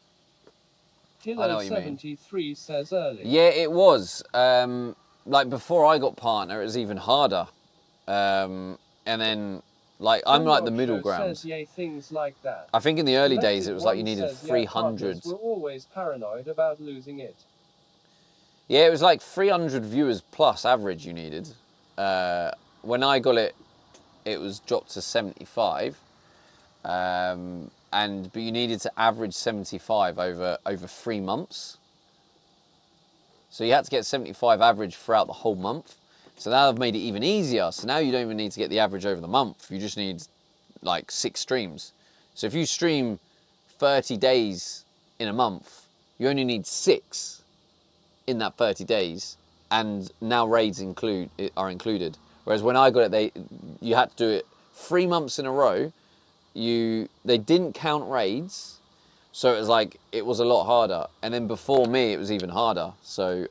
I know what you mean. 73 says early. Yeah, it was. Like before I got partner, it was even harder. And then, like, I'm like the middle ground. Says, yeah, things like that. I think in the early days it was like you needed 300. We're always paranoid about losing it. Yeah, it was like 300 viewers plus average you needed. When I got it, it was dropped to 75. But you needed to average 75 over 3 months. So you had to get 75 average throughout the whole month. So now they've made it even easier. So now you don't even need to get the average over the month. You just need like 6 streams. So if you stream 30 days in a month, you only need 6 in that 30 days. And now raids are included. Whereas when I got it, you had to do it 3 months in a row. They didn't count raids, so it was like it was a lot harder. And then before me, it was even harder. So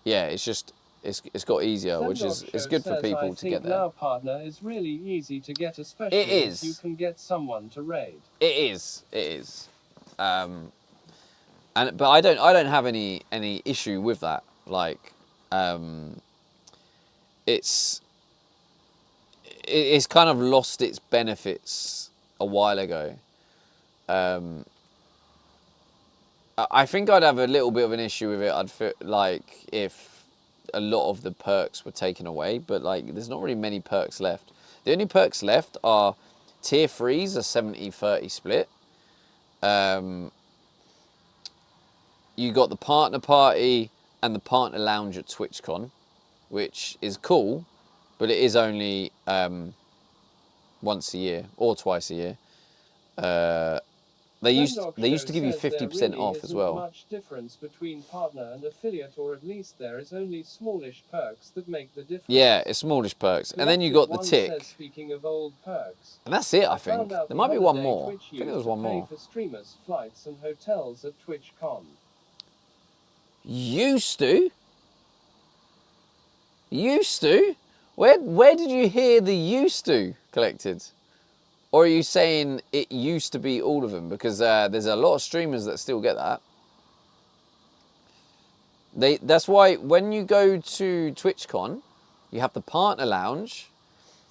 yeah, it's got easier, which is it's good for people to get there. Now partner is really easy to get, especially if you can get someone to raid. It is. But I don't have any issue with that. Like, it's kind of lost its benefits a while ago. I think I'd have a little bit of an issue with it. I'd feel like if a lot of the perks were taken away, but like there's not really many perks left. The only perks left are tier 3s, a 70-30 split. You got the partner party and the partner lounge at TwitchCon, which is cool, but it is only once a year or twice a year. They used to give you 50% off as well. Much difference between partner and affiliate, or at least there is only smallish perks that make the difference. Yeah, it's smallish perks, and then you got the tick. Says, speaking of old perks, and that's it. I think there might be one more. I think there was one more. For streamers, flights, and hotels at TwitchCon. Used to. Where did you hear the used to collected? Or are you saying it used to be all of them? Because there's a lot of streamers that still get that. That's why when you go to TwitchCon, you have the partner lounge.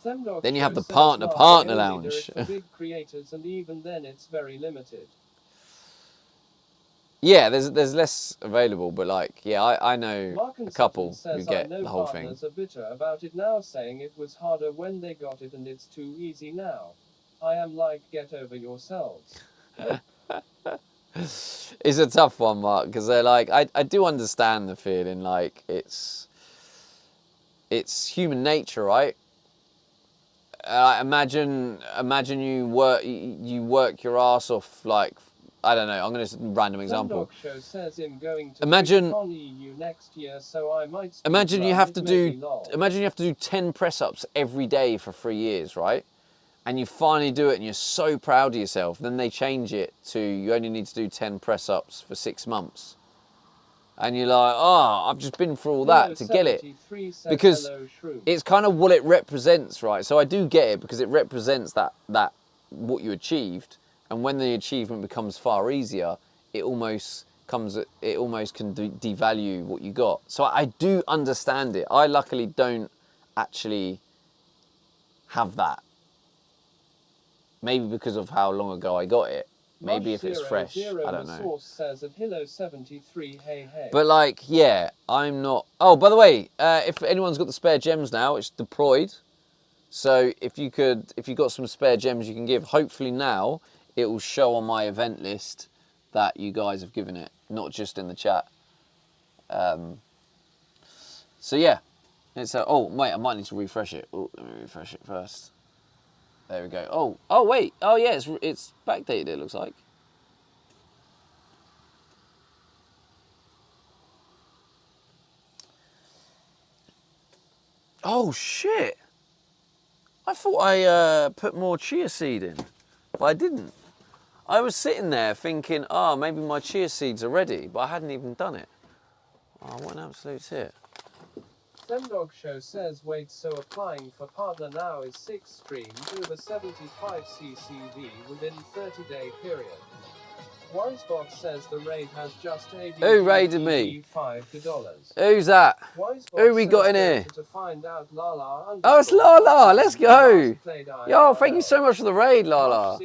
Then you have the partner lounge. For big creators, and even then it's very limited. Yeah, there's less available, but like, yeah, I know a couple who get the whole thing. Partners are bitter about it now, saying it was harder when they got it and it's too easy now. I am like, get over yourselves. It's a tough one, Mark, because they're like, I do understand the feeling, like it's human nature, right? Imagine you work your ass off, like, I don't know, I'm going to random example. Show says him going to imagine EU next year, so I might imagine you have to do 10 press-ups every day for 3 years, right? And you finally do it and you're so proud of yourself. Then they change it to you only need to do 10 press-ups for 6 months. And you're like, oh, I've just been through all that to get it. Because it's kind of what it represents, right? So I do get it because it represents that what you achieved. And when the achievement becomes far easier, it almost can devalue what you got. So I do understand it. I luckily don't actually have that. Maybe because of how long ago I got it. Maybe if it's fresh, I don't know. Says at Hilo 73, hey. But like, yeah, I'm not. Oh, by the way, if anyone's got the spare gems now, it's deployed. So if you got some spare gems you can give, hopefully now it will show on my event list that you guys have given it, not just in the chat. So yeah, it's oh wait, I might need to refresh it. Oh, let me refresh it first. There we go. Oh wait. Oh yeah, it's backdated, it looks like. Oh shit. I thought I put more chia seed in, but I didn't. I was sitting there thinking, maybe my chia seeds are ready, but I hadn't even done it. Oh, what an absolute tit. Semdog Show says, wait, so applying for partner now is 6 streams over 75 CCV within 30-day period. Wisebot says the raid has just Who raided me? $5. Who's that? Who we got in here? To find out Lala oh, it's Lala. Let's go. Yo, thank you so much for the raid, Lala.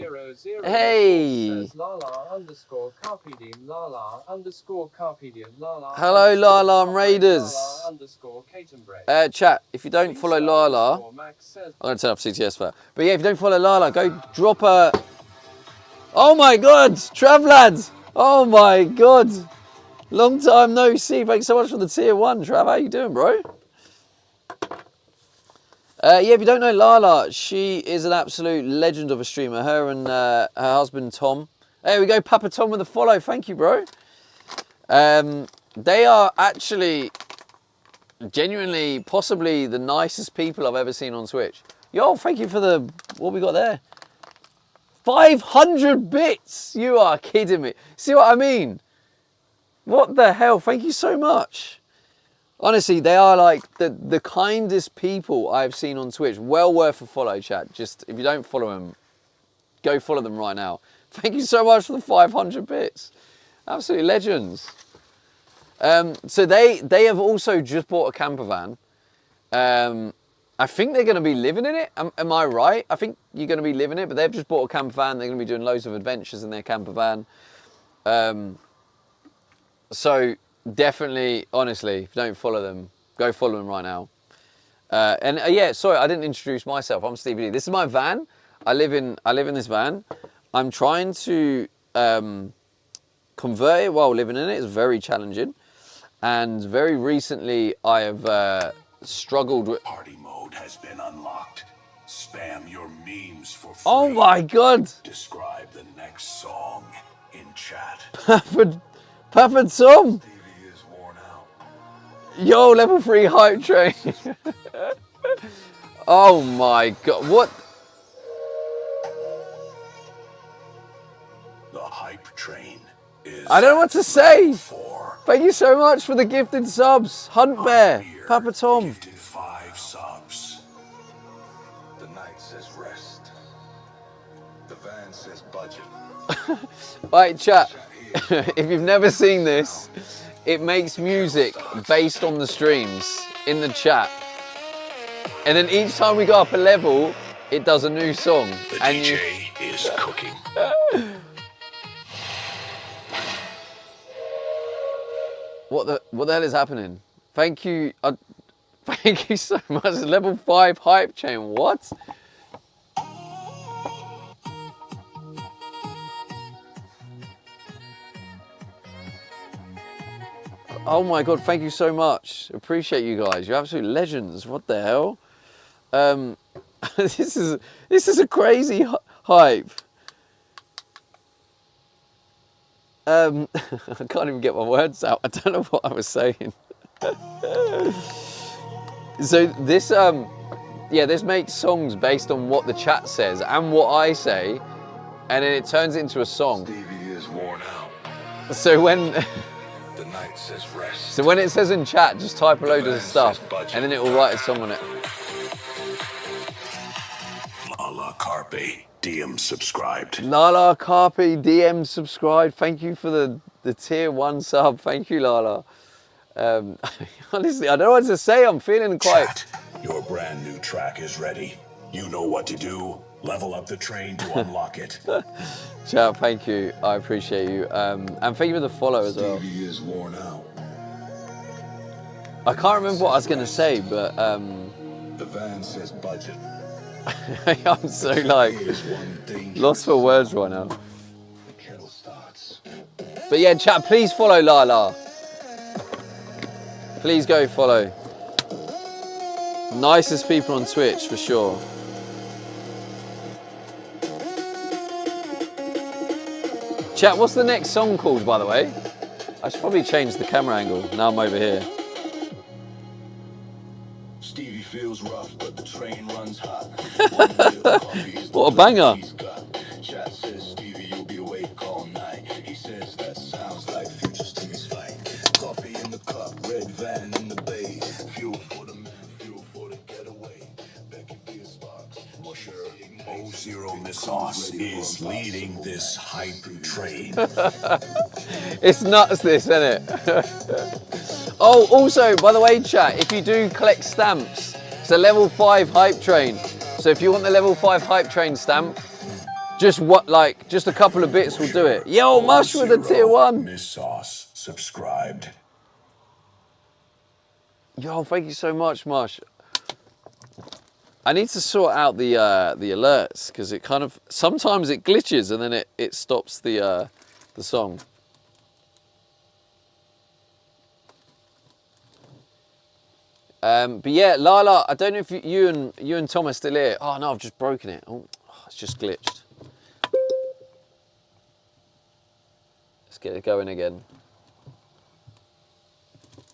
Hey. Hello, Lala and Raiders. Chat, if you don't follow Lala, I'm going to turn off CTS for that. But yeah, if you don't follow Lala, go drop a... Oh my God, Trav lads. Oh my God. Long time no see. Thanks so much for the tier 1, Trav. How you doing, bro? Yeah, if you don't know Lala, she is an absolute legend of a streamer. Her and her husband, Tom. There we go, Papa Tom with a follow. Thank you, bro. They are actually genuinely, possibly the nicest people I've ever seen on Twitch. Yo, thank you for the, what we got there? 500 bits! You are kidding me. See what I mean? What the hell? Thank you so much. Honestly, they are like the kindest people I've seen on Twitch. Well worth a follow, chat. Just, if you don't follow them, go follow them right now. Thank you so much for the 500 bits. Absolutely legends. So they have also just bought a camper van. I think they're going to be living in it. Am I right? I think you're going to be living it, but they've just bought a camper van. They're going to be doing loads of adventures in their camper van. So definitely, honestly, if you don't follow them, go follow them right now. Yeah, sorry, I didn't introduce myself. I'm Stevie D. This is my van. I live in this van. I'm trying to convert it while living in it. It's very challenging. And very recently, I have struggled with. Party mode has been unlocked. Spam your memes for free. Oh my God! Describe the next song in chat. Papa Tom. Stevie is worn out. Yo, level 3 hype train. Oh my God! What? The hype train is. I don't know what to say. 4. Thank you so much for the gifted subs, Hunt Bear, Beer Papa Tom. Gifted 5 subs. The night says rest. The van says budget. Right, chat. If you've never seen this, it makes music based on the streams in the chat, and then each time we go up a level, it does a new song. The and DJ is cooking. What the hell is happening? Thank you, thank you so much. Level 5 hype chain. What? Oh my God! Thank you so much. Appreciate you guys. You're absolute legends. What the hell? This is a crazy hype. I can't even get my words out. I don't know what I was saying. So this yeah, this makes songs based on what the chat says and what I say, and then it turns it into a song. Stevie is worn out. So when The night says rest. so when it says in chat, just type a load of stuff, and then it will write a song on it. Lala Carpe, DM subscribed. Lala Carpe DM subscribe. Thank you for the tier 1 sub. Thank you, Lala. Honestly, I don't know what to say. I'm feeling quite. Chat, your brand new track is ready. You know what to do. Level up the train to unlock it. Chat, thank you. I appreciate you. And thank you for the follow as well. Stevie is worn out. I can't remember what I was going to say, but The van says budget. I'm so like Here's one thing. lost for words right now. The kettle starts. But yeah, chat, please follow Lala. Please go follow. Nicest people on Twitch for sure. Chat, what's the next song called, by the way? I should probably change the camera angle. Now I'm over here. Stevie feels rough, but the train runs hot. What a banger. Chat says Stevie, you'll be awake all night. He says that sounds like future Stevie's fight. Coffee in the cup, red van in the bay. Fuel for the getaway. Becky Beer Sparks, Musher, O0 Sauce is leading this hype train. It's nuts, this, isn't it? Oh, also, by the way, chat, if you do collect stamps, it's a level 5 hype train. So if you want the level 5 hype train stamp, just a couple of bits will do it. Yo, Mush with the tier 1. Miss Sauce subscribed. Yo, thank you so much, Mush. I need to sort out the alerts because it kind of sometimes it glitches and then it stops the song. But yeah, Lala, I don't know if you and Tom are still here. Oh no, I've just broken it. Oh, it's just glitched. Let's get it going again.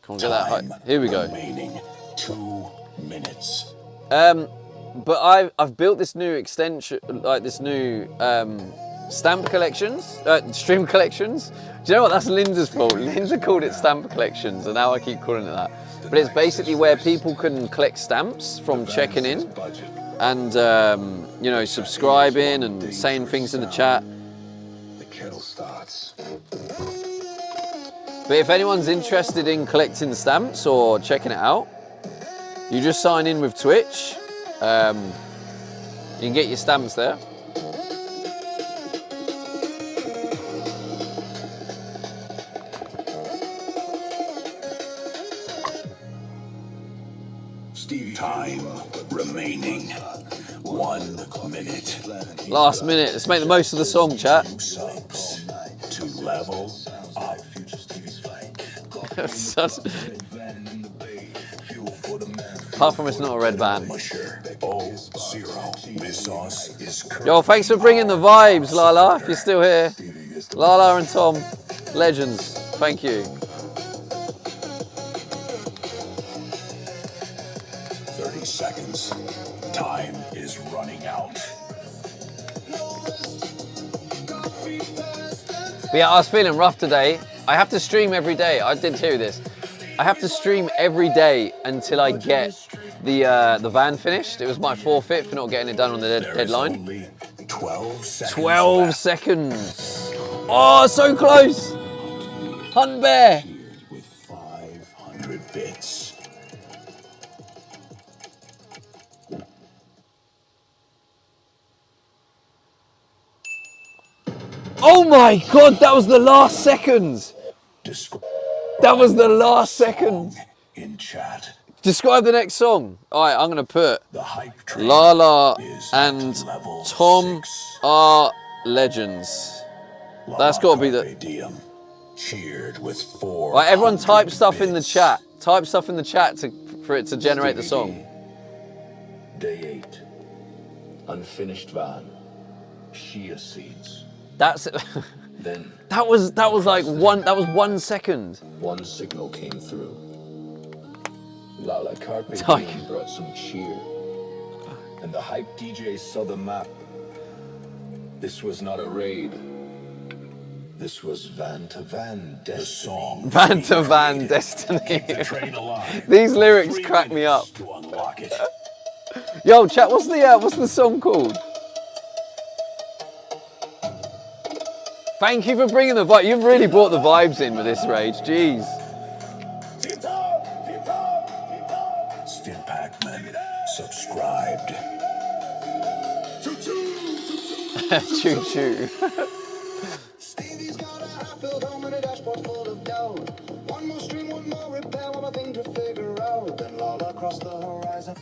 Come on, get that. Time Here we go. remaining 2 minutes. But I've built this new extension, like this new stamp collections, stream collections. Do you know what? That's Linda's fault. Linda called it stamp collections, and now I keep calling it that. But it's basically where people can collect stamps from checking in and you know, subscribing and saying things in the chat. The kettle starts. But if anyone's interested in collecting stamps or checking it out, you just sign in with Twitch. You can get your stamps there. Time remaining. 1 minute. Last minute. Let's make the most of the song, chat. Subs to level up. Apart from it's not a red van. Musher 0 Miss Sauce is Yo, thanks for bringing the vibes, Lala, if you're still here. Lala and Tom, legends. Thank you. 30 seconds. Time is running out. But yeah, I was feeling rough today. I have to stream every day. I did tell you this. I have to stream every day until I get the van finished. It was my forfeit for not getting it done on the deadline. Only 12 seconds. 12 left. seconds. Oh, so close. Hunt Bear. With 500 bits. Oh my God, that was the last second. That was the last second. In chat. Describe the next song. All right, I'm going to put The hype train Lala is and at level Tom 6. are legends. That's got to be the... Carpe Diem, cheered with 4. Right, everyone type stuff in the chat. Type stuff in the chat for it to generate the song. Day 8. Unfinished van. Chia seeds. That's Then that was like one second. one signal came through. Lala Carpe Tyke. Diem brought some cheer. And the hype DJ saw the map. This was not a raid. This was van to van The destiny. song. Van to van destiny. The train alive. These lyrics 3 crack me up. minutes to unlock it. Yo, chat, what's the song called? Thank you for bringing the vibe. You've really brought the vibes in with this rage. Jeez. Stim Pac-Man subscribed. Choo choo. Stevie's got a half-built home and a dashboard full of dough. One more stream, one more repair, one more thing to figure out. Then Lala across the horizon.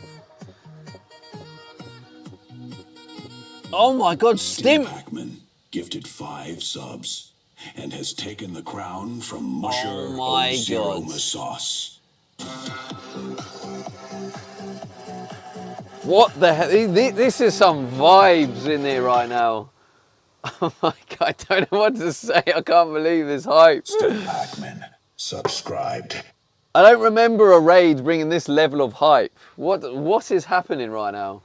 Oh my God, Stim. Pac-Man gifted 5 subs and has taken the crown from Musher Oh my 0 God. Sauce. What the hell? This is some vibes in there right now. Oh my God, I don't know what to say. I can't believe this hype. Stim Pac-Man subscribed. I don't remember a raid bringing this level of hype. What is happening right now?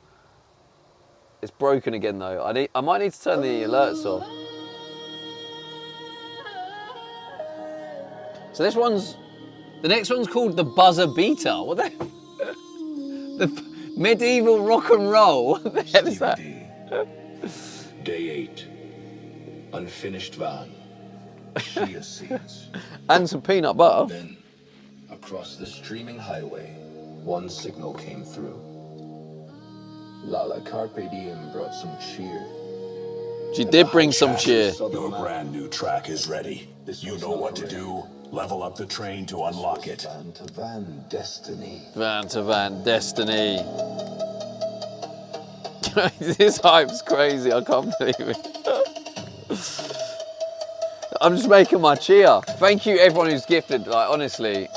It's broken again though. I might need to turn the alerts off. So the next one's called the Buzzer Beater. What the? The medieval rock and roll. What the hell is that? Day 8. Unfinished van. Chia seeds. And some peanut butter. Then, across the streaming highway, one signal came through. Lala Carpe Diem brought some cheer. She did bring some cheer. Your brand new track is ready. You know what to do. Level up the train to unlock it. Van to van destiny. Van to van destiny. This hype's crazy. I can't believe it. I'm just making my cheer. Thank you everyone who's gifted. Like honestly.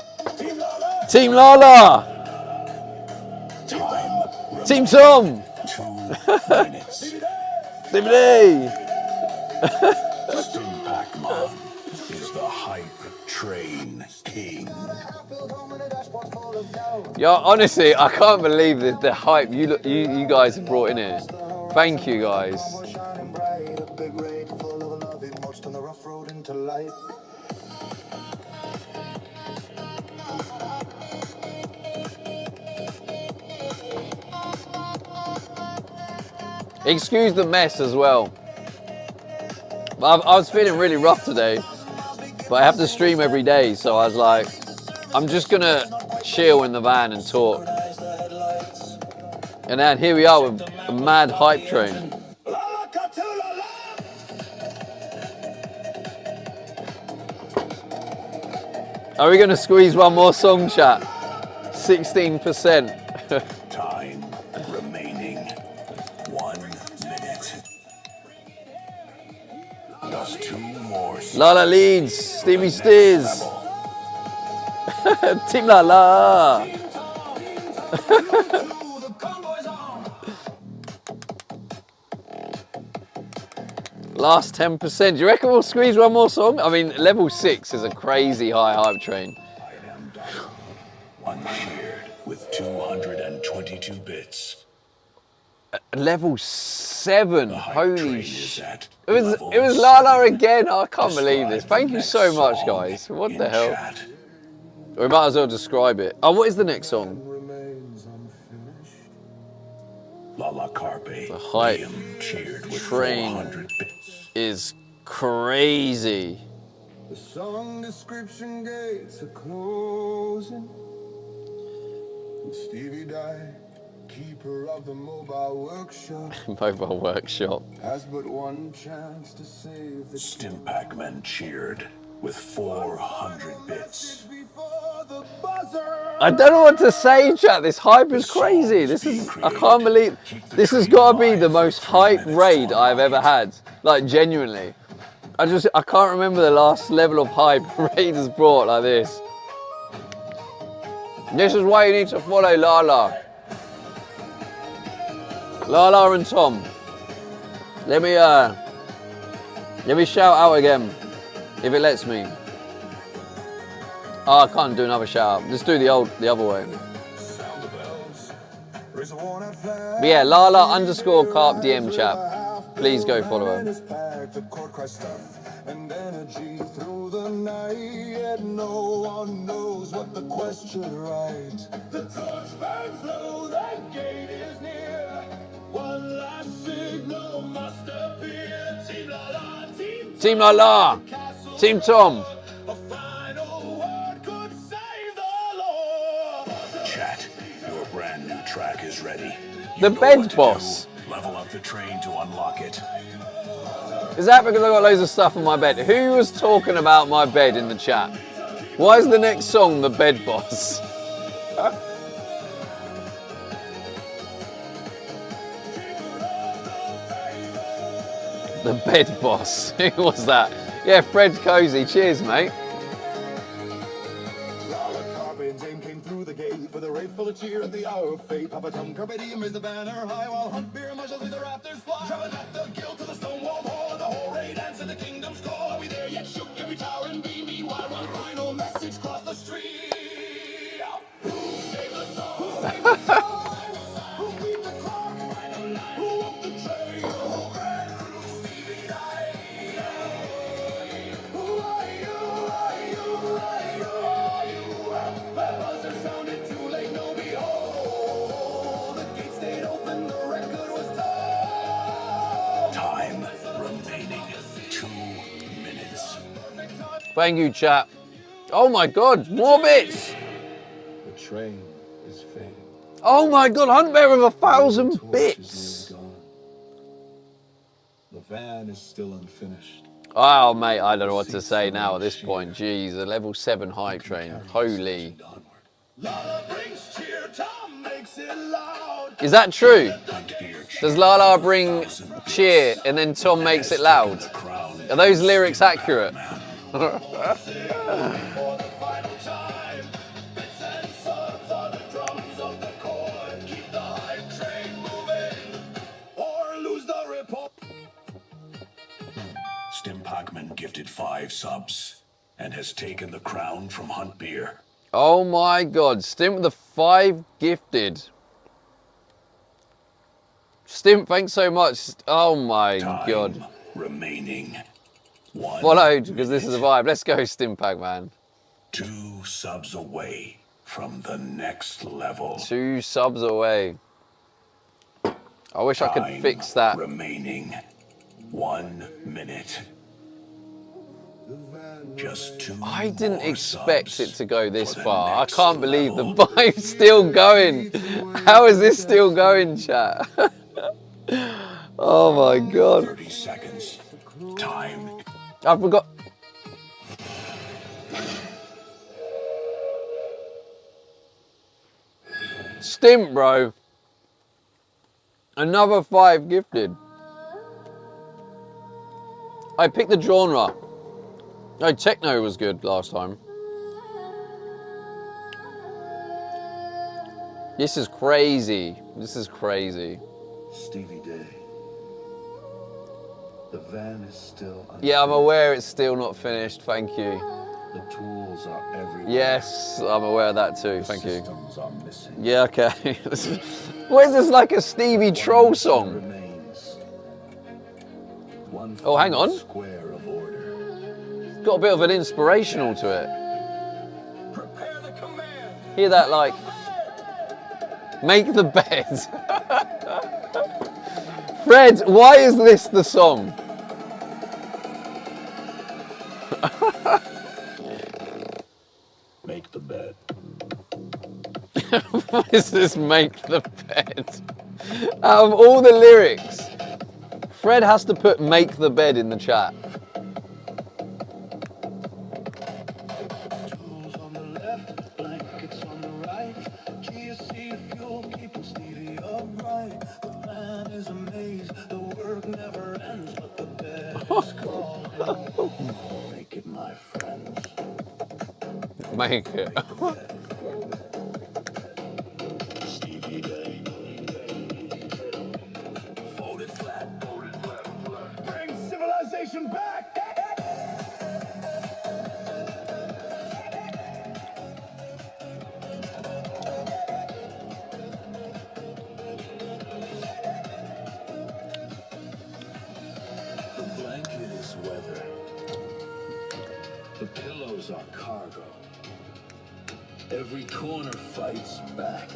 Team Lala. Time. Team Tom. 2 minutes. Dimity. Stim Pac-Man is the hype train king. Half-built home and a dashboard full of dough. Yo, honestly, I can't believe the hype you guys have brought in here. Thank you guys. We're shining bright, a big raid full of love, emerged on the rough road into light. Excuse the mess as well. I was feeling really rough today, but I have to stream every day, so I was like, I'm just gonna chill in the van and talk. And then here we are with a mad hype train. Are we gonna squeeze one more song, chat? 16%. Just 2 more subs. Lala leads. Stevie steers. Team Lala. Last 10%. Do you reckon we'll squeeze one more song? I mean, level 6 is a crazy high hype train. I am done. One cheered with 222 bits. Level 7. The hype Holy train sh! is at It was level Lala 7. again. I can't believe this. Describe Thank the you next so much, song guys. What in the hell? chat. We might as well describe it. Oh, what is the next song? Remains unfinished. Lala Carpe. The hype Liam cheered with train 400 bits. is crazy. The song description gates are closing. And Stevie died, keeper of the mobile workshop, Mobile Workshop. has but one chance to save the Stim Pac-Man cheered with 400 bits. before the buzzer. I don't know what to say, chat. This hype is crazy. This is, I can't believe, this has got to be the most hype raid I've ever had. Like, genuinely. I can't remember the last level of hype raid has brought like this. This is why you need to follow Lala. Lala and Tom. Let me shout out again, if it lets me. Oh, I can't do another shout out. Just do the other way. But yeah, Lala _ Carp DM chat. Please go follow her. And energy through the night, yet no one knows what the question right. The torch burns low, that gate is near. One last signal must appear. Team Lala, Team Lala, Team Tom. a final word could save the law. Chat, your brand new track is ready. The know bed what to boss. do. Level up the train to unlock it. Is that because I got loads of stuff on my bed? Who was talking about my bed in the chat? Why is the next song The Bed Boss? The Bed Boss. Who was that? Yeah, Fred Cozy. Cheers, mate. Lala Carpe and James came through the gate with a raid full of cheer at the hour of fate. Papa Tom Carpe Diem raised the banner high while Hunt Beer marshals through the rafters fly. Driving at the guild to the Stonewall Hall, the whole raid answered the kingdom's call. Are we there yet? Shook every tower and beam. Meanwhile, one final message crossed the street. Who saved the song? Who saved the song? Who beat the clock? Who woke the train? Who ran through Stevie Night? Who are you? Are you? Are you? Are you? That buzzer sounded too late. No, behold, the gate stayed open. The record was told. Time remaining 2 minutes. Thank you, chat. Oh my God, more bits. The train is fading. Oh my God, Hunt Bear with 1,000 Torch is bits. nearly gone. The van is still unfinished. Oh mate, I don't know what to say now at this point. Jeez, a level 7 hype train. Holy. Lala brings cheer, Tom makes it loud. Is that true? Hunt Beer Does Lala bring cheer and then Tom makes it loud? Are those lyrics accurate? For the final time, bits and subs are the drums of the chord. Keep the hype train moving, or lose the report. Stim Pac-Man gifted 5 subs and has taken the crown from Hunt Beer. Oh my God, Stimp with the 5 gifted. Stimp, thanks so much. Oh my Time God. remaining 1 Followed, because this is a minute. vibe. Let's go, Stim Pac, man. 2 subs away from the next level. 2 subs away. I wish I could Time fix that. remaining 1 minute. Just 2 I didn't more expect subs it to go this for the far. I next can't believe the level. vibe's still going. How is this still going, chat? Oh my God. 30 seconds. Time. I forgot. Stimp, bro. Another 5 gifted. I picked the genre. No, techno was good last time. This is crazy. This is crazy. Stevie Day. The van is still unfinished. Yeah, I'm aware it's still not finished. Thank you. The tools are everywhere. Yes, I'm aware of that too. The Thank you. systems are missing. Yeah, okay. What is this, like a Stevie Troll song? Remains. One Oh, hang on. square of order. It's got a bit of an inspirational to it. Prepare the command. Hear that, like, make the bed. Fred, why is this the song? Make the bed. What is this, make the bed? Out of all the lyrics, Fred has to put make the bed in the chat. Tools on the left, blankets on the right. GSC fuel keeping Stevie upright. The van is a maze, the work never ends, but the bed is calling. Make it, my friends. Make it. Stevie Day. Fold it flat. Bring civilization back. The blanket is weather. The pillows are cargo. Every corner fights back.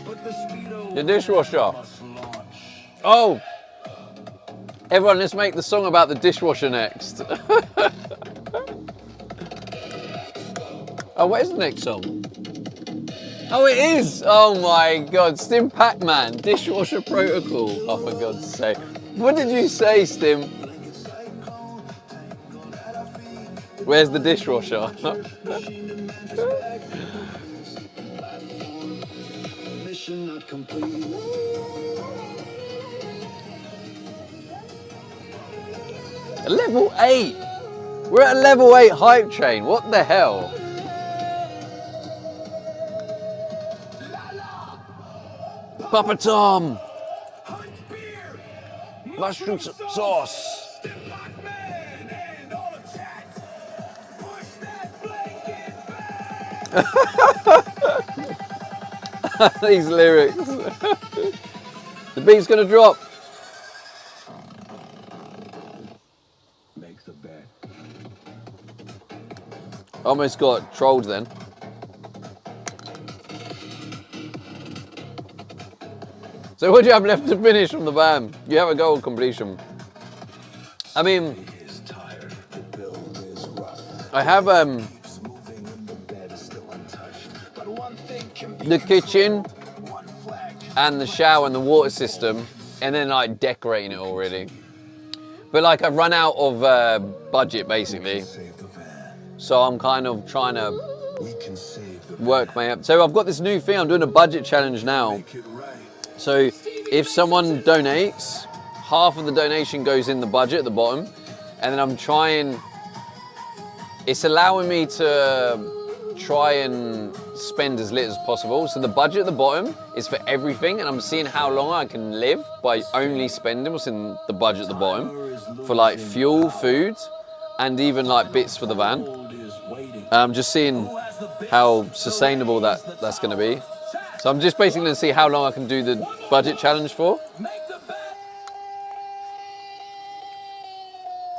But the speedo The dishwasher. must launch. Oh! Everyone, let's make the song about the dishwasher next. Oh, where's the next song? Oh, it is! Oh my god, Stim Pac-Man, Dishwasher Protocol. Oh, for God's sake. What did you say, Stim? Where's the dishwasher? Mission not complete. Level 8! We're at a level 8 hype train, what the hell? Papa Tom! Mushroom sauce! These lyrics. The beat's gonna drop. Make the bed. Almost got trolled then. So what do you have left to finish from the van? You have a goal completion. I mean, He is tired. The build is rough. I have Keeps moving and the bed is still untouched. But one thing can be the kitchen one flag. and the shower and the water system, and then like decorating it already. But like I've run out of budget basically, Save the van. so I'm kind of trying to We can save the work my up. So I've got this new thing. I'm doing a budget challenge now. Make it right. So if someone donates, half of the donation goes in the budget at the bottom, and then I'm trying, it's allowing me to try and spend as little as possible. So the budget at the bottom is for everything, and I'm seeing how long I can live by only spending what's in the budget at the bottom for like fuel, food, and even like bits for the van. Gold is waiting. I'm just seeing how sustainable that's going to be. So I'm just basically going to see how long I can do the budget challenge for.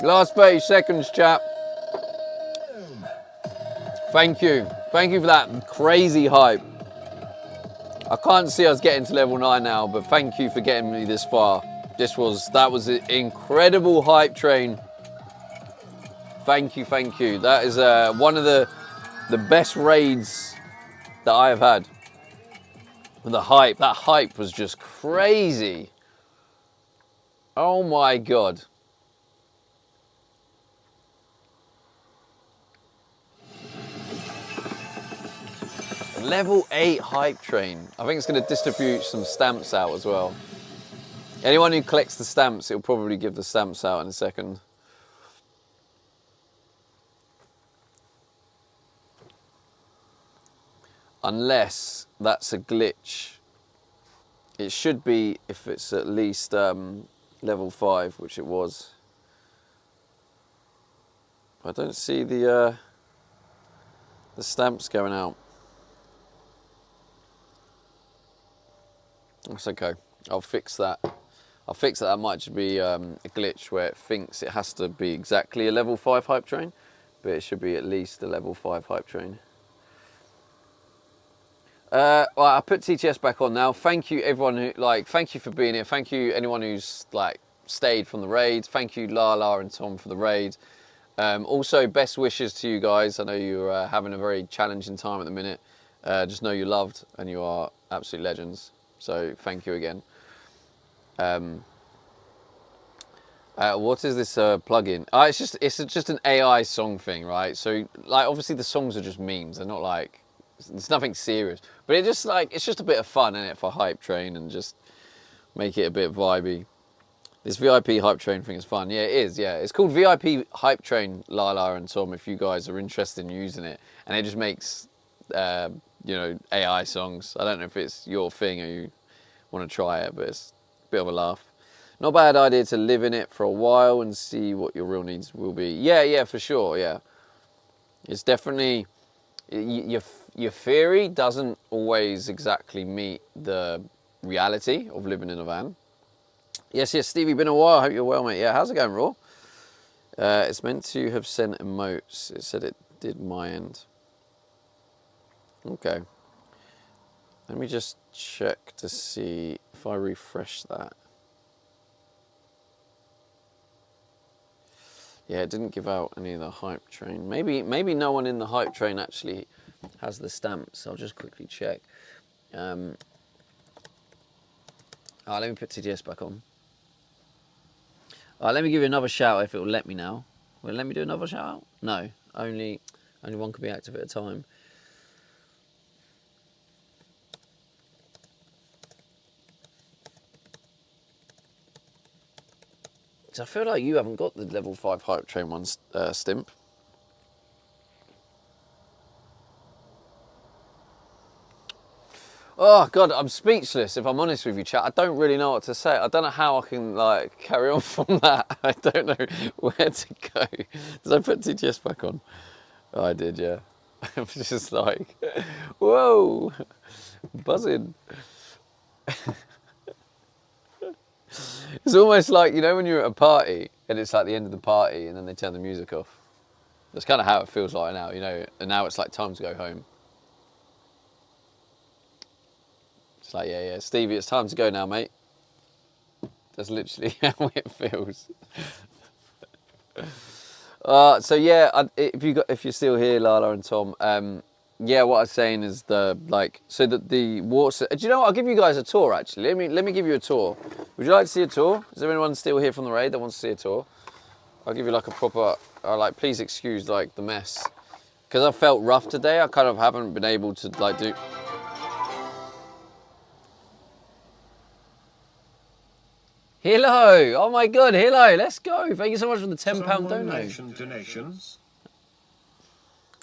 Last 30 seconds, chap. Thank you. Thank you for that crazy hype. I can't see us getting to level 9 now, but thank you for getting me this far. That was an incredible hype train. Thank you, thank you. That is one of the best raids that I have had. The hype, that hype was just crazy. Oh my God. Level 8 hype train. I think it's going to distribute some stamps out as well. Anyone who collects the stamps, it'll probably give the stamps out in a second. Unless that's a glitch. It should be if it's at least level 5, which it was. I don't see the stamps going out. That's okay. I'll fix that. I'll fix that. That might just be a glitch where it thinks it has to be exactly a level 5 hype train, but it should be at least a level 5 hype train. Well, I put TTS back on now. Thank you everyone who thank you for being here. Thank you anyone who's stayed from the raid. Thank you Lala and Tom for the raid. Also best wishes to you guys. I know you're having a very challenging time at the minute. Just know you're loved and you are absolute legends. So thank you again. What is this plugin? It's just an AI song thing, right? So obviously the songs are just memes. They're not it's nothing serious, but it's just a bit of fun in it for hype train and just make it a bit vibey. This VIP hype train thing is fun. Yeah, it is. Yeah, it's called VIP hype train. Lala and Tom, if you guys are interested in using it, and it just makes AI songs. I don't know if it's your thing or you want to try it, but it's a bit of a laugh. Not a bad idea to live in it for a while and see what your real needs will be. Yeah, for sure. Yeah, it's definitely your theory doesn't always exactly meet the reality of living in a van. Yes, Stevie, been a while. I hope you're well, mate. Yeah, how's it going, Raw? It's meant to have sent emotes. It said it did my end. Okay. Let me just check to see if I refresh that. Yeah, it didn't give out any of the hype train. Maybe no one in the hype train actually has the stamps. I'll just quickly check. Let me put TTS back on. Let me give you another shout if it will let me now. Will it let me do another shout out? No, only one can be active at a time. I feel like you haven't got the level 5 hype train one, Stimp. Oh God, I'm speechless. If I'm honest with you, chat, I don't really know what to say. I don't know how I can carry on from that. I don't know where to go. Did I put TTS back on? Oh, I did, yeah. I'm just whoa, buzzing. It's almost like, when you're at a party and it's the end of the party and then they turn the music off. That's kind of how it feels like now, and now it's time to go home. It's yeah, Stevie, it's time to go now, mate. That's literally how it feels. So yeah, if you're still here, Lala and Tom, yeah, what I was saying is the water. Do you know what? I'll give you guys a tour actually. Let me give you a tour. Would you like to see a tour? Is there anyone still here from the raid that wants to see a tour? I'll give you a proper. Please excuse the mess, because I felt rough today. I kind of haven't been able to do. Hello! Oh my God! Hello! Let's go! Thank you so much for the £10 donations.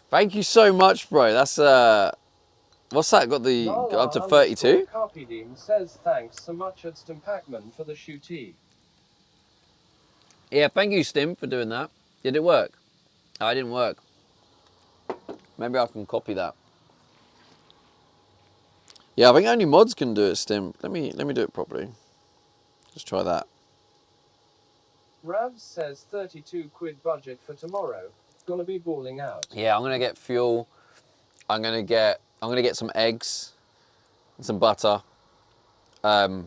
Thank you so much, bro. That's what's that? Got up to 32? Carpedine says thanks so much at Stimpacman for the shooty. Yeah, thank you, Stim, for doing that. Did it work? Oh, it didn't work. Maybe I can copy that. Yeah, I think only mods can do it, Stim. Let me do it properly. Let's try that. Ravs says 32 quid budget for tomorrow. Gonna be balling out. Yeah, I'm gonna get fuel. I'm gonna get some eggs and some butter. And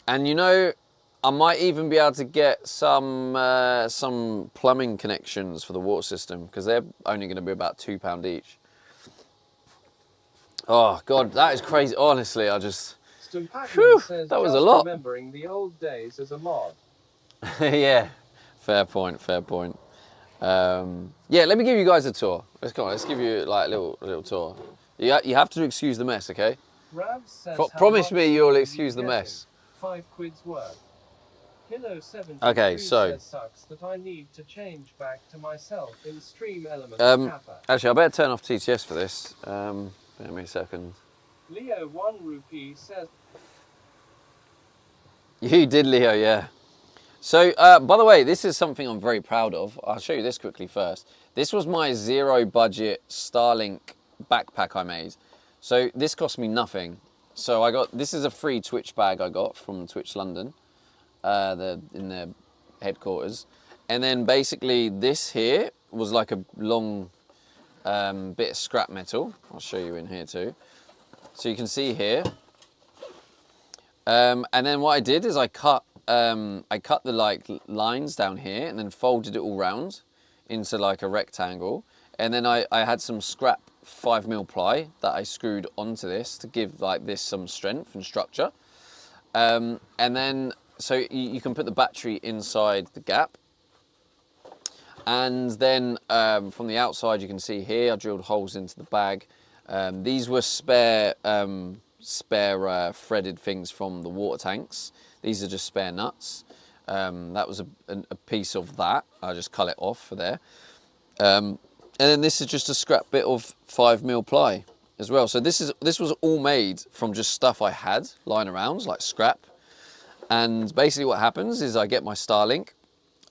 I might even be able to get some plumbing connections for the water system, because they're only gonna be about £2 each. Oh God, that is crazy. Honestly, I just. Whew, says that was a lot. Remembering the old days as a mod. Yeah, fair point. Yeah, let me give you guys a tour. Let's give you a little tour. You have to excuse the mess, okay? Rav says Promise me you'll excuse the mess. 5 quid's worth. Pillow 73 Okay, so says sucks that I need to change back to myself in stream elements kappa. actually, I better turn off TTS for this. Bear me a second. Leo 1 rupee says You did, Leo, yeah. So, by the way, this is something I'm very proud of. I'll show you this quickly first. This was my zero budget Starlink backpack I made. So this cost me nothing. So this is a free Twitch bag I got from Twitch London, in their headquarters. And then basically this here was like a long bit of scrap metal. I'll show you in here too. So you can see here. And then what I did is I cut the like lines down here and then folded it all round into like a rectangle. And then I had some scrap 5mm ply that I screwed onto this to give like this some strength and structure. And then, so you can put the battery inside the gap. And then from the outside, you can see here, I drilled holes into the bag. These were spare threaded things from the water tanks. These are just spare nuts. That was a piece of that. I just cut it off for there. And then this is just a scrap bit of 5mm ply as well. So this was all made from just stuff I had lying around, like scrap. And basically what happens is I get my Starlink,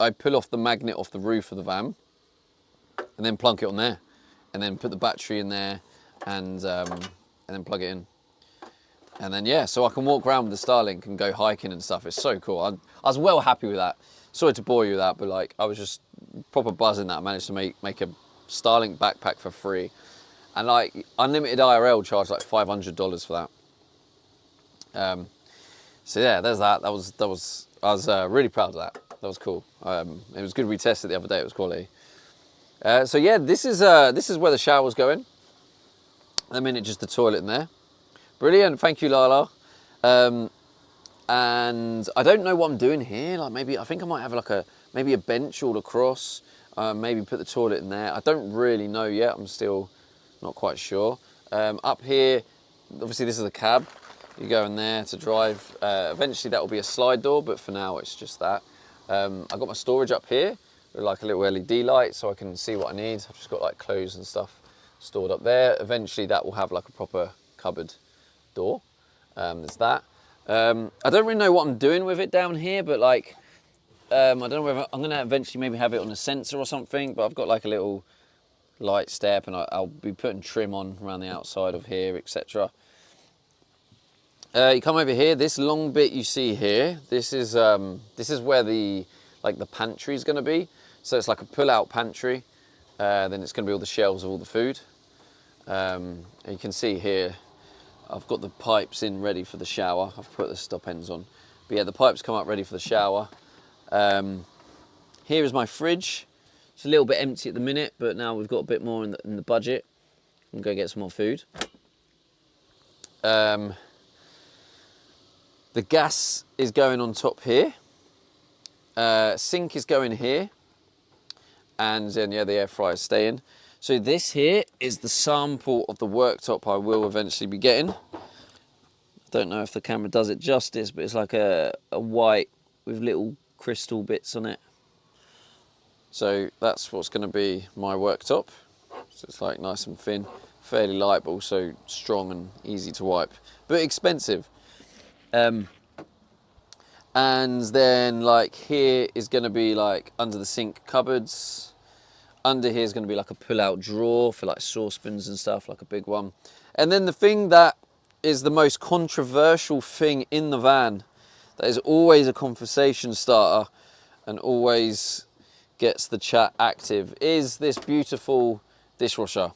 I pull off the magnet off the roof of the van, and then plunk it on there, and then put the battery in there, and then plug it in. And then yeah, so I can walk around with the Starlink and go hiking and stuff. It's so cool. I was well happy with that. Sorry to bore you with that, but like I was just proper buzzing that I managed to make a Starlink backpack for free. And like unlimited IRL charged like $500 for that. So yeah, there's that. I was really proud of that. That was cool. It was good. We tested it the other day. It was quality. So yeah, this is where the shower's going. I mean, it's just the toilet in there. Brilliant. Thank you, Lala. And I don't know what I'm doing here. Like maybe I think I might have maybe a bench all across. Maybe put the toilet in there. I don't really know yet. I'm still not quite sure. Up here, obviously this is the cab. You go in there to drive. Eventually that will be a slide door, but for now it's just that. I've got my storage up here with like a little LED light so I can see what I need. I've just got like clothes and stuff stored up there. Eventually that will have like a proper cupboard door. There's that. I don't really know what I'm doing with it down here, but like, I don't know whether I'm gonna eventually maybe have it on a sensor or something, but I've got like a little light step and I'll be putting trim on around the outside of here, etc. You come over here, this long bit you see here, this is where the pantry is going to be. So it's like a pull-out pantry. Then it's going to be all the shelves of all the food. And you can see here, I've got the pipes in ready for the shower. I've put the stop ends on. But yeah, the pipes come up ready for the shower. Here is my fridge. It's a little bit empty at the minute, but now we've got a bit more in the budget. I'm going to get some more food. The gas is going on top here. Sink is going here. And then yeah, the air fryer is staying. So this here is the sample of the worktop I will eventually be getting. Don't know if the camera does it justice, but it's like a white with little crystal bits on it. So that's what's going to be my worktop. So it's like nice and thin, fairly light, but also strong and easy to wipe, but expensive. And then like here is going to be like under the sink cupboards. Under here is going to be like a pull-out drawer for like saucepans and stuff, like a big one. And then the thing that is the most controversial thing in the van, that is always a conversation starter and always gets the chat active, is this beautiful dishwasher.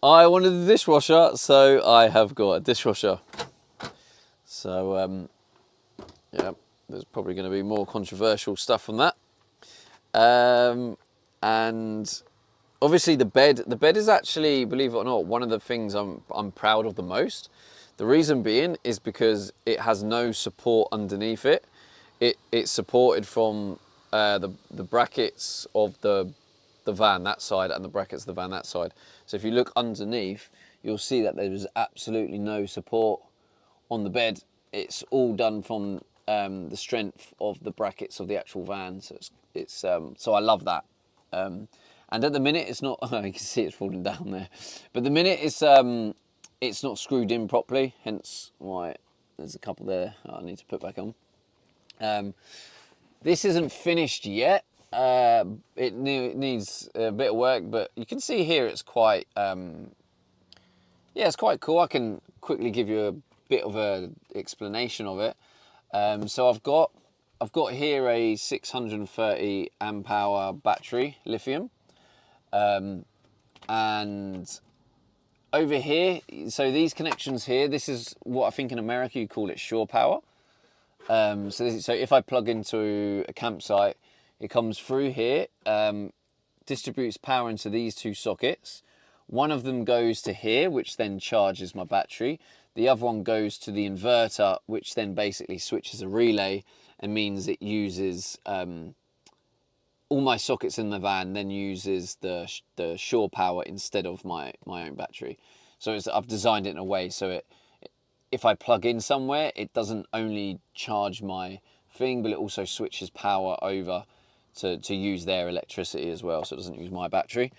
I wanted a dishwasher, so I have got a dishwasher. So yeah, there's probably going to be more controversial stuff from that. And obviously the bed is actually, believe it or not, one of the things I'm proud of the most. The reason being is because it has no support underneath it. It's supported from the brackets of the van that side and the brackets of the van that side. So if you look underneath, you'll see that there is absolutely no support on the bed. It's all done from the strength of the brackets of the actual van. So so I love that. And at the minute it's not. You can see it's falling down there, but the minute it's not screwed in properly. Hence why there's a couple there I need to put back on. This isn't finished yet. It needs a bit of work, but you can see here it's quite it's quite cool. I can quickly give you a bit of a explanation of it. So I've got here a 630 amp hour battery, lithium, and over here, so these connections here, this is what I think in America you call it shore power. So if I plug into a campsite, it comes through here, distributes power into these two sockets. One of them goes to here, which then charges my battery. The other one goes to the inverter, which then basically switches a relay and means it uses all my sockets in the van, then uses the shore power instead of my own battery. So I've designed it in a way so if I plug in somewhere, it doesn't only charge my thing, but it also switches power over to use their electricity as well, so it doesn't use my battery.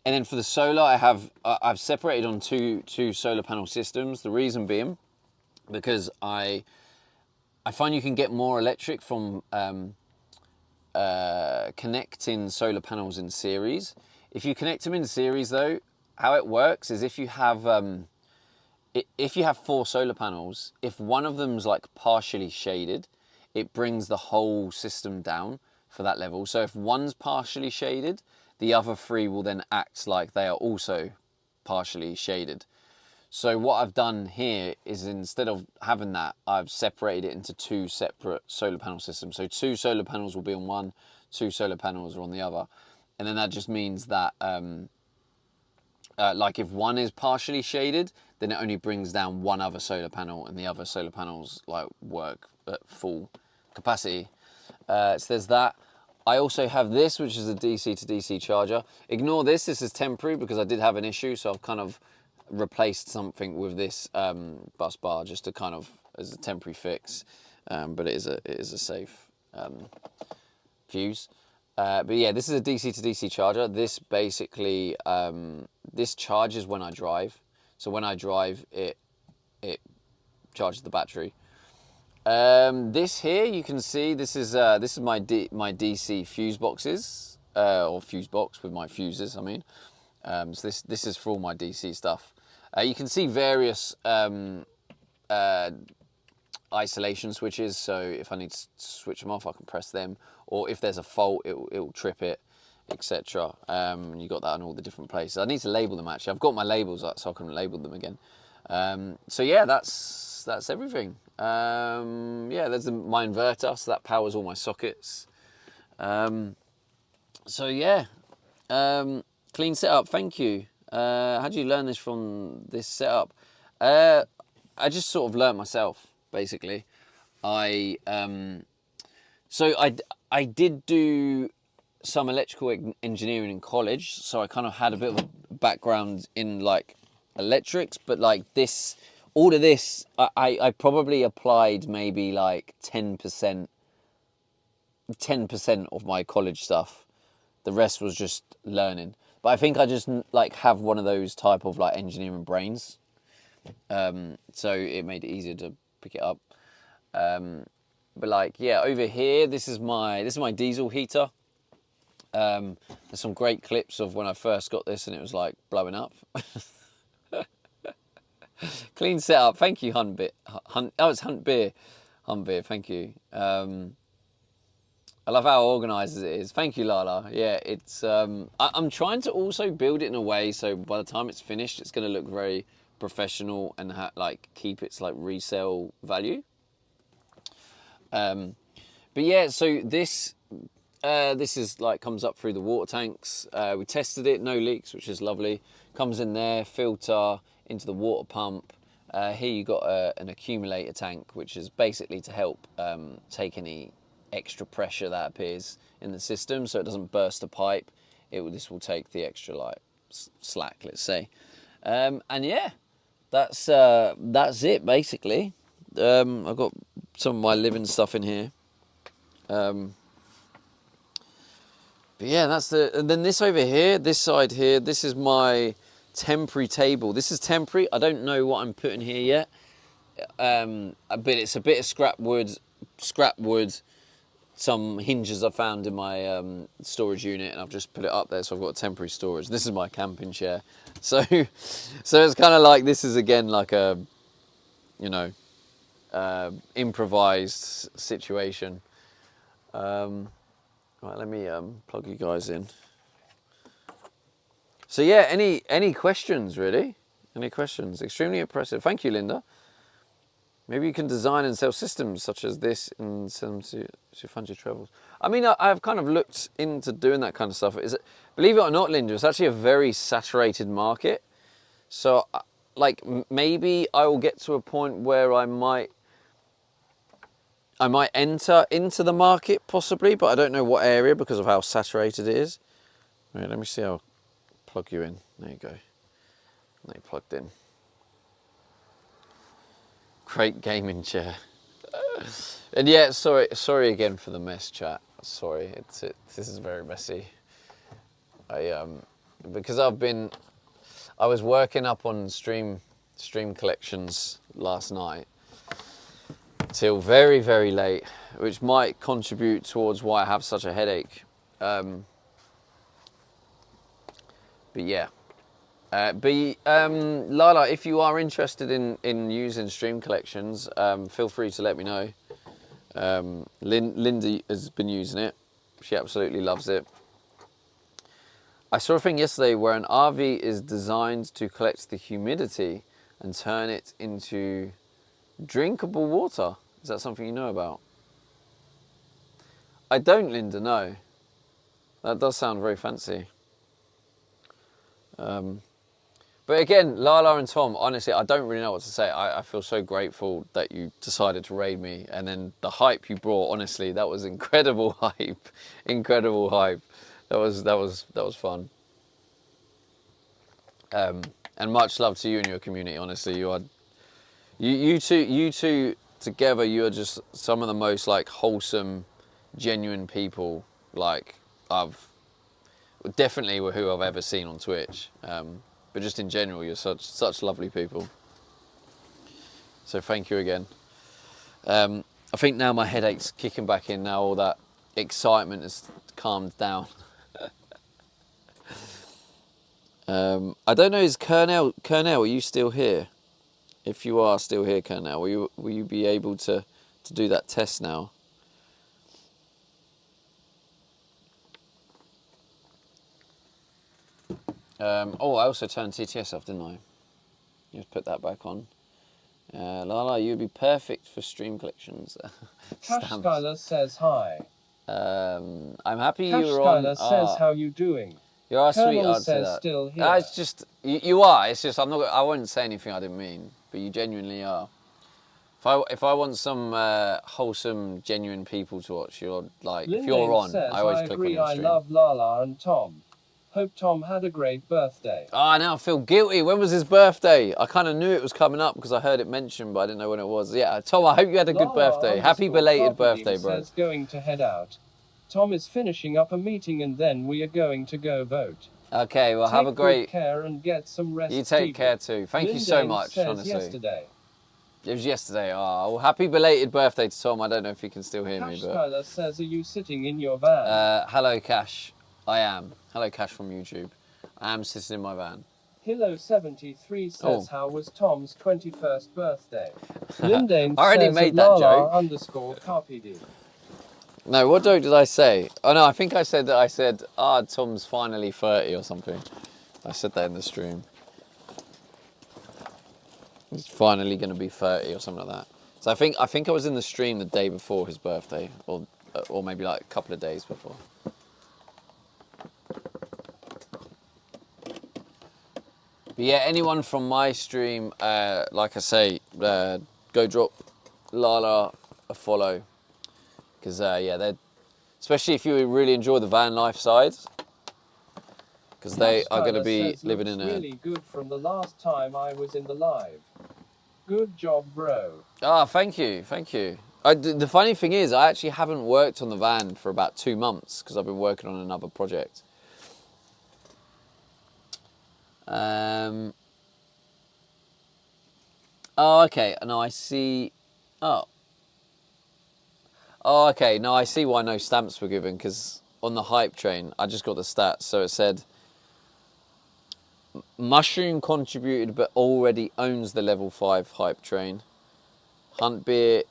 And then for the solar, I've separated on two solar panel systems. The reason being, because I find you can get more electric from connecting solar panels in series. If you connect them in series, though, how it works is if you have 4 solar panels, if one of them's like partially shaded, it brings the whole system down for that level. So if one's partially shaded, the other 3 will then act like they are also partially shaded. So what I've done here is instead of having that, I've separated it into 2 separate solar panel systems. So 2 solar panels will be on one, 2 solar panels are on the other. And then that just means that like if one is partially shaded, then it only brings down one other solar panel and the other solar panels like work at full capacity. So there's that. I also have this, which is a DC to DC charger. Ignore this is temporary because I did have an issue, so I've kind of replaced something with this bus bar just to kind of as a temporary fix, but it is a safe fuse. But yeah, this is a DC to DC charger. This basically this charges when I drive. So when I drive, it charges the battery. This here, you can see this is my DC fuse boxes, or fuse box with my fuses. I mean, so this is for all my DC stuff. You can see various isolation switches. So if I need to switch them off, I can press them, or if there's a fault, it will trip it, etc. You got that in all the different places. I need to label them actually. I've got my labels so I can label them again. So yeah, that's everything. Yeah, there's my inverter, so that powers all my sockets. So yeah, clean setup. Thank you. How do you learn this from this setup? I just sort of learned myself, basically. I did do some electrical engineering in college, so I kind of had a bit of a background in like electrics, but like this, all of this, I probably applied maybe like 10% of my college stuff. The rest was just learning. But I think I just like have one of those type of like engineering brains. So it made it easier to pick it up. But like, yeah, over here, this is my diesel heater. There's some great clips of when I first got this and it was like blowing up. Clean setup. Thank you, Hunt Beer. It's Hunt Beer. Hunt Beer, thank you. I love how organised it is. Thank you, Lala. Yeah, it's. I'm trying to also build it in a way so by the time it's finished, it's going to look very professional and like keep its like resale value. But yeah, so this is like comes up through the water tanks. We tested it, no leaks, which is lovely. Comes in there, filter into the water pump. Here you got an accumulator tank, which is basically to help take any extra pressure that appears in the system, so it doesn't burst a pipe. This will take the extra like slack, let's say. And yeah, that's it basically. I've got some of my living stuff in here. But yeah, that's and then this over here, this side here, this is my temporary table. This is temporary. I don't know what I'm putting here yet. But it's a bit of scrap wood, some hinges I found in my storage unit, and I've just put it up there, so I've got temporary storage. This is my camping chair. So it's kind of like, this is again like a, you know, improvised situation. Right, let me plug you guys in. So yeah, any questions really? Any questions? Extremely impressive. Thank you, Linda. Maybe you can design and sell systems such as this and sell them to fund your travels. I mean, I've kind of looked into doing that kind of stuff. Believe it or not, Linda, it's actually a very saturated market. So, like, maybe I will get to a point where I might enter into the market, possibly, but I don't know what area because of how saturated it is. Right, let me see how I'll plug you in. There you go. Now you're plugged in. Great gaming chair. And yeah, sorry again for the mess, chat. Sorry, this is very messy. Because I was working up on stream collections last night till very, very late, which might contribute towards why I have such a headache. But yeah. Lala, if you are interested in using stream collections, feel free to let me know. Linda has been using it. She absolutely loves it. I saw a thing yesterday where an RV is designed to collect the humidity and turn it into drinkable water. Is that something you know about? I don't, Linda, no. That does sound very fancy. But again, Lala and Tom, honestly, I don't really know what to say. I feel so grateful that you decided to raid me, and then the hype you brought. Honestly, that was incredible hype, incredible hype. That was fun. And much love to you and your community. Honestly, you two together. You are just some of the most like wholesome, genuine people. Like definitely who I've ever seen on Twitch. But just in general, you're such lovely people. So thank you again. I think now my headache's kicking back in. Now all that excitement has calmed down. I don't know. Is Colonel? Are you still here? If you are still here, Colonel, will you be able to do that test now? Oh, I also turned TTS off, didn't I? Just put that back on. Lala, you'd be perfect for stream collections. Cash Skylar says hi. I'm happy Cash you were on. Skylar says how you doing. You are a sweetheart to says that. still here. It's just you are. It's just I wouldn't say anything I didn't mean, but you genuinely are. If I want some wholesome, genuine people to watch, you're like if you're on, I always click on your stream. I love Lala and Tom. Hope Tom had a great birthday. Ah, now I feel guilty. When was his birthday? I kind of knew it was coming up because I heard it mentioned, but I didn't know when it was. Yeah, Tom, I hope you had a good birthday. Happy belated birthday, bro. Says going to head out. Tom is finishing up a meeting and then we are going to go vote. Okay, well, have a great... Take care and get some rest. You take care too. Thank you so much, honestly. Yesterday. It was yesterday. Oh, well, happy belated birthday to Tom. I don't know if you can still hear me, but... Skylar says, are you sitting in your van? Hello, Cash. I am. Hello, Cash from YouTube. I am sitting in my van. Hilo73 says, how was Tom's 21st birthday? Lindane I already says made that joke. _carpd. No, what joke did I say? Oh no, I think I said, Tom's finally 30 or something. I said that in the stream. He's finally going to be 30 or something like that. So I think I was in the stream the day before his birthday, or maybe like a couple of days before. But yeah, anyone from my stream, like I say, go drop Lala a follow. Because, yeah, especially if you really enjoy the van life side. Because they are going to be living in a... really good from the last time I was in the live. Good job, bro. Ah, thank you, thank you. The funny thing is, I actually haven't worked on the van for about 2 months because I've been working on another project. Oh, okay. No, I see. Oh. Oh, okay. No, I see why no stamps were given, because on the hype train, I just got the stats. So it said, Mushroom contributed but already owns the level 5 hype train. Hunt Beer.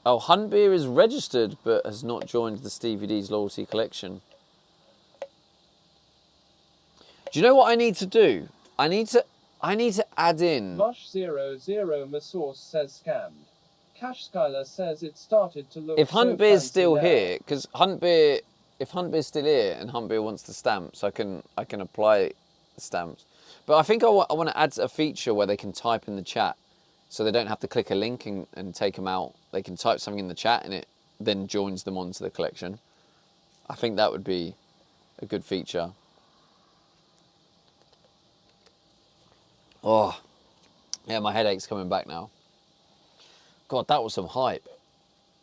Oh, Hunt Beer is registered but has not joined the Stevie D's loyalty collection. Do you know what I need to do? I need to add in. Mush00 Masource says scammed. Cash Skylar says it started to look If so Hunt Beer's fancy still now. here, because if Hunt Beer's still here and Hunt Beer wants the stamps, I can apply the stamps. But I think I want to add a feature where they can type in the chat, so they don't have to click a link and take them out. They can type something in the chat and it then joins them onto the collection. I think that would be a good feature. Oh, yeah, my headache's coming back now. God, that was some hype.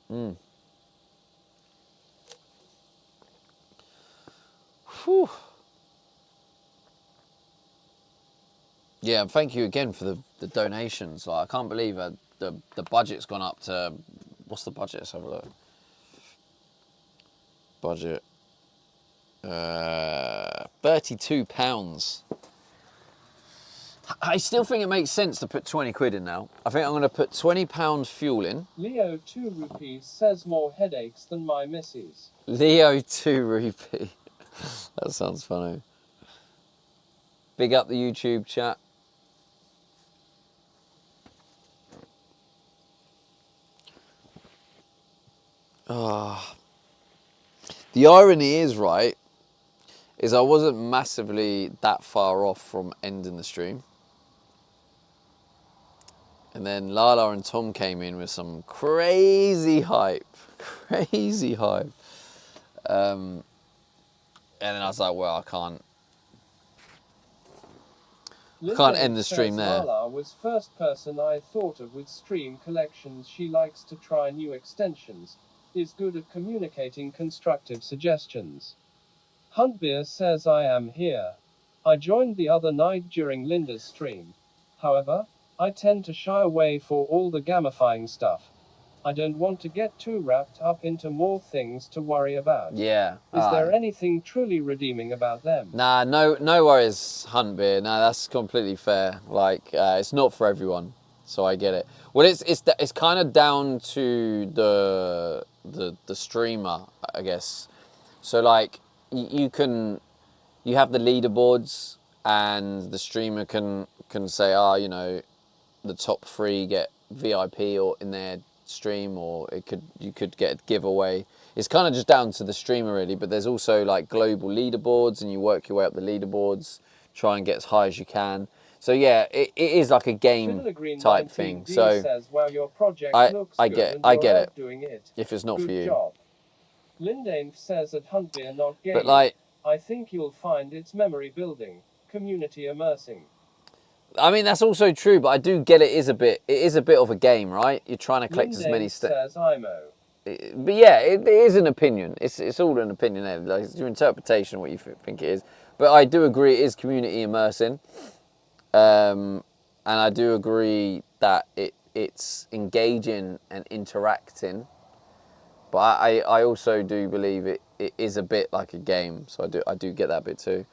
Whew. Yeah, and thank you again for the donations. Like, I can't believe the budget's gone up to... What's the budget? Let's have a look. Budget. £32. I still think it makes sense to put 20 quid in now. I think I'm going to put £20 fuel in. Leo 2 rupees says more headaches than my missus. Leo 2 rupee. That sounds funny. Big up the YouTube chat. Oh. The irony is, right, is I wasn't massively that far off from ending the stream. And then Lala and Tom came in with some crazy hype. Crazy hype. And then I was like, well, I can't end the stream there. Lala was first person I thought of with stream collections. She likes to try new extensions. Is good at communicating constructive suggestions. Huntbeer says I am here. I joined the other night during Linda's stream. However, I tend to shy away for all the gamifying stuff. I don't want to get too wrapped up into more things to worry about. Yeah. Is there anything truly redeeming about them? Nah, no worries, Huntbeer. Nah, that's completely fair. Like, it's not for everyone, so I get it. Well, it's kind of down to the streamer, I guess. So like, you have the leaderboards, and the streamer can say, you know, the top 3 get VIP or in their stream, or you could get a giveaway. It's kind of just down to the streamer really, but there's also like global leaderboards, and you work your way up the leaderboards, try and get as high as you can. So yeah, it is like a game type thing. So says, well, your project looks I good get and I you're get out it. doing it. If it's not Good for you. Job. Lindane says at Huntbeer not game. But like, I think you'll find it's memory building, community immersing. I mean, that's also true, but I do get it is a bit of a game, right? You're trying to collect as many says IMO. But yeah, it is an opinion. It's all an opinion. Like, it's your interpretation of what you think it is. But I do agree it is community immersing. And I do agree that it's engaging and interacting. But I also do believe it is a bit like a game. So I do get that bit too.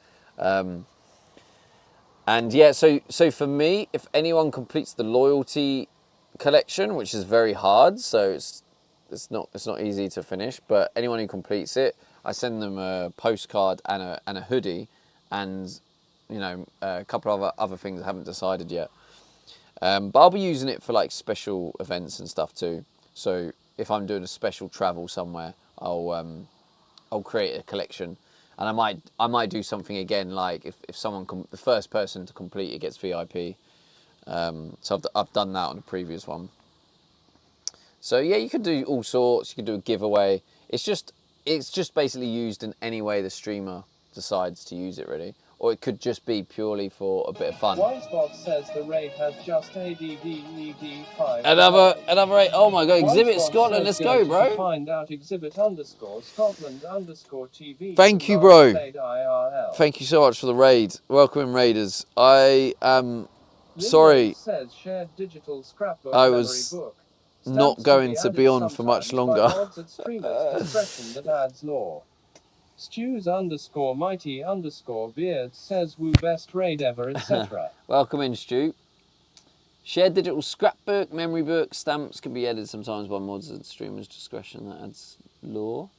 And yeah, so for me, if anyone completes the loyalty collection, which is very hard, so it's not easy to finish, but anyone who completes it, I send them a postcard and a hoodie, and you know, a couple of other things I haven't decided yet. But I'll be using it for like special events and stuff too. So if I'm doing a special travel somewhere, I'll create a collection. And I might do something again, like if someone the first person to complete it gets VIP. So I've done that on a previous one. So yeah, you could do all sorts. You could do a giveaway. It's just basically used in any way the streamer decides to use it, really. or it could just be purely for a bit of fun. Wisebot says the raid has just ADDED5. Another 8. Oh my god, Exhibit Wisebot Scotland, says let's go, to bro. find out exhibit_Scotland_TV. Thank you, from bro. Played IRL. Thank you so much for the raid. Welcome in, Raiders. I am Linda sorry says shared digital scrapbook I memory was book. not Stamps going can to be be added on for much sometimes by longer. mods at streamers' discretion that adds law. Stews_mighty_beard says woo best raid ever, etc. Welcome in, Stu. Shared digital scrapbook, memory book, stamps can be edited sometimes by mods at streamers' discretion that adds law.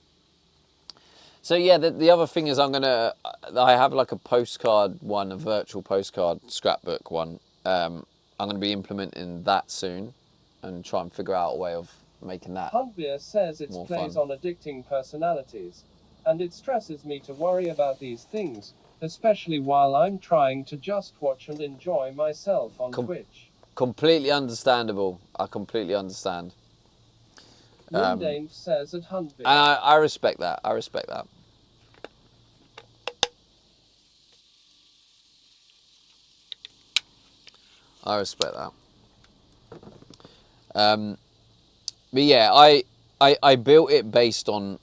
So yeah, the other thing is I have like a postcard one, a virtual postcard scrapbook one. I'm going to be implementing that soon and try and figure out a way of making that Huntbeer says it more plays fun. on addicting personalities, and it stresses me to worry about these things, especially while I'm trying to just watch and enjoy myself on Twitch. Completely understandable. I completely understand. Lindane says at Huntbeer. And I respect that. I respect that. I respect that. But yeah, I built it based on.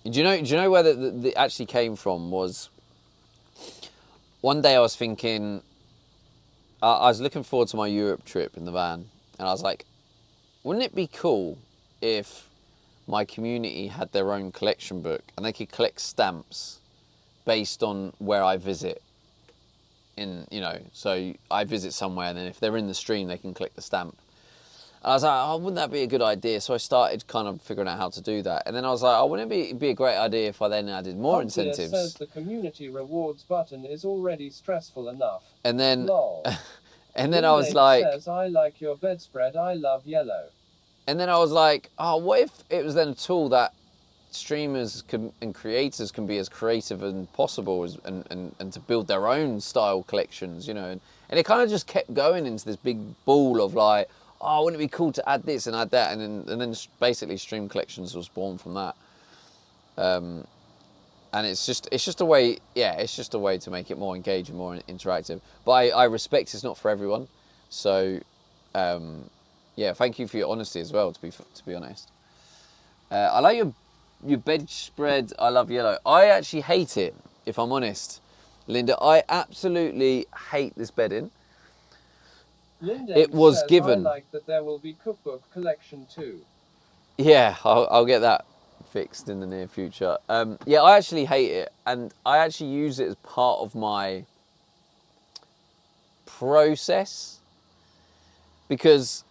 Do you know where that actually came from? Was one day I was thinking. I was looking forward to my Europe trip in the van, and I was like, wouldn't it be cool if my community had their own collection book and they could collect stamps based on where I visit? So I visit somewhere, and then if they're in the stream, they can click the stamp. And I was like, oh, wouldn't that be a good idea? So I started kind of figuring out how to do that. And then I was like, oh, wouldn't it be a great idea if I then added more incentives? Says the community rewards button is already stressful enough. And then, Lol. and then I was like, says, I like your bedspread, I love yellow. And then I was like, oh, what if it was then a tool that streamers and creators can be as creative as possible and to build their own style collections, and it kind of just kept going into this big ball of like, oh, wouldn't it be cool to add this and add that, and then basically Stream Collections was born from that. And it's just a way, it's just a way to make it more engaging, more interactive. But I respect it's not for everyone, so thank you for your honesty as well. To be honest, I like your bedspread. I love yellow. I actually hate it, if I'm honest, Linda. I absolutely hate this bedding. It was given. I like that there will be cookbook collection too. Yeah, I'll get that fixed in the near future. I actually hate it, and I actually use it as part of my process because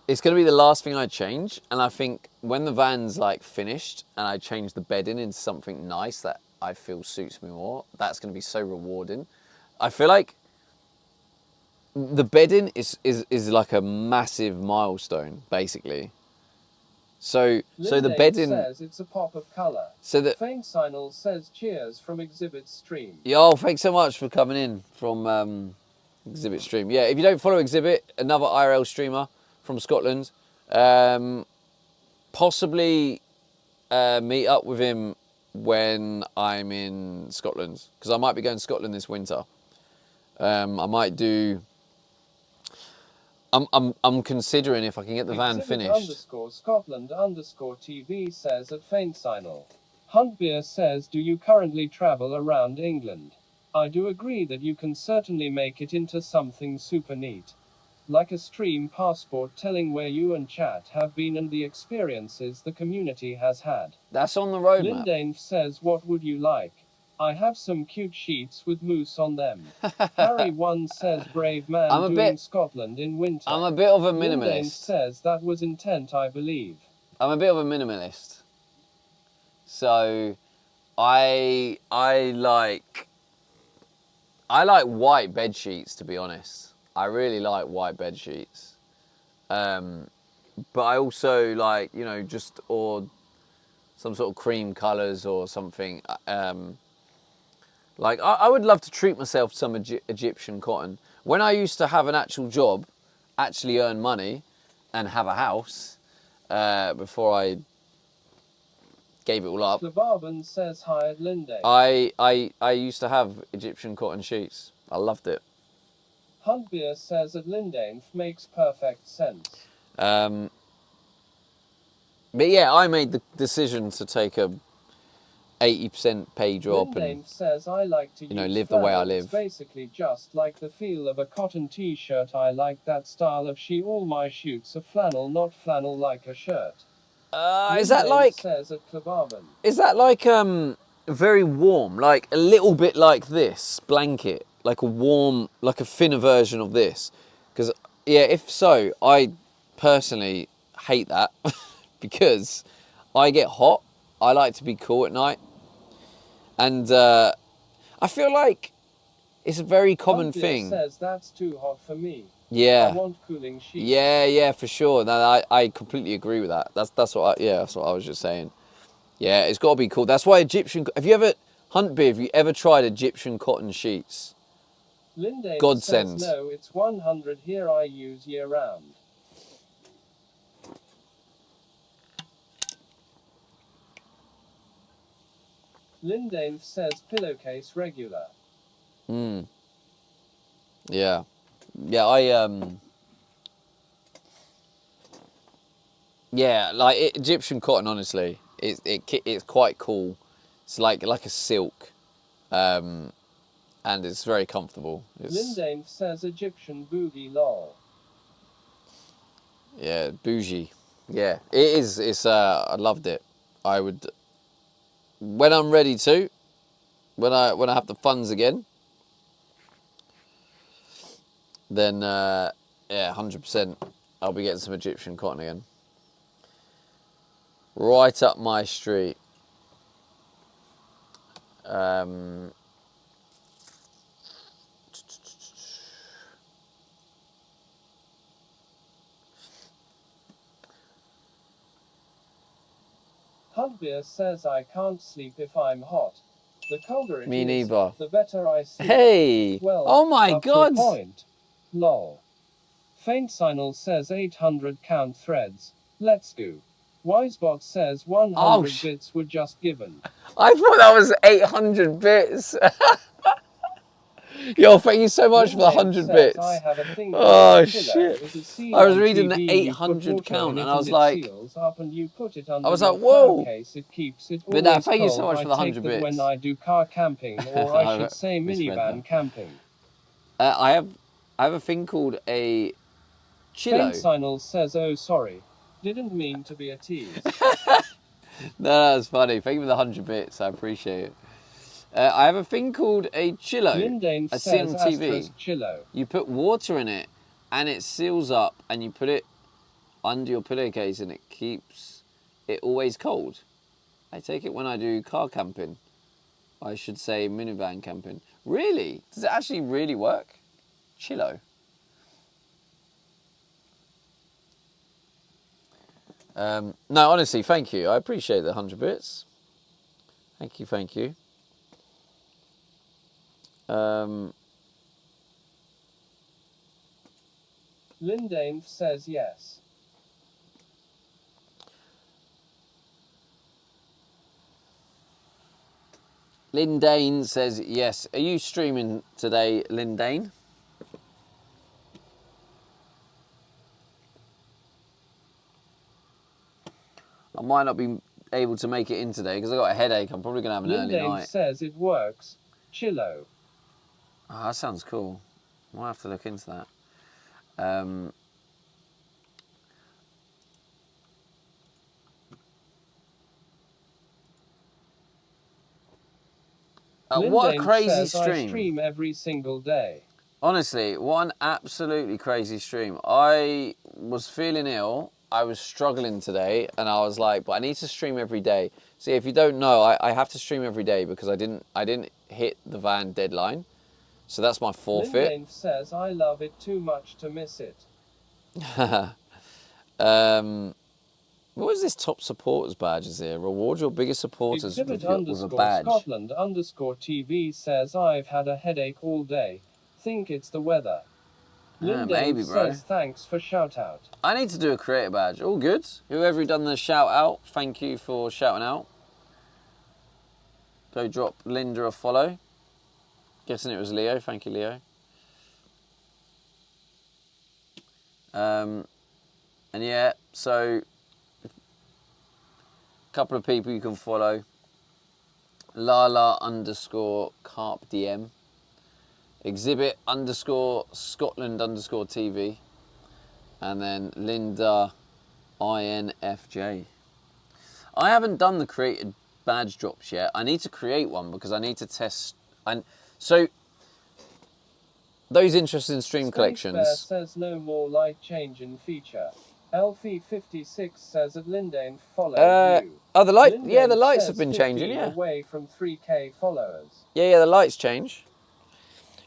it's going to be the last thing I change. And I think when the van's like finished and I change the bedding into something nice that I feel suits me more, that's going to be so rewarding. I feel like the bedding is like a massive milestone, basically. So the bedding says it's a pop of colour. So that Faint Signal says cheers from Exhibit Stream. Yo, thanks so much for coming in from Exhibit Stream. Yeah, if you don't follow Exhibit, another IRL streamer from Scotland, possibly meet up with him when I'm in Scotland, because I might be going to Scotland this winter. I might do. I'm considering if I can get the van finished. _Scotland_TV says at Faint Signal. Huntbeer says, do you currently travel around England? I do agree that you can certainly make it into something super neat. Like a stream passport telling where you and chat have been and the experiences the community has had. That's on the roadmap. Lindane says, what would you like? I have some cute sheets with moose on them. Harry1 says, brave man doing Scotland in winter. I'm a bit of a Lindane minimalist. says, that was intent, I believe. I'm a bit of a minimalist. So I like white bed sheets, to be honest. I really like white bed sheets. But I also like, or some sort of cream colours or something. Like, I would love to treat myself to some Egyptian cotton. When I used to have an actual job, actually earn money, and have a house, before I gave it all up. Lebarban says hi at Linde. I used to have Egyptian cotton sheets. I loved it. Huntbeer says at Linde makes perfect sense. But yeah, I made the decision to take a 80% pay drop and says I like to use live the way I flannel. live. It's basically just like the feel of a cotton t-shirt. I like that style of all my shoots are flannel, not flannel like a shirt. Is that like says at Lebarban. Is that like very warm, like a little bit like this blanket, like a warm, like a thinner version of this? Because yeah, if so, I personally hate that because I get hot. I like to be cool at night, and I feel like it's a very common thing. Says that's too hot for me. Yeah. I want cooling sheets. Yeah, for sure. No, I completely agree with that. That's what I was just saying. Yeah, it's got to be cool. That's why Egyptian. Have you ever tried Egyptian cotton sheets? Linde Godsend. says no, it's 100 here. I use year round. Lindane says pillowcase regular. Yeah. Yeah, like Egyptian cotton. Honestly, it's quite cool. It's like a silk, and it's very comfortable. Lindane says Egyptian boogie lol. Yeah, bougie. Yeah, it is. It's I loved it. I would, when I'm ready to, when I have the funds again, then yeah, 100%, I'll be getting some Egyptian cotton again. Right up my street. Huntbeer says I can't sleep if I'm hot. The colder it Me is, neither. the better I sleep. Hey! Well, Oh my up God! To a point. Lol. Faint Signal says 800 count threads. Let's go. Wisebot says 100 bits were just given. I thought that was 800 bits. Yo, thank you so much for the 100 bits. Oh shit! I was reading the 800 count and I was like, whoa! But no, thank you so much for the 100 bits. When I do car camping, or I should say minivan camping. I have a thing called a chillo. Faint Signal says, oh sorry, didn't mean to be a tease. No, that's funny. Thank you for the 100 bits. I appreciate it. I have a thing called a chillo. Lindane I see it on TV. Chillo. You put water in it, and it seals up, and you put it under your pillowcase, and it keeps it always cold. I take it when I do car camping. I should say minivan camping. Really? Does it actually really work? Chillo. No, honestly, thank you. I appreciate the 100 bits. Thank you, thank you. Lindane says yes. Lindane says yes. Are you streaming today, Lindane? I might not be able to make it in today because I got a headache. I'm probably going to have an early night. Says it works. Chillo. Oh, that sounds cool. Might have to look into that. What a crazy stream. I stream every single day. Honestly, what an absolutely crazy stream. I was feeling ill. I was struggling today, and I was like, but I need to stream every day. See, if you don't know, I have to stream every day because I didn't hit the van deadline. So that's my forfeit. Lindane says I love it too much to miss it. What is this top supporters badge is here? Reward your biggest supporters with a badge. Scotland _TV says I've had a headache all day. Think it's the weather. Maybe, bro. Says thanks for shout out. I need to do a creator badge. All good. Whoever done the shout out, thank you for shouting out. go drop Linda a follow. Guessing it was Leo. Thank you, Leo. And yeah, so a couple of people you can follow. Lala_carp_dm. Exhibit_Scotland_TV. And then Linda INFJ. I haven't done the created badge drops yet. I need to create one because I need to test. And so those interested in stream collections. Bear says no more light change in feature. Elfie56 says at Lindane follow you. Oh, the light. Lindane Yeah, the lights have says been changing. 15 Yeah. away from 3K followers. Yeah, the lights change.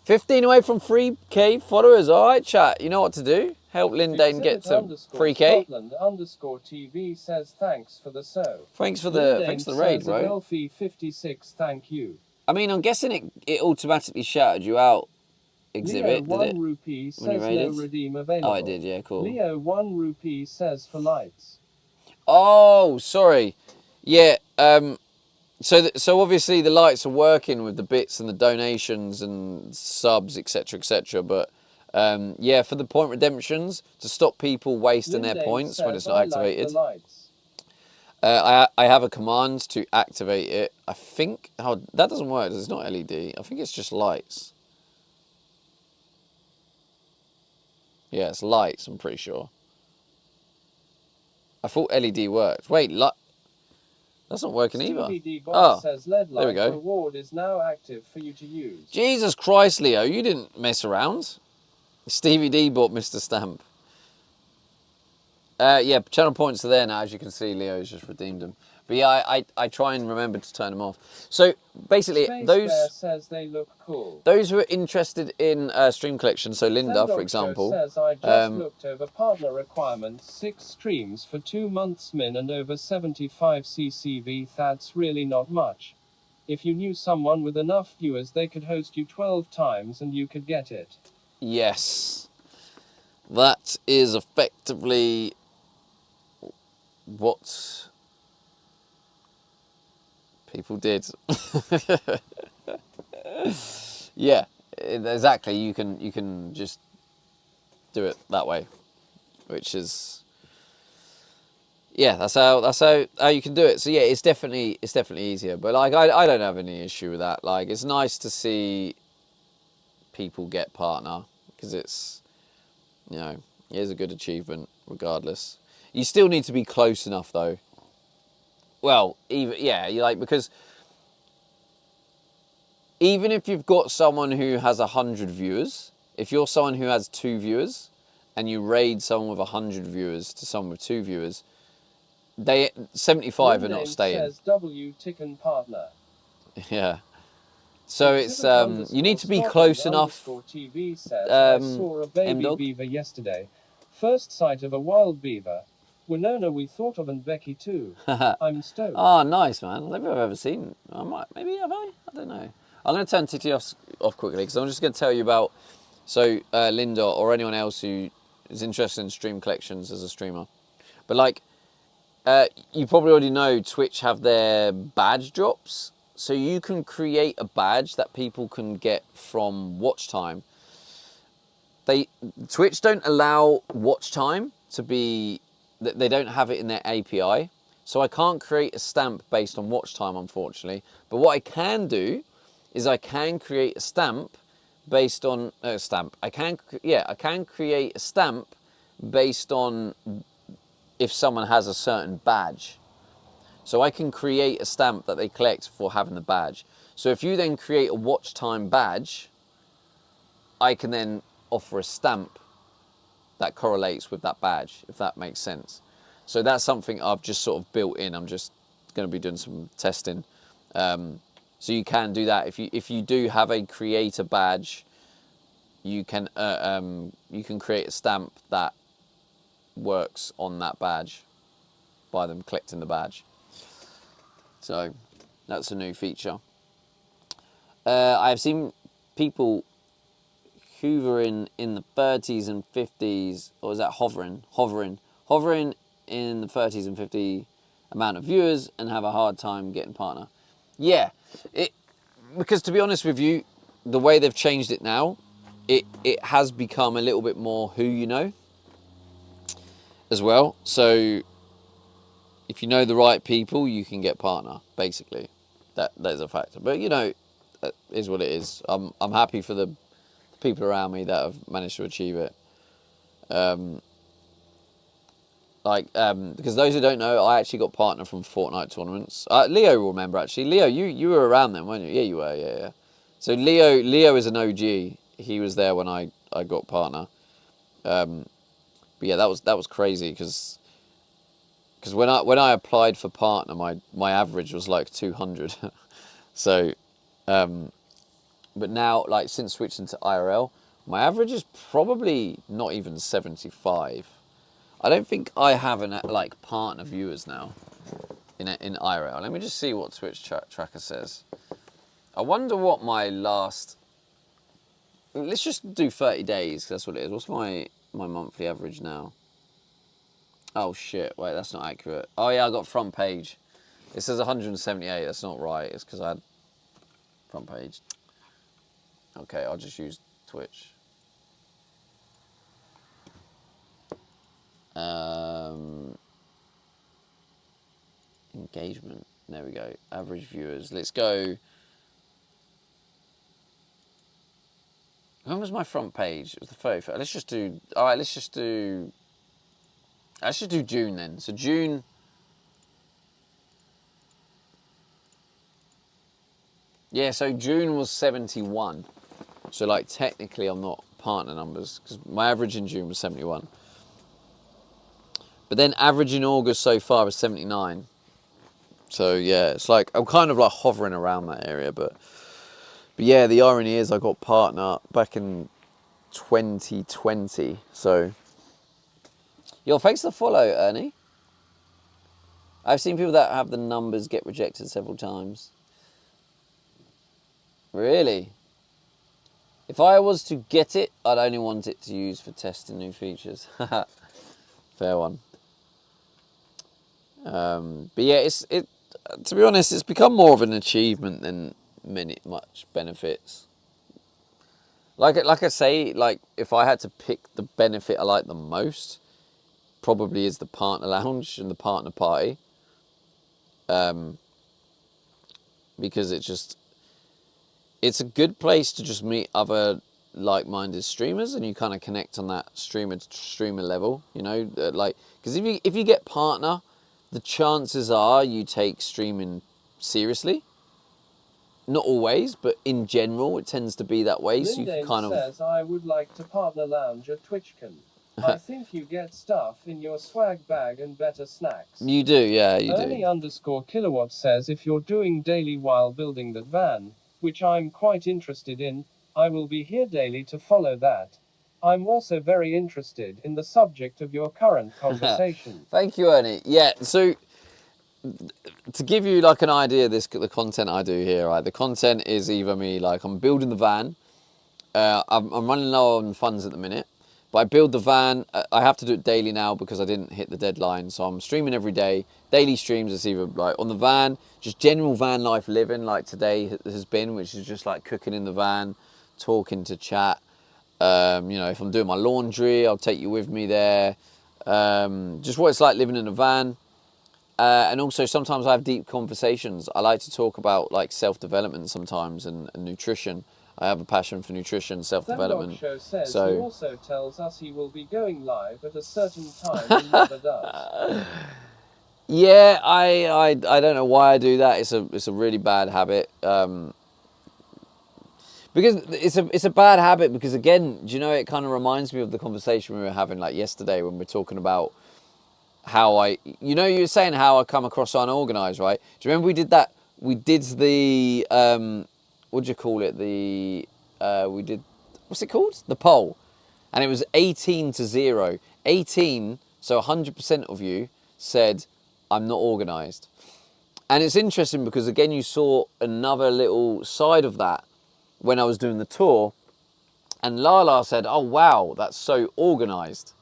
15 away from 3K followers. All right, chat. You know what to do. Help Lindane get to 3K. Scotland_TV says thanks for the so. Thanks for the raid, bro. Elfie56 thank you. I mean, I'm guessing it automatically shouted you out. Exhibit, Leo did it? 1 rupee when you says no raided? redeem available. Oh, I did. Yeah, cool. Leo 1 rupee says for lights. Oh, sorry. Yeah. So obviously the lights are working with the bits and the donations and subs, etc., etc. But yeah, for the point redemptions to stop people wasting their points when it's not activated. I have a command to activate it. I think that doesn't work. It's not LED. I think it's just lights. Yeah, it's lights. I'm pretty sure. I thought LED worked. Wait, that's not working either. Says LED there we go. Reward is now active for you to use. Jesus Christ, Leo, you didn't mess around. Stevie D bought Mr. Stamp. Yeah, channel points are there now. As you can see, Leo's just redeemed them. But yeah, I try and remember to turn them off. So basically, those says they look cool. Those who are interested in stream collection, so Linda, for example, says I just looked over partner requirements, 6 streams for 2 months min and over 75 CCV. That's really not much. If you knew someone with enough viewers, they could host you 12 times and you could get it. Yes, that is effectively what people did. Yeah, exactly. You can just do it that way, which is that's how you can do it. So yeah, it's definitely easier. But like I don't have any issue with that. Like it's nice to see people get partner because it's it is a good achievement regardless. You still need to be close enough though. Well, because even if you've got someone who has 100 viewers, if you're someone who has 2 viewers and you raid someone with 100 viewers to someone with 2 viewers, 75 are not staying. Says W Ticken partner. Yeah. So it's you need to be close enough. TV says, I saw a baby beaver yesterday. First sight of a wild beaver. Winona we thought of and Becky too. I'm stoked. Oh, nice, man. I don't think I've ever seen. Maybe have I? I don't know. I'm going to turn Titty off quickly because I'm just going to tell you about Linda or anyone else who is interested in stream collections as a streamer. But like, you probably already know Twitch have their badge drops. So you can create a badge that people can get from watch time. Twitch don't allow watch time to be. They don't have it in their API. So I can't create a stamp based on watch time, unfortunately. But what I can do is I can create a stamp based on I can create a stamp based on if someone has a certain badge. So I can create a stamp that they collect for having the badge. So if you then create a watch time badge, I can then offer a stamp that correlates with that badge, if that makes sense. So that's something I've just sort of built in. I'm just going to be doing some testing. So you can do that. If you do have a creator badge, you can create a stamp that works on that badge by them collecting the badge. So that's a new feature. I've seen people hoovering in the 30s and 50s, or is that hovering in the 30s and 50 amount of viewers and have a hard time getting partner. Yeah, because to be honest with you, the way they've changed it now, it has become a little bit more who you know as well. So if you know the right people, you can get partner. Basically, that is a factor. But you know, that is what it is. I'm happy for the people around me that have managed to achieve it. Because those who don't know, I actually got partner from Fortnite tournaments. Leo will remember actually. Leo, you were around then, weren't you? Yeah, you were. Yeah. So Leo is an OG. He was there when I got partner. But yeah, that was crazy because when I applied for partner, my average was like 200. So, but now like since switching to IRL, my average is probably not even 75. I don't think I have like partner viewers now in IRL. Let me just see what Twitch tracker says. I wonder what my last. Let's just do 30 days. 'Cause that's what it is. What's my monthly average now? Oh shit! Wait, that's not accurate. Oh yeah, I got front page. It says 178. That's not right. It's because I had front page. Okay, I'll just use Twitch. Engagement. There we go. Average viewers. Let's go. When was my front page? It was the 31st. Let's just do. All right. Let's just do June then. So June. Yeah. So June was 71. So like technically, I'm not partner numbers because my average in June was 71. But then average in August so far is 79. So yeah, it's like I'm kind of like hovering around that area, but yeah, the irony is I got partner back in 2020. So yo, thanks for the follow, Ernie. I've seen people that have the numbers get rejected several times. Really? If I was to get it, I'd only want it to use for testing new features. Fair one. But yeah, it. To be honest, it's become more of an achievement than much benefits. Like I say, like if I had to pick the benefit I like the most, probably is the partner lounge and the partner party. Because it's a good place to just meet other like-minded streamers and you kind of connect on that streamer to streamer level, you know, like because if you get partner, the chances are you take streaming seriously. Not always, but in general, it tends to be that way. So you can kind of says, I would like to partner lounge at TwitchCon. I think you get stuff in your swag bag and better snacks. You do, yeah, you do. Ernie_kilowatt says, if you're doing daily while building that van, which I'm quite interested in, I will be here daily to follow that. I'm also very interested in the subject of your current conversation. Thank you, Ernie. Yeah, so to give you like an idea of the content I do here, right? The content is either me, like I'm building the van. I'm running low on funds at the minute, but I build the van. I have to do it daily now because I didn't hit the deadline. So I'm streaming every day. Daily streams is either like on the van, just general van life living, like today has been, which is just like cooking in the van, talking to chat. You know, if I'm doing my laundry, I'll take you with me there. Just what it's like living in a van. And also sometimes I have deep conversations. I like to talk about like self-development sometimes and nutrition. I have a passion for nutrition, self-development. Show says he also tells us he will be going live at a certain time and never does. Yeah, I don't know why I do that. It's a really bad habit. Because it's a bad habit because again, do you know, it kind of reminds me of the conversation we were having like yesterday when we're talking about how you were saying how I come across unorganized, right? Do you remember we did that? We did the, what do you call it? We did, what's it called? The poll. And it was 18-0. 18, so 100% of you said, I'm not organized. And it's interesting because again, you saw another little side of that when I was doing the tour. And Lala said, oh wow, that's so organized.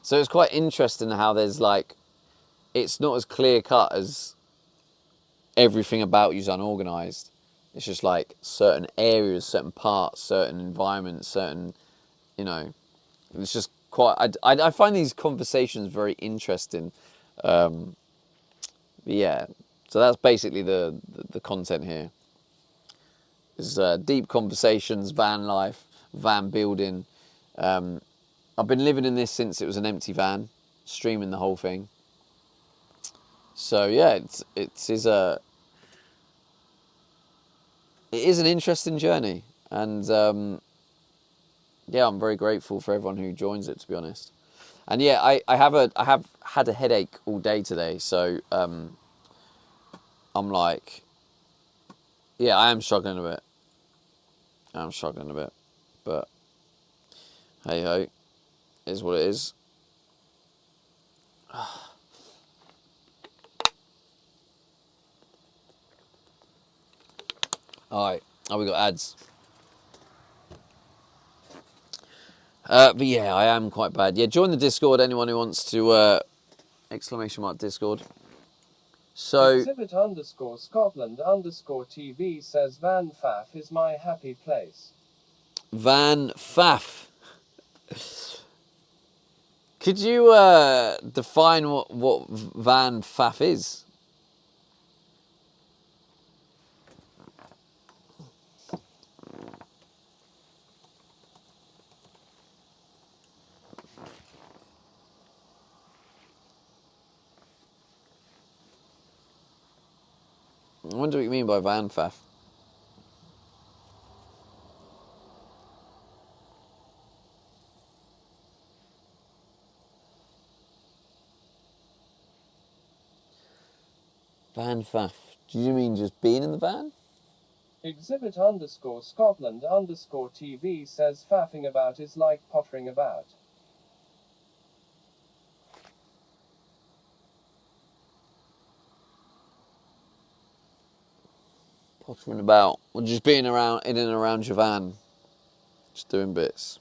So it's quite interesting how there's like, it's not as clear cut as everything about you is unorganized. It's just like certain areas, certain parts, certain environments, certain, you know, it's just quite, I find these conversations very interesting. Yeah, so that's basically the content here. Is deep conversations, van life, van building. I've been living in this since it was an empty van, streaming the whole thing. So yeah, it is an interesting journey, and yeah, I'm very grateful for everyone who joins it, to be honest. And yeah, I have had a headache all day today, so I'm like, yeah, I am struggling a bit. But hey ho, is what it is. All right, oh, we got ads. But yeah, I am quite bad. Yeah, join the Discord. Anyone who wants to exclamation mark Discord. So Exhibit underscore Scotland underscore TV says Van Faff is my happy place. Van Faff. Could you define what Van Faff is? I wonder what you mean by Van Faff. Van Faff. Do you mean just being in the van? Exhibit underscore Scotland underscore TV says faffing about is like pottering about. Pottering about. Or just being around, in and around your van. Just doing bits.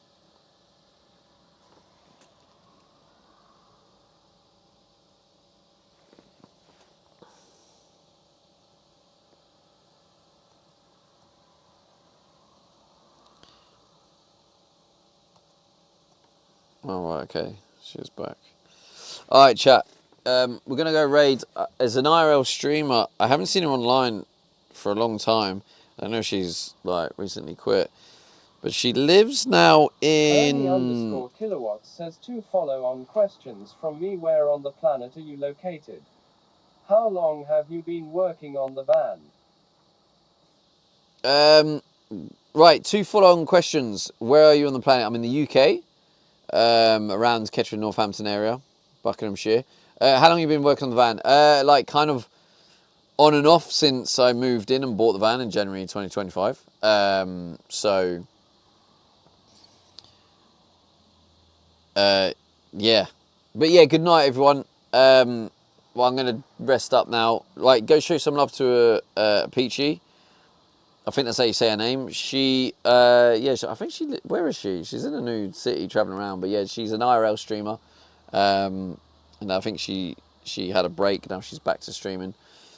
All right, okay. She's back. All right, chat. We're going to go raid. As an IRL streamer, I haven't seen her online for a long time. I know she's like recently quit. But she lives now Ernie in... underscore kilowatts says to follow on questions from me. Where on the planet are you located? How long have you been working on the van? Right, 2 follow-on questions. Where are you on the planet? I'm in the UK, around Kettering, Northampton area, Buckinghamshire. How long have you been working on the van? Like kind of on and off since I moved in and bought the van in January 2025. So, yeah. But yeah, good night, everyone. Well, I'm going to rest up now. Like, go show some love to Peachy. I think that's how you say her name. She, yeah, I think she, where is she? She's in a new city traveling around, but yeah, she's an IRL streamer. And I think she had a break, now she's back to streaming.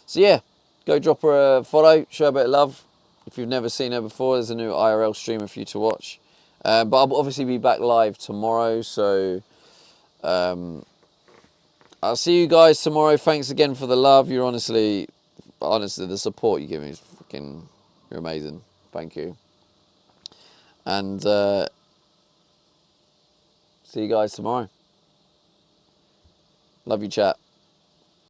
So yeah, go drop her a follow, show her a bit of love. If you've never seen her before, there's a new IRL streamer for you to watch. But I'll obviously be back live tomorrow, so I'll see you guys tomorrow. Thanks again for the love. You're honestly, the support you give me is freaking, you're amazing. Thank you. And see you guys tomorrow. Love you, chat.